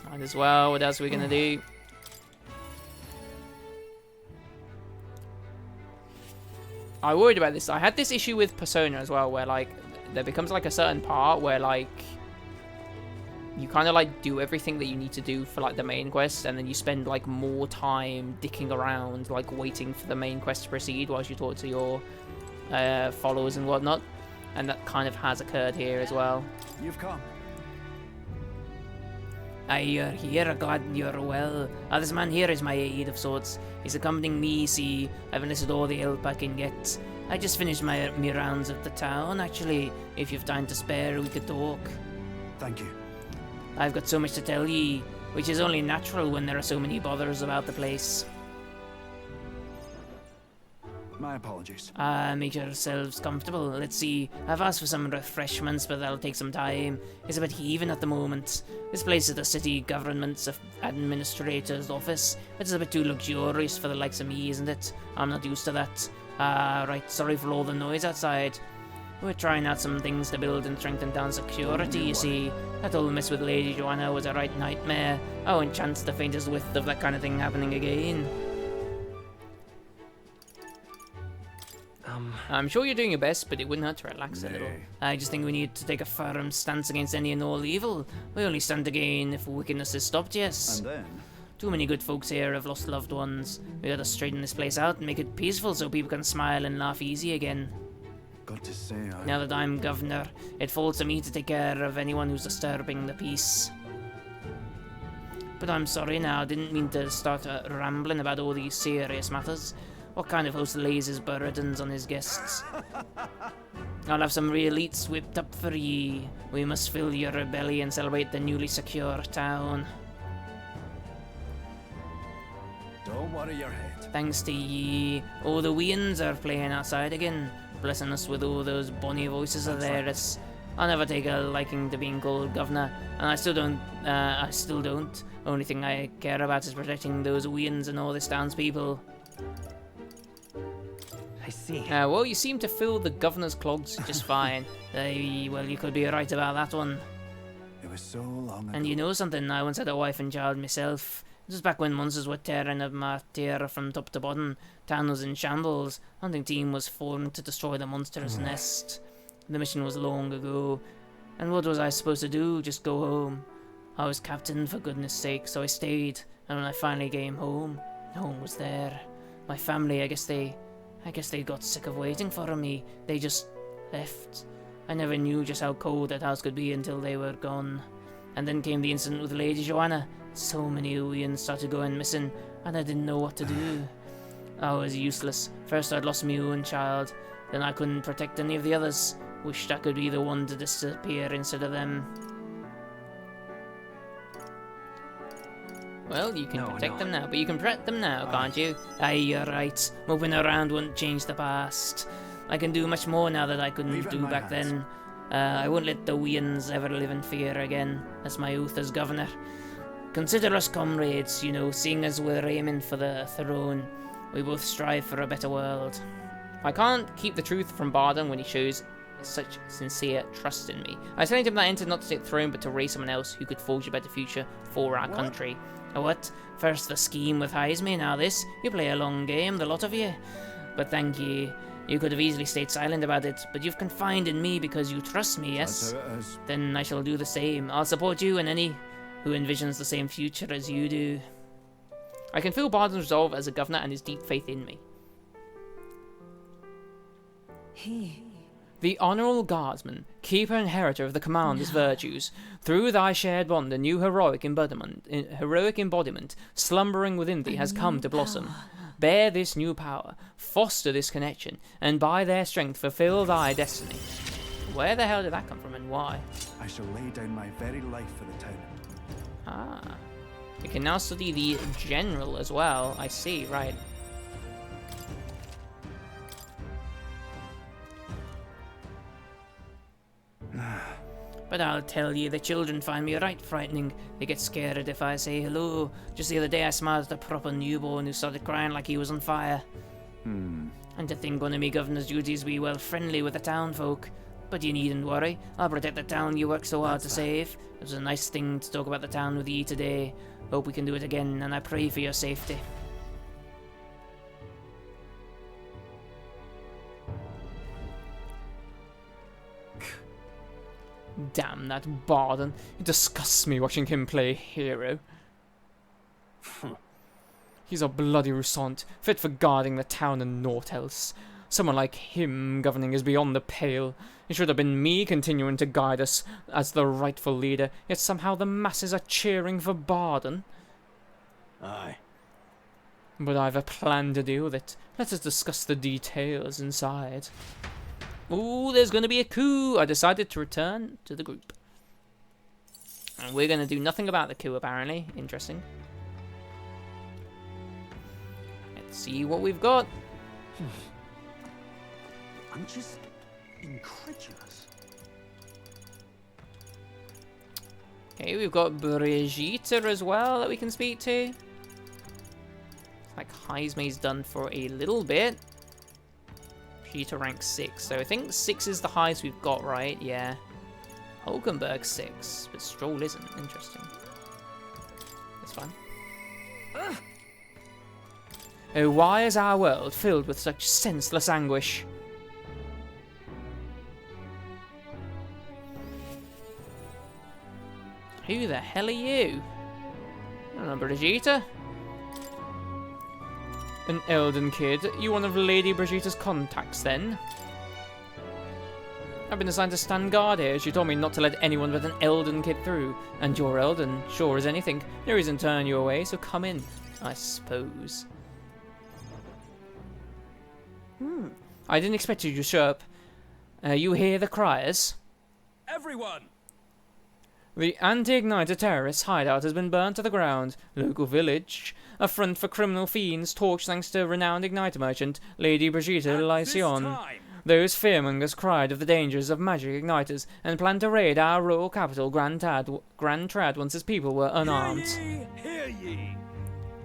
Might as well. What else are we gonna do? I worried about this. I had this issue with Persona as well, where like there becomes like a certain part where like you kind of like do everything that you need to do for like the main quest, and then you spend like more time dicking around, like waiting for the main quest to proceed whilst you talk to your followers and whatnot. And that kind of has occurred here as well. You've come. Aye, you're here, glad you're well. This man here is my aide of sorts. He's accompanying me, see, I've enlisted all the help I can get. I just finished my rounds of the town, actually. If you've time to spare, we could talk. Thank you. I've got so much to tell ye, which is only natural when there are so many bothers about the place. My apologies. Make yourselves comfortable. Let's see. I've asked for some refreshments, but that'll take some time. It's a bit heaving at the moment. This place is the city government's administrator's office. It's a bit too luxurious for the likes of me, isn't it? I'm not used to that. Right, sorry for all the noise outside. We're trying out some things to build and strengthen town security, you see. That whole mess with Lady Joanna was a right nightmare. I won't chance the faintest whiff of that kind of thing happening again. I'm sure you're doing your best, but it wouldn't hurt to relax a little. I just think we need to take a firm stance against any and all evil. We only stand to gain if wickedness is stopped, yes. And then? Too many good folks here have lost loved ones. We gotta straighten this place out and make it peaceful so people can smile and laugh easy again. Got to say, Now that I'm governor, it falls to me to take care of anyone who's disturbing the peace. But I'm sorry now, I didn't mean to start rambling about all these serious matters. What kind of host lays his burdens on his guests? I'll have some real eats whipped up for ye. We must fill your belly and celebrate the newly secure town. don't worry your head. Thanks to ye. Oh, the weans are playing outside again, blessing us with all those bonny voices of theirs. I'll never take a liking to being called governor, and I still don't. Only thing I care about is protecting those weans and all this town's people. I see. Well, you seem to fill the governor's clogs just fine. Well, you could be right about that one. It was so long ago. And you know something, I once had a wife and child myself. This was back when monsters were tearing up my tier from top to bottom. Town was in shambles. Hunting team was formed to destroy the monster's nest. The mission was long ago. And what was I supposed to do? Just go home? I was captain, for goodness sake, so I stayed. And when I finally came home, no one was there. My family, I guess they got sick of waiting for me. They just left. I never knew just how cold that house could be until they were gone. And then came the incident with Lady Joanna. So many Uians started going missing, and I didn't know what to do. I was useless. First I'd lost my own child, then I couldn't protect any of the others. Wished I could be the one to disappear instead of them. Well, you can protect them now, but you can protect them now, can't you? Aye, you're right. Moving around won't change the past. I can do much more now that I couldn't do back then. I won't let the Weans ever live in fear again. That's my oath as governor. Consider us comrades, you know, seeing as we're aiming for the throne. We both strive for a better world. I can't keep the truth from Bardon when he shows such sincere trust in me. I was telling him that I entered not to take the throne, but to raise someone else who could forge a better future for our country. What? First the scheme with Heisme, now this? You play a long game, the lot of you. But thank ye. You could have easily stayed silent about it, but you've confided in me because you trust me, yes? Then I shall do the same. I'll support you in any who envisions the same future as you do. I can feel Bardon's resolve as a governor and his deep faith in me. The honourable guardsman, keeper and inheritor of the commander's virtues, through thy shared bond, a new heroic embodiment slumbering within thee has come to blossom. Bear this new power, foster this connection, and by their strength fulfill thy destiny. Where the hell did that come from and why? I shall lay down my very life for the town. Ah. We can now study the general as well. I see, right. But I'll tell you, the children find me right frightening. They get scared if I say hello. Just the other day I smiled at a proper newborn who started crying like he was on fire. And to think one of me governor's duties be well friendly with the town folk. But you needn't worry, I'll protect the town you work so hard to save. It was a nice thing to talk about the town with you today. Hope we can do it again, and I pray for your safety. Damn that Bardon. It disgusts me watching him play hero. He's a bloody Roussant, fit for guarding the town and naught else. Someone like him governing is beyond the pale. It should have been me continuing to guide us as the rightful leader, yet somehow the masses are cheering for Bardon. Aye. But I've a plan to deal with it. Let us discuss the details inside. Ooh, there's going to be a coup. I decided to return to the group. And we're going to do nothing about the coup, apparently. Interesting. Let's see what we've got. I'm just incredulous. Okay, we've got Brigitte as well that we can speak to. Like Heisme's done for a little bit. Brigitte rank 6, so I think 6 is the highest we've got, right? Yeah. Hulkenberg 6, but Stroll isn't. Interesting. That's fine. Oh, why is our world filled with such senseless anguish? Who the hell are you? I don't know, Brigitte? An Elden kid? You one of Lady Brigitte's contacts, then? I've been assigned to stand guard here. She told me not to let anyone but an Elden kid through. And you're Elden, sure as anything. No reason to turn you away, so come in, I suppose. I didn't expect you to show up. You hear the criers? Everyone! The anti-Igniter terrorists' hideout has been burnt to the ground. Local village. A front for criminal fiends torched thanks to renowned Igniter merchant, Lady Brigitte Lycion. Those fearmongers cried of the dangers of magic igniters and planned to raid our royal capital, Grand Trad, once its people were unarmed. Hear ye!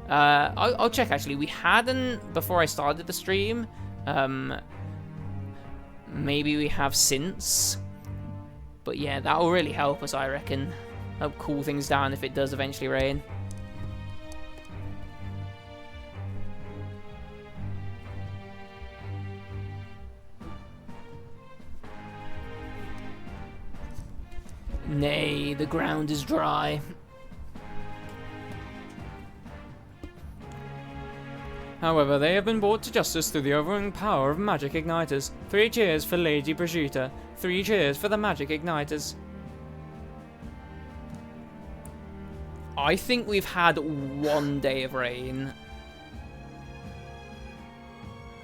I'll check, actually. We hadn't before I started the stream. Maybe we have since. But yeah, that will really help us, I reckon. Help cool things down if it does eventually rain. Nay, the ground is dry. However, they have been brought to justice through the overwhelming power of magic igniters. 3 cheers for Lady Brigitte. 3 cheers for the magic igniters. I think we've had 1 day of rain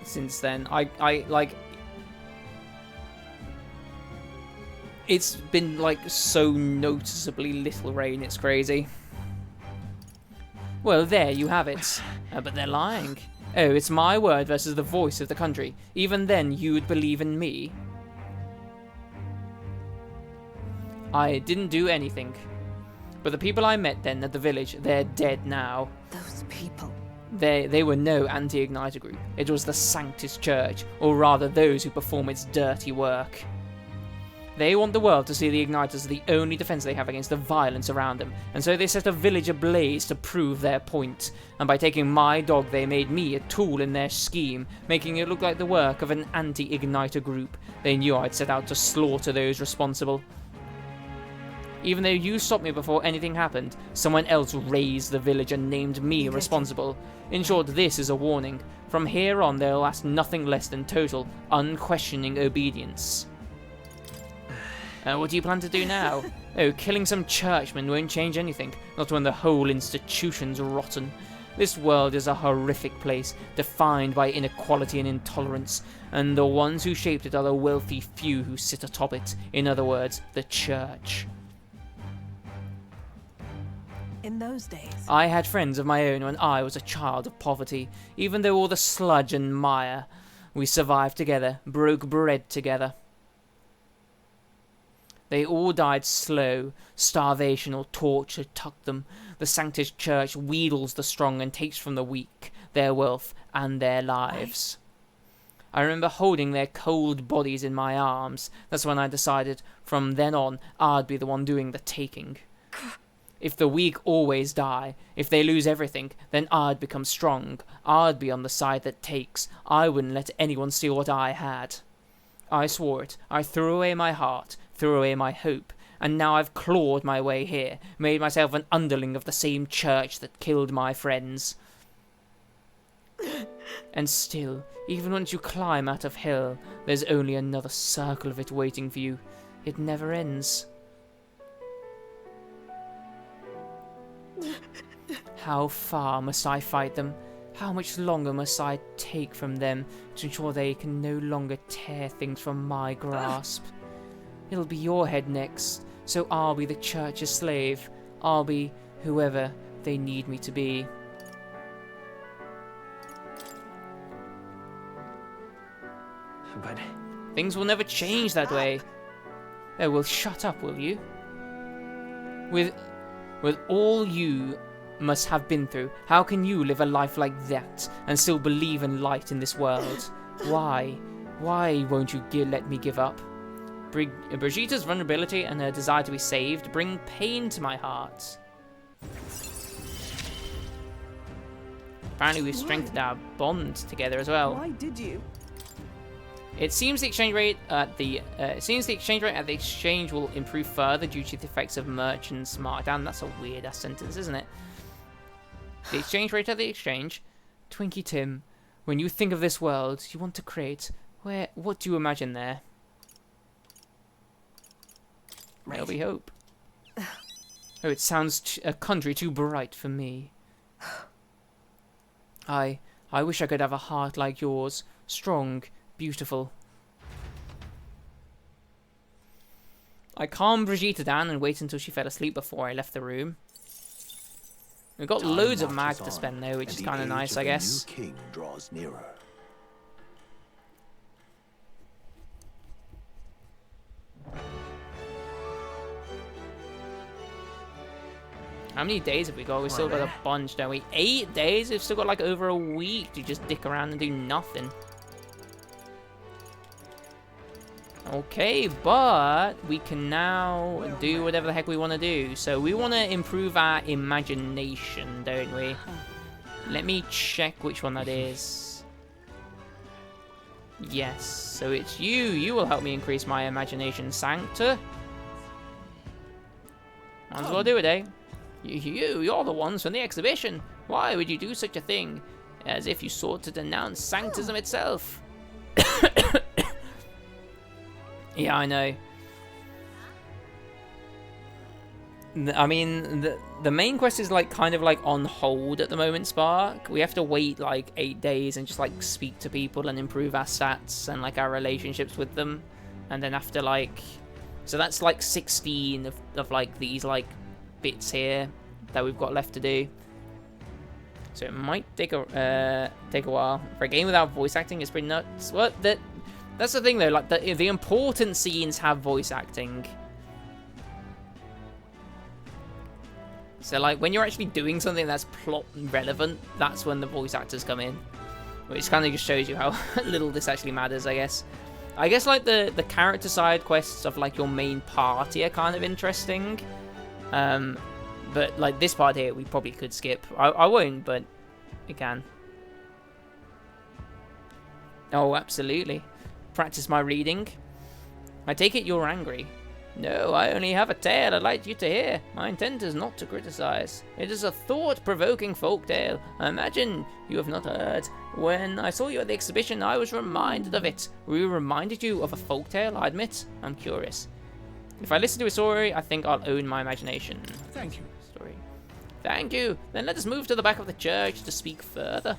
since then. I like... It's been, like, so noticeably little rain, it's crazy. Well, there you have it. But they're lying. Oh, it's my word versus the voice of the country. Even then, you would believe in me. I didn't do anything. But the people I met then at the village, they're dead now. Those people. They were no anti-Igniter group. It was the Sanctus Church, or rather those who perform its dirty work. They want the world to see the Igniters as the only defense they have against the violence around them, and so they set a village ablaze to prove their point. And by taking my dog, they made me a tool in their scheme, making it look like the work of an anti-Igniter group. They knew I'd set out to slaughter those responsible. Even though you stopped me before anything happened, someone else raised the village and named me responsible. In short, this is a warning. From here on, they'll ask nothing less than total, unquestioning obedience. What do you plan to do now? Oh, killing some churchmen won't change anything, not when the whole institution's rotten. This world is a horrific place, defined by inequality and intolerance, and the ones who shaped it are the wealthy few who sit atop it. In other words, the church. In those days, I had friends of my own when I was a child of poverty. Even though all the sludge and mire, we survived together, broke bread together. They all died slow. Starvation or torture took them. The Sanctus Church wheedles the strong and takes from the weak their wealth and their lives. I remember holding their cold bodies in my arms. That's when I decided from then on I'd be the one doing the taking. If the weak always die, if they lose everything, then I'd become strong. I'd be on the side that takes. I wouldn't let anyone steal what I had. I swore it. I threw away my heart, threw away my hope, and now I've clawed my way here, made myself an underling of the same church that killed my friends. And still, even once you climb out of hell, there's only another circle of it waiting for you. It never ends. How far must I fight them? How much longer must I take from them to ensure they can no longer tear things from my grasp? It'll be your head next, so I'll be the church's slave. I'll be whoever they need me to be. But things will never change that way. Oh, well, shut up, will you? With all you must have been through, how can you live a life like that and still believe in light in this world? Why? Why won't you let me give up? Brigitta's vulnerability and her desire to be saved bring pain to my heart. Apparently we've strengthened our bond together as well. Why did you? It seems the exchange rate at the exchange will improve further due to the effects of merchants markdown. That's a weird ass sentence, isn't it? The exchange rate at the exchange. Twinkie Tim, when you think of this world you want to create, what do you imagine there? There'll be hope. Oh, it sounds a country too bright for me. I wish I could have a heart like yours, strong, beautiful. I calmed Brigitte down and waited until she fell asleep before I left the room. We've got loads of mag to spend though, which is kind of nice, I guess. The new king draws nearer. How many days have we got? We've still got a bunch, don't we? 8 days? We've still got like over a week to just dick around and do nothing. Okay, but we can now do whatever the heck we want to do. So we want to improve our imagination, don't we? Let me check which one that is. Yes, so it's you. You will help me increase my imagination, Sancta. Might as well do it, eh? You're the ones from the exhibition. Why would you do such a thing? As if you sought to denounce Sanctism itself. Yeah, I know. I mean, the main quest is like kind of like on hold at the moment, Spark. We have to wait like 8 days and just like speak to people and improve our stats and like our relationships with them. And then after like, so that's like 16 of like these like bits here that we've got left to do. So it might take a while. For a game without voice acting, it's pretty nuts. What? That's the thing though, like the important scenes have voice acting. So like when you're actually doing something that's plot relevant, that's when the voice actors come in. Which kind of just shows you how little this actually matters, I guess. I guess like the character side quests of like your main party are kind of interesting. But like this part here we probably could skip. I won't, but we can. Oh, absolutely. Practice my reading. I take it you're angry. No, I only have a tale I'd like you to hear. My intent is not to criticize. It is a thought-provoking folk tale. I imagine you have not heard. When I saw you at the exhibition, I was reminded of it. We reminded you of a folk tale, I admit. I'm curious. If I listen to a story, I think I'll own my imagination. Thank you. Story. Thank you. Then let us move to the back of the church to speak further.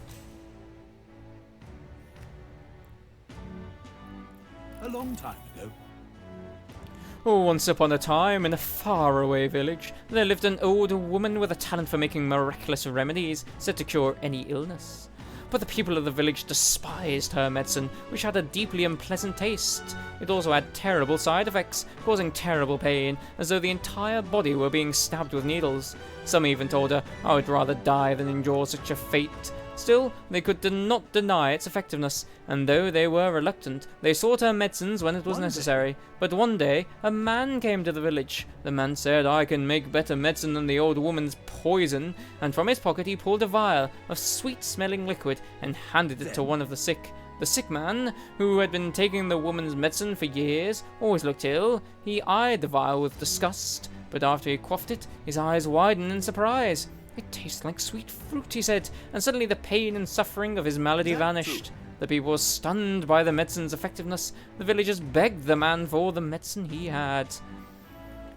A long time ago. Once upon a time, in a faraway village, there lived an old woman with a talent for making miraculous remedies, said to cure any illness. But the people of the village despised her medicine, which had a deeply unpleasant taste. It also had terrible side effects, causing terrible pain, as though the entire body were being stabbed with needles. Some even told her, I would rather die than endure such a fate. Still, they could not deny its effectiveness, and though they were reluctant, they sought her medicines when it was necessary. But one day, a man came to the village. The man said, I can make better medicine than the old woman's poison, and from his pocket he pulled a vial of sweet-smelling liquid and handed it to one of the sick. The sick man, who had been taking the woman's medicine for years, always looked ill. He eyed the vial with disgust, but after he quaffed it, his eyes widened in surprise. It tastes like sweet fruit, he said, and suddenly the pain and suffering of his malady vanished. The people were stunned by the medicine's effectiveness. The villagers begged the man for the medicine he had.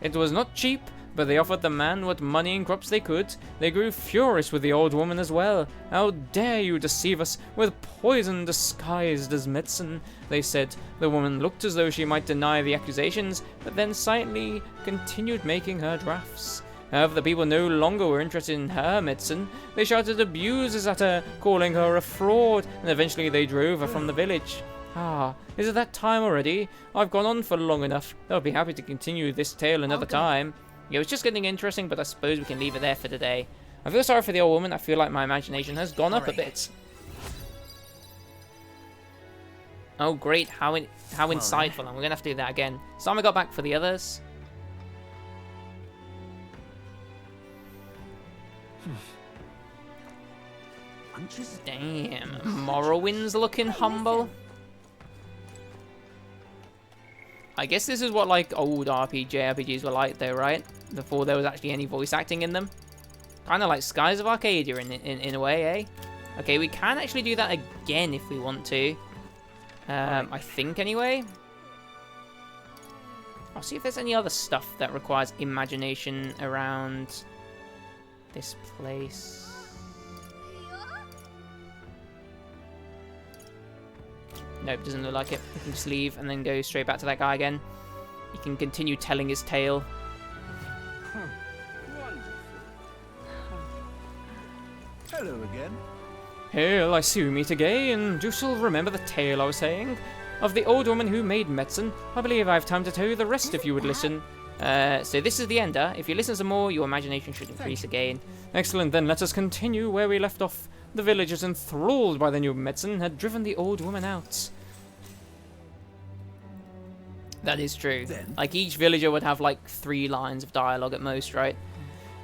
It was not cheap, but they offered the man what money and crops they could. They grew furious with the old woman as well. How dare you deceive us with poison disguised as medicine, they said. The woman looked as though she might deny the accusations, but then silently continued making her drafts. However, the people no longer were interested in her medicine. They shouted abuses at her, calling her a fraud, and eventually they drove her from the village. Ah, is it that time already? I've gone on for long enough. I'll be happy to continue this tale another time. Yeah, it was just getting interesting, but I suppose we can leave it there for today. I feel sorry for the old woman. I feel like my imagination has gone up a bit. Oh, great. How insightful. And we're going to have to do that again. Time I got back for the others. Damn, Morrowind's looking humble. I guess this is what like old JRPGs were like though, right? Before there was actually any voice acting in them. Kind of like Skies of Arcadia in a way, eh? Okay, we can actually do that again if we want to. I think anyway. I'll see if there's any other stuff that requires imagination around this place. Nope, doesn't look like it. We can just leave and then go straight back to that guy again. He can continue telling his tale. Hello again. Hail, I see we meet again. Do you still remember the tale I was saying? Of the old woman who made medicine? I believe I have time to tell you the rest if you would listen. So this is the ender. If you listen some more, your imagination should increase again. Excellent, then let us continue where we left off. The villagers, enthralled by the new medicine, had driven the old woman out. That is true. Like, each villager would have, like, 3 lines of dialogue at most, right?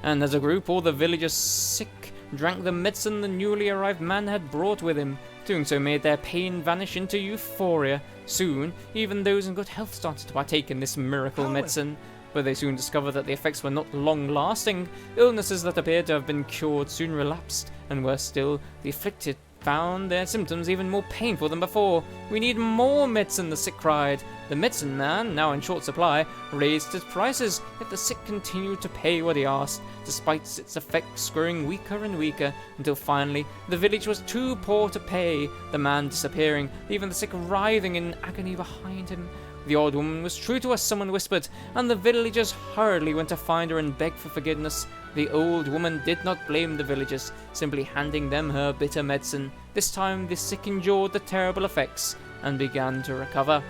And as a group, all the villagers, sick, drank the medicine the newly arrived man had brought with him. Doing so made their pain vanish into euphoria. Soon, even those in good health started to partake in this miracle medicine. But they soon discovered that the effects were not long-lasting. Illnesses that appeared to have been cured soon relapsed, and worse still, the afflicted found their symptoms even more painful than before. We need more medicine, the sick cried. The medicine man, now in short supply, raised his prices, yet the sick continued to pay what he asked, despite its effects growing weaker and weaker, until finally the village was too poor to pay, the man disappearing, leaving the sick writhing in agony behind him. The old woman was true to us, someone whispered, and the villagers hurriedly went to find her and beg for forgiveness. The old woman did not blame the villagers, simply handing them her bitter medicine. This time the sick endured the terrible effects and began to recover.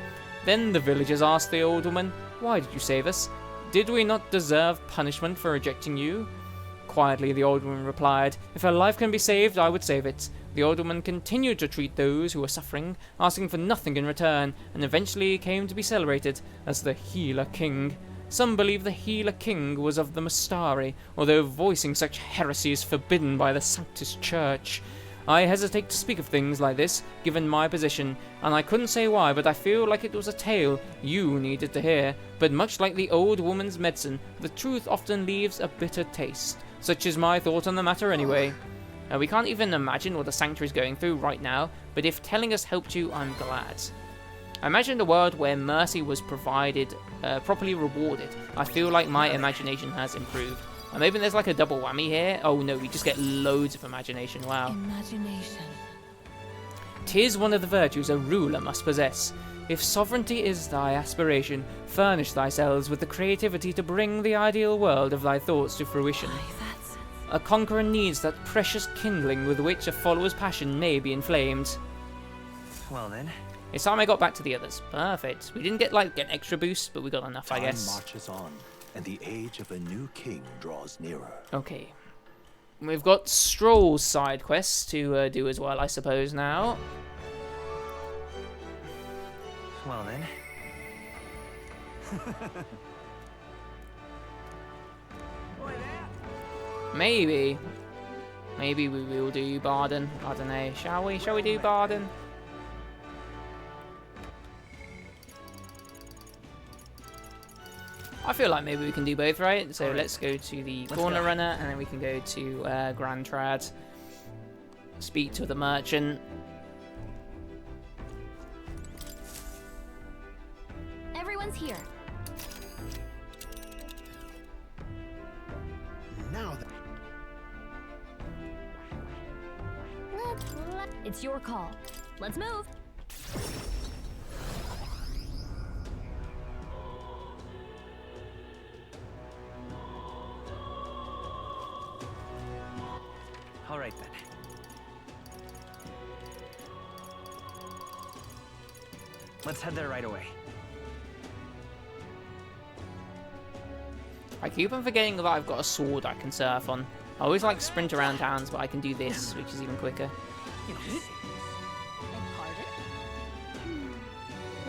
Then the villagers asked the old woman, "Why did you save us? Did we not deserve punishment for rejecting you?" Quietly the old woman replied, "If her life can be saved, I would save it." The old woman continued to treat those who were suffering, asking for nothing in return, and eventually came to be celebrated as the Healer King. Some believe the Healer King was of the Mastari, although voicing such heresy is forbidden by the Sanctus Church. I hesitate to speak of things like this, given my position, and I couldn't say why, but I feel like it was a tale you needed to hear. But much like the old woman's medicine, the truth often leaves a bitter taste. Such is my thought on the matter anyway. We can't even imagine what the Sanctuary is going through right now, but if telling us helped you, I'm glad. I imagined a world where mercy was provided, properly rewarded. I feel like my imagination has improved. Maybe there's like a double whammy here. Oh no, we just get loads of imagination. Wow. Imagination. 'Tis one of the virtues a ruler must possess. If sovereignty is thy aspiration, furnish thyself with the creativity to bring the ideal world of thy thoughts to fruition. A conqueror needs that precious kindling with which a follower's passion may be inflamed. Well then. It's time I got back to the others. Perfect. We didn't get like an extra boost, but we got enough, I guess. Time marches on, and the age of a new king draws nearer. Okay. We've got Stroll's side quests to do as well, I suppose, now. Well then. Maybe we will do Barden. I don't know. Shall we? Shall we do Barden? I feel like maybe we can do both, right? So let's go to the Corner Runner, and then we can go to Grand Trad. Speak to the merchant. Everyone's here. Now It's your call. Let's move. All right then. Let's head there right away. I keep on forgetting that I've got a sword I can surf on. I always like sprint around towns, but I can do this, which is even quicker.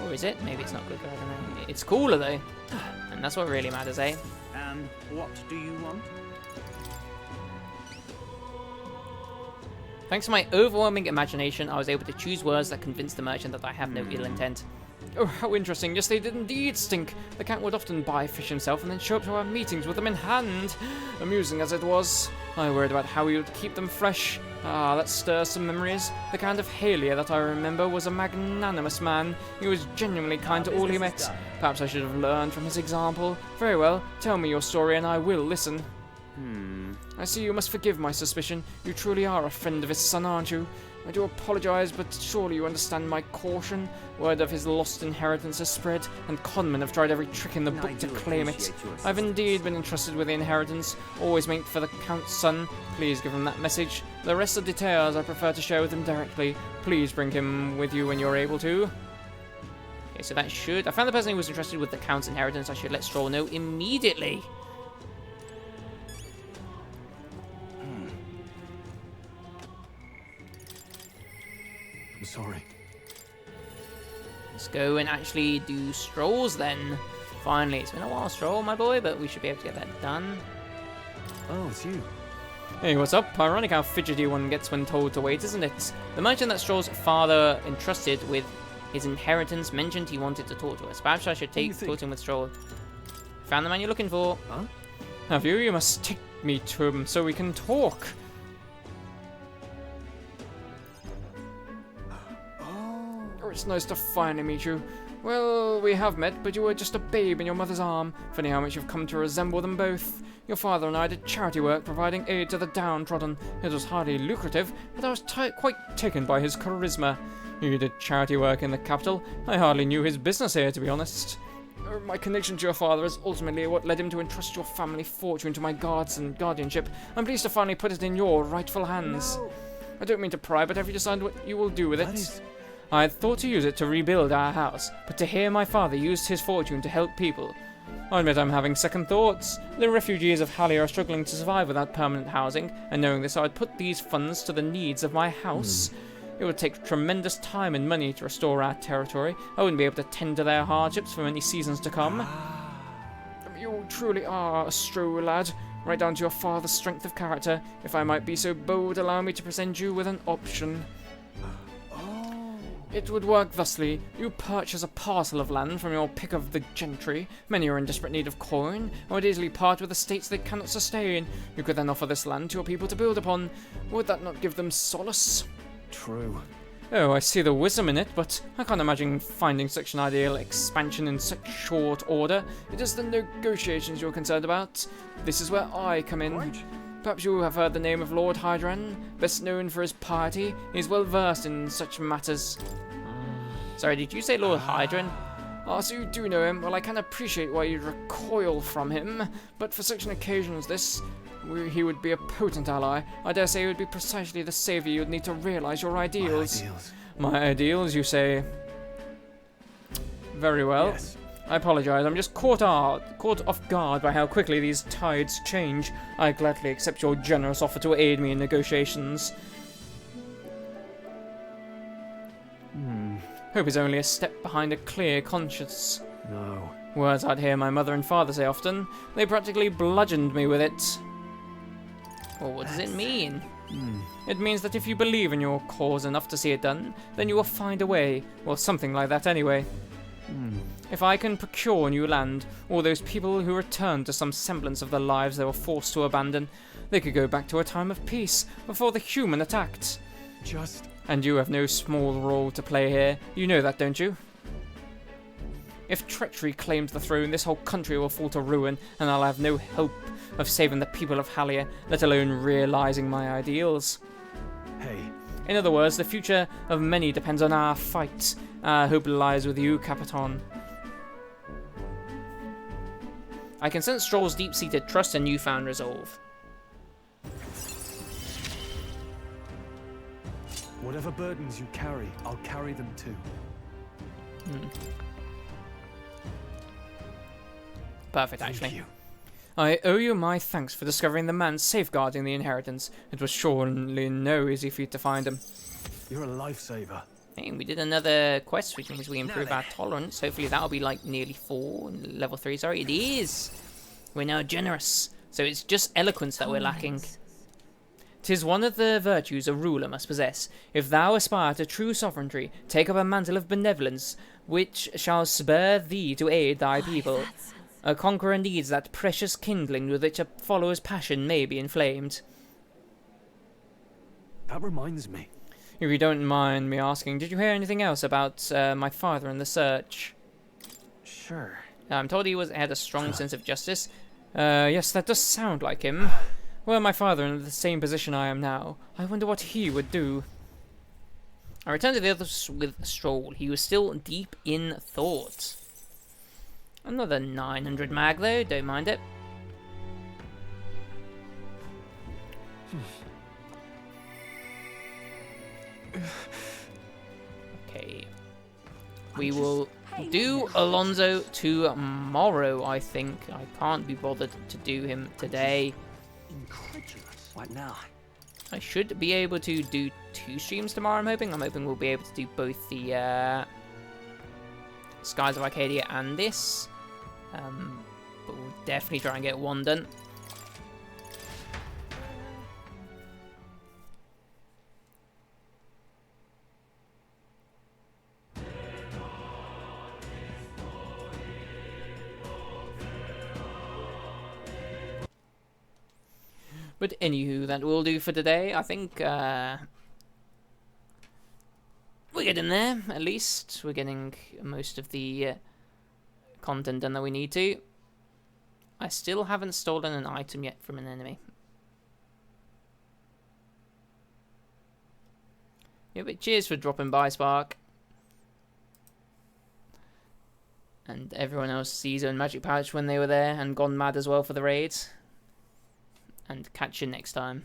Or is it? Maybe it's not quicker, I don't know. It's cooler though. And that's what really matters, eh? And what do you want? Thanks to my overwhelming imagination, I was able to choose words that convinced the merchant that I have no ill intent. Oh, how interesting. Yes, they did indeed stink. The Count would often buy fish himself and then show up to our meetings with them in hand. Amusing as it was, I worried about how he would keep them fresh. Ah, that stirs some memories. The Count of Halia that I remember was a magnanimous man. He was genuinely kind to all he met. Perhaps I should have learned from his example. Very well, tell me your story and I will listen. I see you must forgive my suspicion. You truly are a friend of his son, aren't you? I do apologize, but surely you understand my caution. Word of his lost inheritance has spread, and conmen have tried every trick in the book to claim it. I've indeed been entrusted with the inheritance, always meant for the Count's son. Please give him that message. The rest of the details I prefer to share with him directly. Please bring him with you when you're able to. Okay, so that should... I found the person who was interested with the Count's inheritance. I should let Stroll know immediately. I'm sorry. Let's go and actually do Strolls then. Finally, it's been a while, Stroll, my boy, but we should be able to get that done. Oh, it's you. Hey, what's up? Ironic how fidgety one gets when told to wait, isn't it? The merchant that Stroll's father entrusted with his inheritance mentioned he wanted to talk to us. Perhaps I should talk to him with Stroll. Found the man you're looking for. Huh? Have you? You must take me to him so we can talk. Oh, it's nice to finally meet you. Well, we have met, but you were just a babe in your mother's arm. Funny how much you've come to resemble them both. Your father and I did charity work, providing aid to the downtrodden. It was hardly lucrative, but I was quite taken by his charisma. He did charity work in the capital. I hardly knew his business here, to be honest. My connection to your father is ultimately what led him to entrust your family fortune to my guards and guardianship. I'm pleased to finally put it in your rightful hands. No. I don't mean to pry, but have you decided what you will do with it? I had thought to use it to rebuild our house, but to hear my father used his fortune to help people, I admit I'm having second thoughts. The refugees of Halia are struggling to survive without permanent housing, and knowing this, I'd put these funds to the needs of my house. It would take tremendous time and money to restore our territory. I wouldn't be able to tend to their hardships for many seasons to come. You truly are a stroll lad, right down to your father's strength of character. If I might be so bold, allow me to present you with an option. It would work thusly. You purchase a parcel of land from your pick of the gentry. Many are in desperate need of coin, and would easily part with estates they cannot sustain. You could then offer this land to your people to build upon. Would that not give them solace? True. Oh, I see the wisdom in it, but I can't imagine finding such an ideal expansion in such short order. It is the negotiations you're concerned about. This is where I come in. Perhaps you have heard the name of Lord Hydran, best known for his piety. He is well versed in such matters. Sorry, did you say Lord Hydran? Ah, so you do know him. Well, I can appreciate why you'd recoil from him, but for such an occasion as this, he would be a potent ally. I dare say he would be precisely the savior you'd need to realize your ideals. My ideals, you say? Very well. Yes. I apologize. I'm just caught off guard by how quickly these tides change. I gladly accept your generous offer to aid me in negotiations. Hope is only a step behind a clear conscience. No. Words I'd hear my mother and father say often. They practically bludgeoned me with it. Well, what does it mean? It means that if you believe in your cause enough to see it done, then you will find a way. Well, something like that anyway. If I can procure new land, all those people who return to some semblance of the lives they were forced to abandon, they could go back to a time of peace before the human attacked. And you have no small role to play here. You know that, don't you? If treachery claims the throne, this whole country will fall to ruin, and I'll have no hope of saving the people of Halia, let alone realizing my ideals. Hey. In other words, the future of many depends on our fight. Our hope lies with you, Capitan. I can sense Stroll's deep-seated trust and newfound resolve. Whatever burdens you carry, I'll carry them too. Perfect, actually. I owe you my thanks for discovering the man safeguarding the inheritance. It was surely no easy feat to find him. You're a lifesaver. Hey, we did another quest, which means we improve our tolerance. Hopefully that'll be like nearly 4, level 3, sorry. It is! We're now generous. So it's just eloquence that we're lacking. 'Tis one of the virtues a ruler must possess. If thou aspire to true sovereignty, take up a mantle of benevolence, which shall spur thee to aid thy people. A conqueror needs that precious kindling with which a follower's passion may be inflamed. That reminds me. If you don't mind me asking, did you hear anything else about my father and the search? Sure. I'm told he had a strong sense of justice. Yes, that does sound like him. Were my father in the same position I am now, I wonder what he would do. I returned to the others with Stroll. He was still deep in thought. Another 900 mag though, don't mind it. Okay. We will do Alonso tomorrow, I think. I can't be bothered to do him today. Incredulous. What now? I should be able to do 2 streams tomorrow, I'm hoping. I'm hoping we'll be able to do both the Skies of Arcadia and this. But we'll definitely try and get one done. But anywho, that will do for today. I think we're getting there, at least. We're getting most of the content done that we need to. I still haven't stolen an item yet from an enemy. Yeah, but cheers for dropping by, Spark. And everyone else, Caesar and Magic Pouch when they were there, and gone mad as well for the raids. And catch you next time.